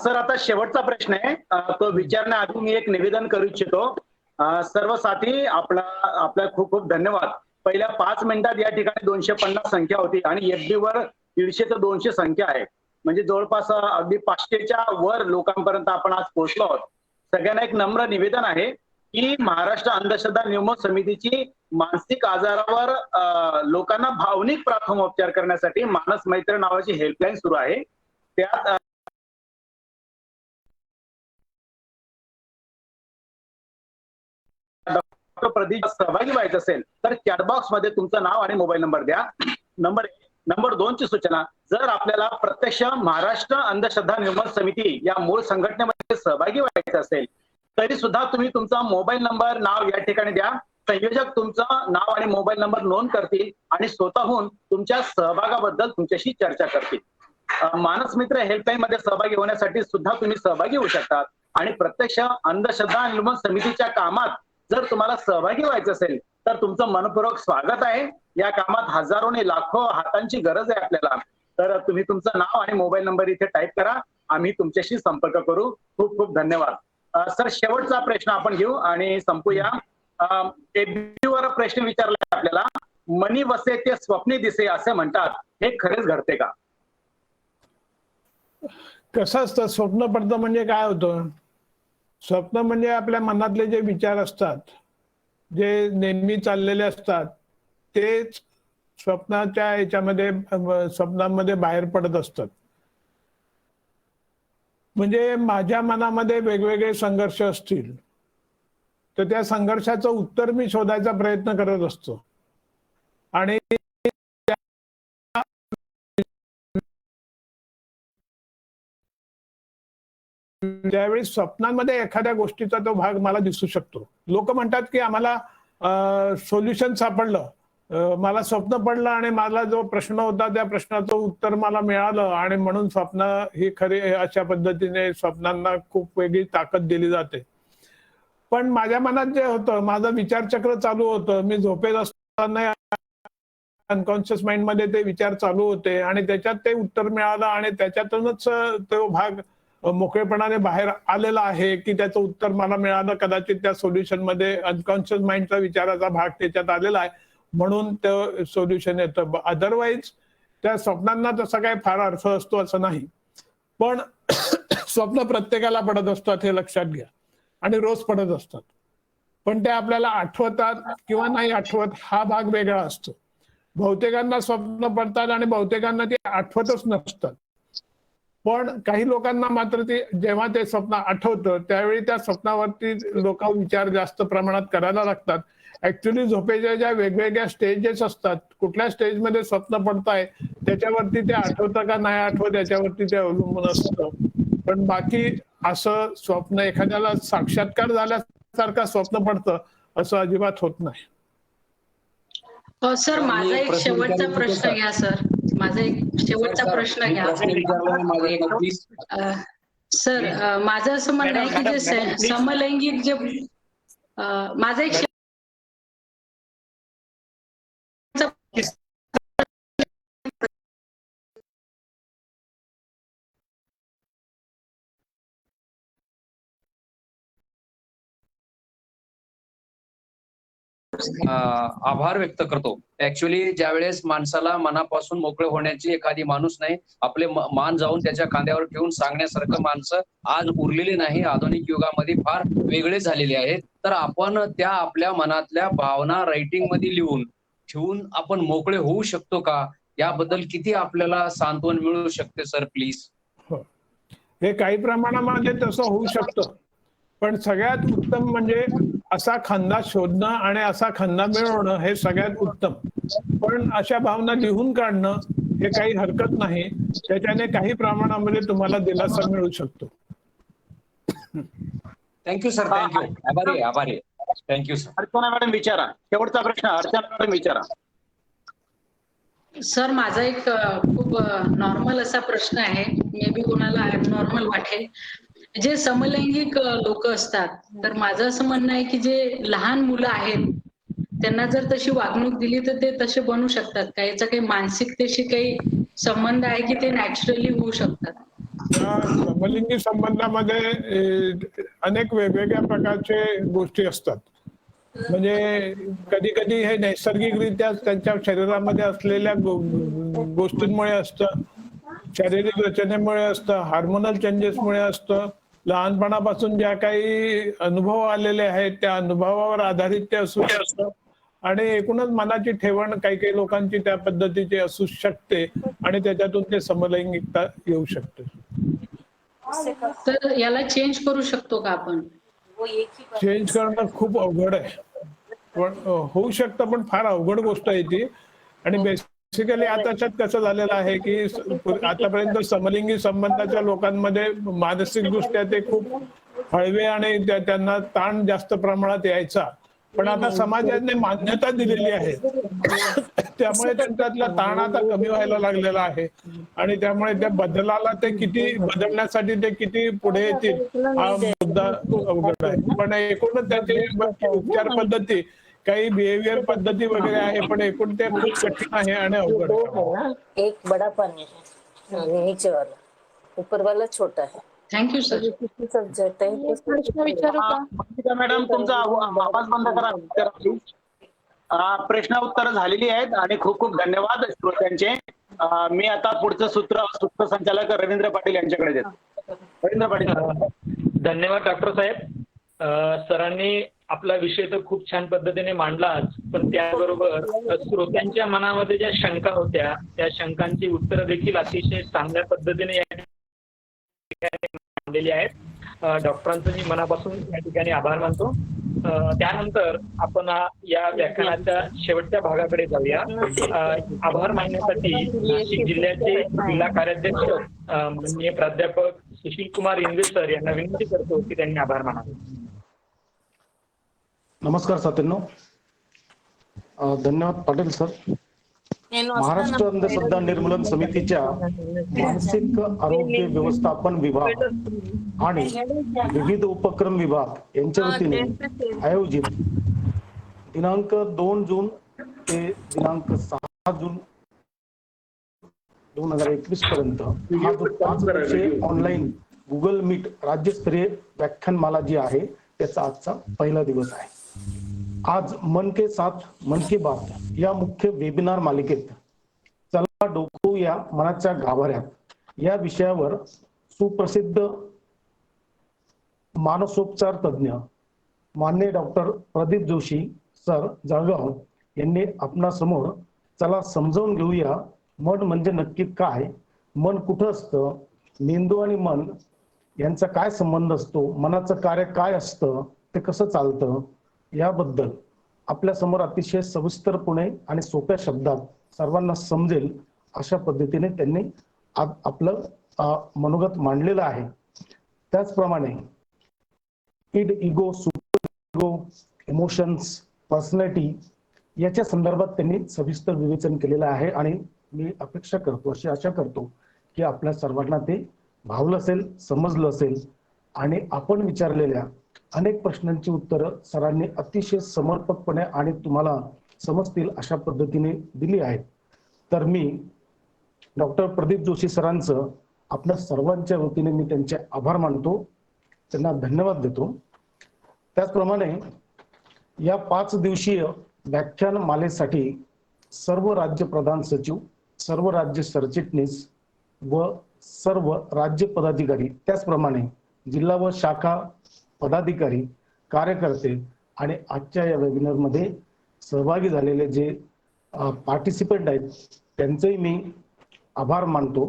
J: सर आता शेवटचा प्रश्न आहे, तो विचारण्याआधी मी एक निवेदन करू इच्छितो. सर्व साथी आपल्या खूप खूप धन्यवाद. पहिल्या 5 मिनिटात या ठिकाणी 250 संख्या होती आणि FB वर 150 ते 200 संख्या आहे. म्हणजे जवळपास अगदी 500च्या वर लोकांपर्यंत आपण आज पोहोचलो आहोत. सगळ्यांना एक नम्र निवेदन आहे की महाराष्ट्र अंधश्रद्धा निर्मूलन समितीची मानसिक आजारावर लोकांना भावनिक प्रथमोपचार करण्यासाठी मानस मैत्री नावाची हेल्पलाईन सुरू आहे. त्यात डॉक्टर प्रदीप सहभागी व्हायचं असेल तर चॅटबॉक्स मध्ये तुमचं नाव आणि मोबाईल नंबर द्या. नंबर 1. नंबर 2 ची सूचना, जर आपल्याला प्रत्यक्ष महाराष्ट्र अंधश्रद्धा निर्मूलन समिती या मूळ संघटनेमध्ये सहभागी व्हायचं असेल तरी सुद्धा तुम्ही तुमचा मोबाईल नंबर, नाव या ठिकाणी द्या. संयोजक तुमचं नाव आणि मोबाईल नंबर नोंद करतील आणि स्वतःहून तुमच्या सहभागाबद्दल तुमच्याशी चर्चा करतील. मानस मित्र हेल्पलाईन मध्ये सहभागी होण्यासाठी सुद्धा तुम्ही सहभागी होऊ शकतात. आणि प्रत्यक्ष अंधश्रद्धा निर्मूलन समितीच्या कामात जर तुम्हाला सहभागी व्हायचं असेल तर तुमचं मनपूर्वक स्वागत आहे. या कामात हजारोने लाखो हातांची गरज आहे आपल्याला. तर तुम्ही तुमचं नाव आणि मोबाईल नंबर इथे टाईप करा, आम्ही तुमच्याशी संपर्क करू. खूप खूप धन्यवाद. सर, शेवटचा प्रश्न आपण घेऊ आणि संपूया. FB वर प्रश्न विचारला आपल्याला, मनी वसे ते स्वप्नी दिसे असे म्हणतात, हे खरेच घडते का?
G: कसं असतं, स्वप्न पडतं म्हणजे काय होतं? स्वप्न म्हणजे आपल्या मनातले जे विचार असतात, जे नेहमी चाललेले असतात, तेच स्वप्नाच्या याच्यामध्ये स्वप्नांमध्ये बाहेर पडत असतात. म्हणजे माझ्या मनामध्ये वेगवेगळे संघर्ष असतील तर त्या संघर्षाचं उत्तर मी शोधायचा प्रयत्न करत असतो. आणि त्यावेळी स्वप्नांमध्ये एखाद्या गोष्टीचा तो भाग मला दिसू शकतो. लोक म्हणतात की आम्हाला सोल्युशन सापडलं, मला स्वप्न पडलं आणि मला जो प्रश्न होता त्या प्रश्नाचं उत्तर मला मिळालं आणि म्हणून स्वप्न ही खरी, अशा पद्धतीने स्वप्नांना खूप वेगळी ताकद दिली जाते. पण माझ्या मनात जे होतं, माझं विचारचक्र चालू होतं, मी झोपेत असताना अनकॉन्शियस माइंड मध्ये ते विचार चालू होते आणि त्याच्यात ते उत्तर मिळालं आणि त्याच्यातूनच तो भाग मोकळेपणाने बाहेर आलेला आहे की त्याचं उत्तर मला मिळालं. कदाचित त्या सोल्युशन मध्ये अनकॉन्शियस माइंडचा विचाराचा भाग त्याच्यात आलेला आहे म्हणून ते सोल्युशन येतं. अदरवाईज त्या स्वप्नांना तसा काही फार अर्थ असतो असं नाही. पण स्वप्न प्रत्येकाला पडत असतात हे लक्षात घ्या आणि रोज पडत असतात. पण ते आपल्याला आठवतात किंवा नाही आठवत हा भाग वेगळा असतो. बहुतेकांना स्वप्न पडतात आणि बहुतेकांना ते आठवतच नसतात. पण काही लोकांना मात्र ते जेव्हा ते स्वप्न आठवतं त्यावेळी त्या स्वप्नावरती लोक विचार जास्त प्रमाणात करायला लागतात. ऍक्च्युली झोपेच्या ज्या वेगवेगळ्या स्टेजेस असतात, कुठल्या स्टेजमध्ये स्वप्न पडताय त्याच्यावरती ते आठवतं का नाही आठवत याच्यावरती ते अवलंबून असतं. पण बाकी असं स्वप्न एखाद्याला साक्षात्कार झाल्यासारखं स्वप्न पडतं असं अजिबात होत नाही.
B: सर, माझा एक शेवटचा प्रश्न घ्या. सर, माझा एक शेवटचा प्रश्न घ्या. सर, माझं असं म्हणणं आहे की जे समलैंगिक जे माझा एक
N: आभार व्यक्त करतो. ऍक्च्युली ज्यावेळेस माणसाला मनापासून मोकळे होण्याची एखादी माणूस नाही, आपले मान जाऊन त्याच्या खांद्यावर ठेवून सांगण्यासारखं माणसं आज उरलेली नाही. आधुनिक युगामध्ये फार वेगळे झालेले आहेत. तर आपण त्या आपल्या मनातल्या भावना रायटिंग मध्ये लिहून ठेवून आपण मोकळे होऊ शकतो का, याबद्दल किती आपल्याला सांत्वन मिळू शकते सर, प्लीज?
G: हे काही प्रमाणामध्ये तसं होऊ शकतं. पण सगळ्यात उत्तम म्हणजे असा खांदा शोधणं आणि असा खांदा मिळवणं हे सगळ्यात उत्तम. पण अशा भावना लिहून काढणं हे काही हरकत नाही. त्याच्याने काही प्रमाणामध्ये तुम्हाला दिलासा मिळू शकतो.
N: Thank you sir, thank you. आभारी आभारी. Thank you sir.
J: अर्चना मॅडम विचारा, शेवटचा प्रश्न अर्चना मॅडम विचारा.
B: सर, माझा एक खूप नॉर्मल असा प्रश्न आहे, मे बी कोणाला नॉर्मल वाटेल. जे समलैंगिक लोक असतात, तर माझं असं म्हणणं आहे की जे लहान मुलं आहेत त्यांना जर तशी वागणूक दिली तर ते तसे बनू शकतात का? याचा काही मानसिकतेशी काही संबंध आहे की ते नॅचरली होऊ शकतात?
G: या समलिंगी संबंधामध्ये अनेक वेगवेगळ्या प्रकारचे गोष्टी असतात. म्हणजे कधी कधी हे नैसर्गिकरित्या त्यांच्या शरीरामध्ये असलेल्या गोष्टींमुळे असतं, शारीरिक रचनेमुळे असतं, हार्मोनल चेंजेसमुळे असतं, लहानपणापासून ज्या काही अनुभव आलेले आहेत त्या अनुभवावर आधारित ते असू शकतं, आणि एकूणच मनाची ठेवण काही काही लोकांची त्या पद्धतीची असू शकते आणि त्याच्यातून ते समलैंगिकता येऊ शकते.
B: तर याला चेंज करू शकतो का आपण?
G: चेंज करणं खूप अवघड आहे, पण होऊ शकतं, पण फार अवघड गोष्ट आहे ती. आणि बेसिकली आता कसं झालेलं आहे की आतापर्यंत समलिंगी संबंधाच्या लोकांमध्ये मानसिक दृष्ट्या ते खूप हळवे आणि त्यांना ताण जास्त प्रमाणात यायचा, पण आता समाजाने मान्यता दिलेली आहे त्यामुळे त्यांच्यातला ताण आता कमी व्हायला लागलेला आहे, आणि त्यामुळे त्या बदलाला ते किती बदलण्यासाठी ते किती पुढे येतील हा मुद्दा अवघड आहे. पण एकूणच त्याची उपचार पद्धती, काही बिहेवियर पद्धती वगैरे आहे, पण एकूण ते खूप कठीण आहे आणि अवघड आहे.
O: एक बड़ा पानी है और नीचे वाला, ऊपर वाला छोटा है.
B: Thank you sir.
O: सब्जेक्ट है. प्रश्न विचारू का
J: मॅडम? तुमचा आवाज बंद करा. प्रश्न उत्तर झालेली आहेत आणि खूप खूप धन्यवाद श्रोत्यांचे. मी आता पुढचं सूत्रसंचालक रवींद्र पाटील यांच्याकडे देतो. रवींद्र पाटील.
D: धन्यवाद डॉक्टर साहेब. सरांनी आपला विषय तर खूप छान पद्धतीने मांडलाच, पण त्याचबरोबर श्रोत्यांच्या मनामध्ये ज्या शंका होत्या त्या शंकांची उत्तरं देखील अतिशय चांगल्या पद्धतीने या ठिकाणी मांडलेली आहेत. डॉक्टरांचं मी मनापासून या ठिकाणी आभार मानतो. त्यानंतर आपण या व्याख्यानाच्या शेवटच्या भागाकडे जाऊया. आभार मानण्यासाठी नाशिक जिल्ह्याचे जिल्हा कार्याध्यक्ष माननीय प्राध्यापक सुशील कुमार इंगळे सर यांना विनंती करतो की त्यांनी आभार मानावे.
F: नमस्कार साथींनो. धन्यवाद पाटील सर. महाराष्ट्र अंधश्रद्धा निर्मूलन समितीच्या मानसिक आरोग्य व्यवस्थापन विभाग आणि विविध उपक्रम विभाग यांच्या वतीने आयोजित दिनांक 2 जून ते दिनांक 6 जून 2021 पर्यंत हा जो 5 दिवसीय ऑनलाईन गुगल मीट राज्यस्तरीय व्याख्यानमाला जी आहे त्याचा आजचा पहिला दिवस आहे. आज मन के साथ मन की बात या मुख्य वेबिनार मालिकेत चला डोकवूया मनाच्या गाभाऱ्यात या विषयावर सुप्रसिद्ध मानसोपचार तज्ञ माननीय डॉक्टर प्रदीप जोशी सर जळगाव यांनी आपणासमोर चला समजावून घेऊया मन म्हणजे नक्की काय, मन कुठं असतं, मेंदू आणि मन यांचा काय संबंध असतो, मनाचं कार्य काय असतं, ते कसं चालतं याबद्दल आपल्या समोर अतिशय सविस्तरपणे आणि सोप्या शब्दात सर्वांना समजेल अशा पद्धतीने त्यांनी आपलं मनोगत मांडलेलं आहे. त्याचप्रमाणे id, ego, super ego, emotions, personality याच्या संदर्भात त्यांनी सविस्तर विवेचन केलेलं आहे आणि मी अपेक्षा करतो, अशी आशा करतो की आपल्या सर्वांना ते भावलं असेल, समजलं असेल आणि आपण विचारलेल्या अनेक प्रश्नांची उत्तरं सरांनी अतिशय समर्पकपणे आणि तुम्हाला समजतील अशा पद्धतीने दिली आहेत. तर मी डॉक्टर प्रदीप जोशी सरांचं आपल्या सर्वांच्या वतीने मी त्यांचे आभार मानतो, त्यांना धन्यवाद देतो. त्याचप्रमाणे या 5 दिवसीय व्याख्यान मालेसाठी सर्व राज्य प्रधान सचिव, सर्व राज्य सरचिटणीस व सर्व राज्य पदाधिकारी, त्याचप्रमाणे जिल्हा व शाखा पदाधिकारी, कार्यकर्ते आणि आजच्या या वेबिनार मध्ये सहभागी झालेले जे पार्टिसिपंट आहेत त्यांचेही मी आभार मानतो.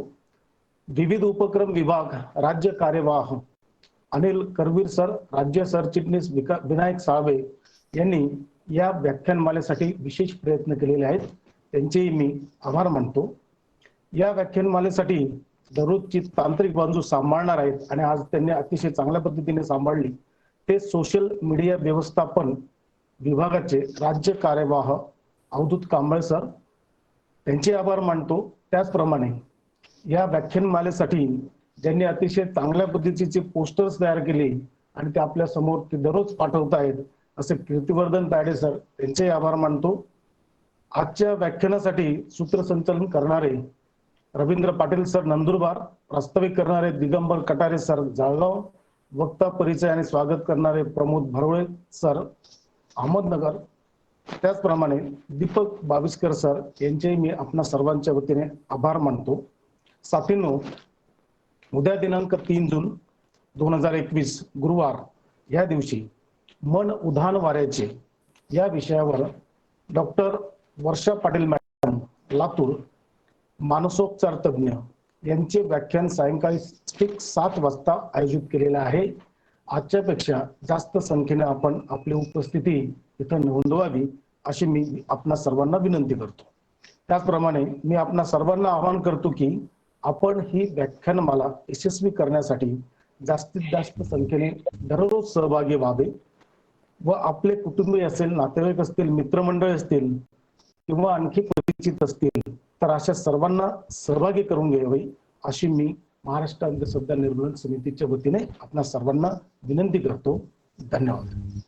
F: विविध उपक्रम विभाग राज्य कार्यवाह अनिल करवीर सर, राज्य सरचिटणीस विनायक साळवे यांनी या व्याख्यानमालेसाठी विशेष प्रयत्न केलेले आहेत, त्यांचेही मी आभार मानतो. या व्याख्यानमालेसाठी दररोजची तांत्रिक बाजू सांभाळणार आहेत आणि आज त्यांनी अतिशय चांगल्या पद्धतीने सांभाळली ते सोशल मीडिया व्यवस्थापन विभागाचे राज्य कार्यवाह अवधूत कांबळे सर, त्यांचे आभार मानतो. त्याचप्रमाणे या व्याख्यानमालेसाठी ज्यांनी अतिशय चांगल्या पद्धतीचे पोस्टर्स तयार केले आणि ते आपल्या समोर ते दररोज पाठवत आहेत असे कीर्तिवर्धन तायडे सर, त्यांचे आभार मानतो. आजच्या व्याख्यानासाठी सूत्रसंचालन करणारे रवींद्र पाटील सर नंदुरबार, प्रास्ताविक करणारे दिगंबर कटारे सर जळगाव, वक्ता परिचय आणि स्वागत करणारे प्रमोद भरवळे सर अहमदनगर, त्याचप्रमाणे दीपक बाविस्कर सर यांचे मी आपणा सर्वांच्या वतीने आभार मानतो. साथींनो, उद्या दिनांक 3 जून 2021 गुरुवार या दिवशी मन उधाण वाऱ्याचे या विषयावर डॉक्टर वर्षा पाटील मॅडम लातूर, मानसोपचार तज्ञ यांचे व्याख्यान सायंकाळी ठीक 7 वाजता आयोजित केलेलं आहे. आजच्यापेक्षा जास्त संख्येने आपण आपली उपस्थिती इथं नोंदवावी अशी मी आपणा सर्वांना विनंती करतो. त्याचप्रमाणे मी आपणा सर्वांना आवाहन करतो की आपण ही व्याख्यानमाला यशस्वी करण्यासाठी जास्तीत जास्त संख्येने दररोज सहभागी व्हावे व आपले कुटुंबीय असेल, नातेवाईक असतील, मित्रमंडळ असतील किंवा आणखी परिचित असतील तर अशा सर्वांना सहभागी करून घ्यावे अशी मी महाराष्ट्र अंधश्रद्धा निर्मूलन समितीच्या वतीने आपणा सर्वांना विनंती करतो. धन्यवाद.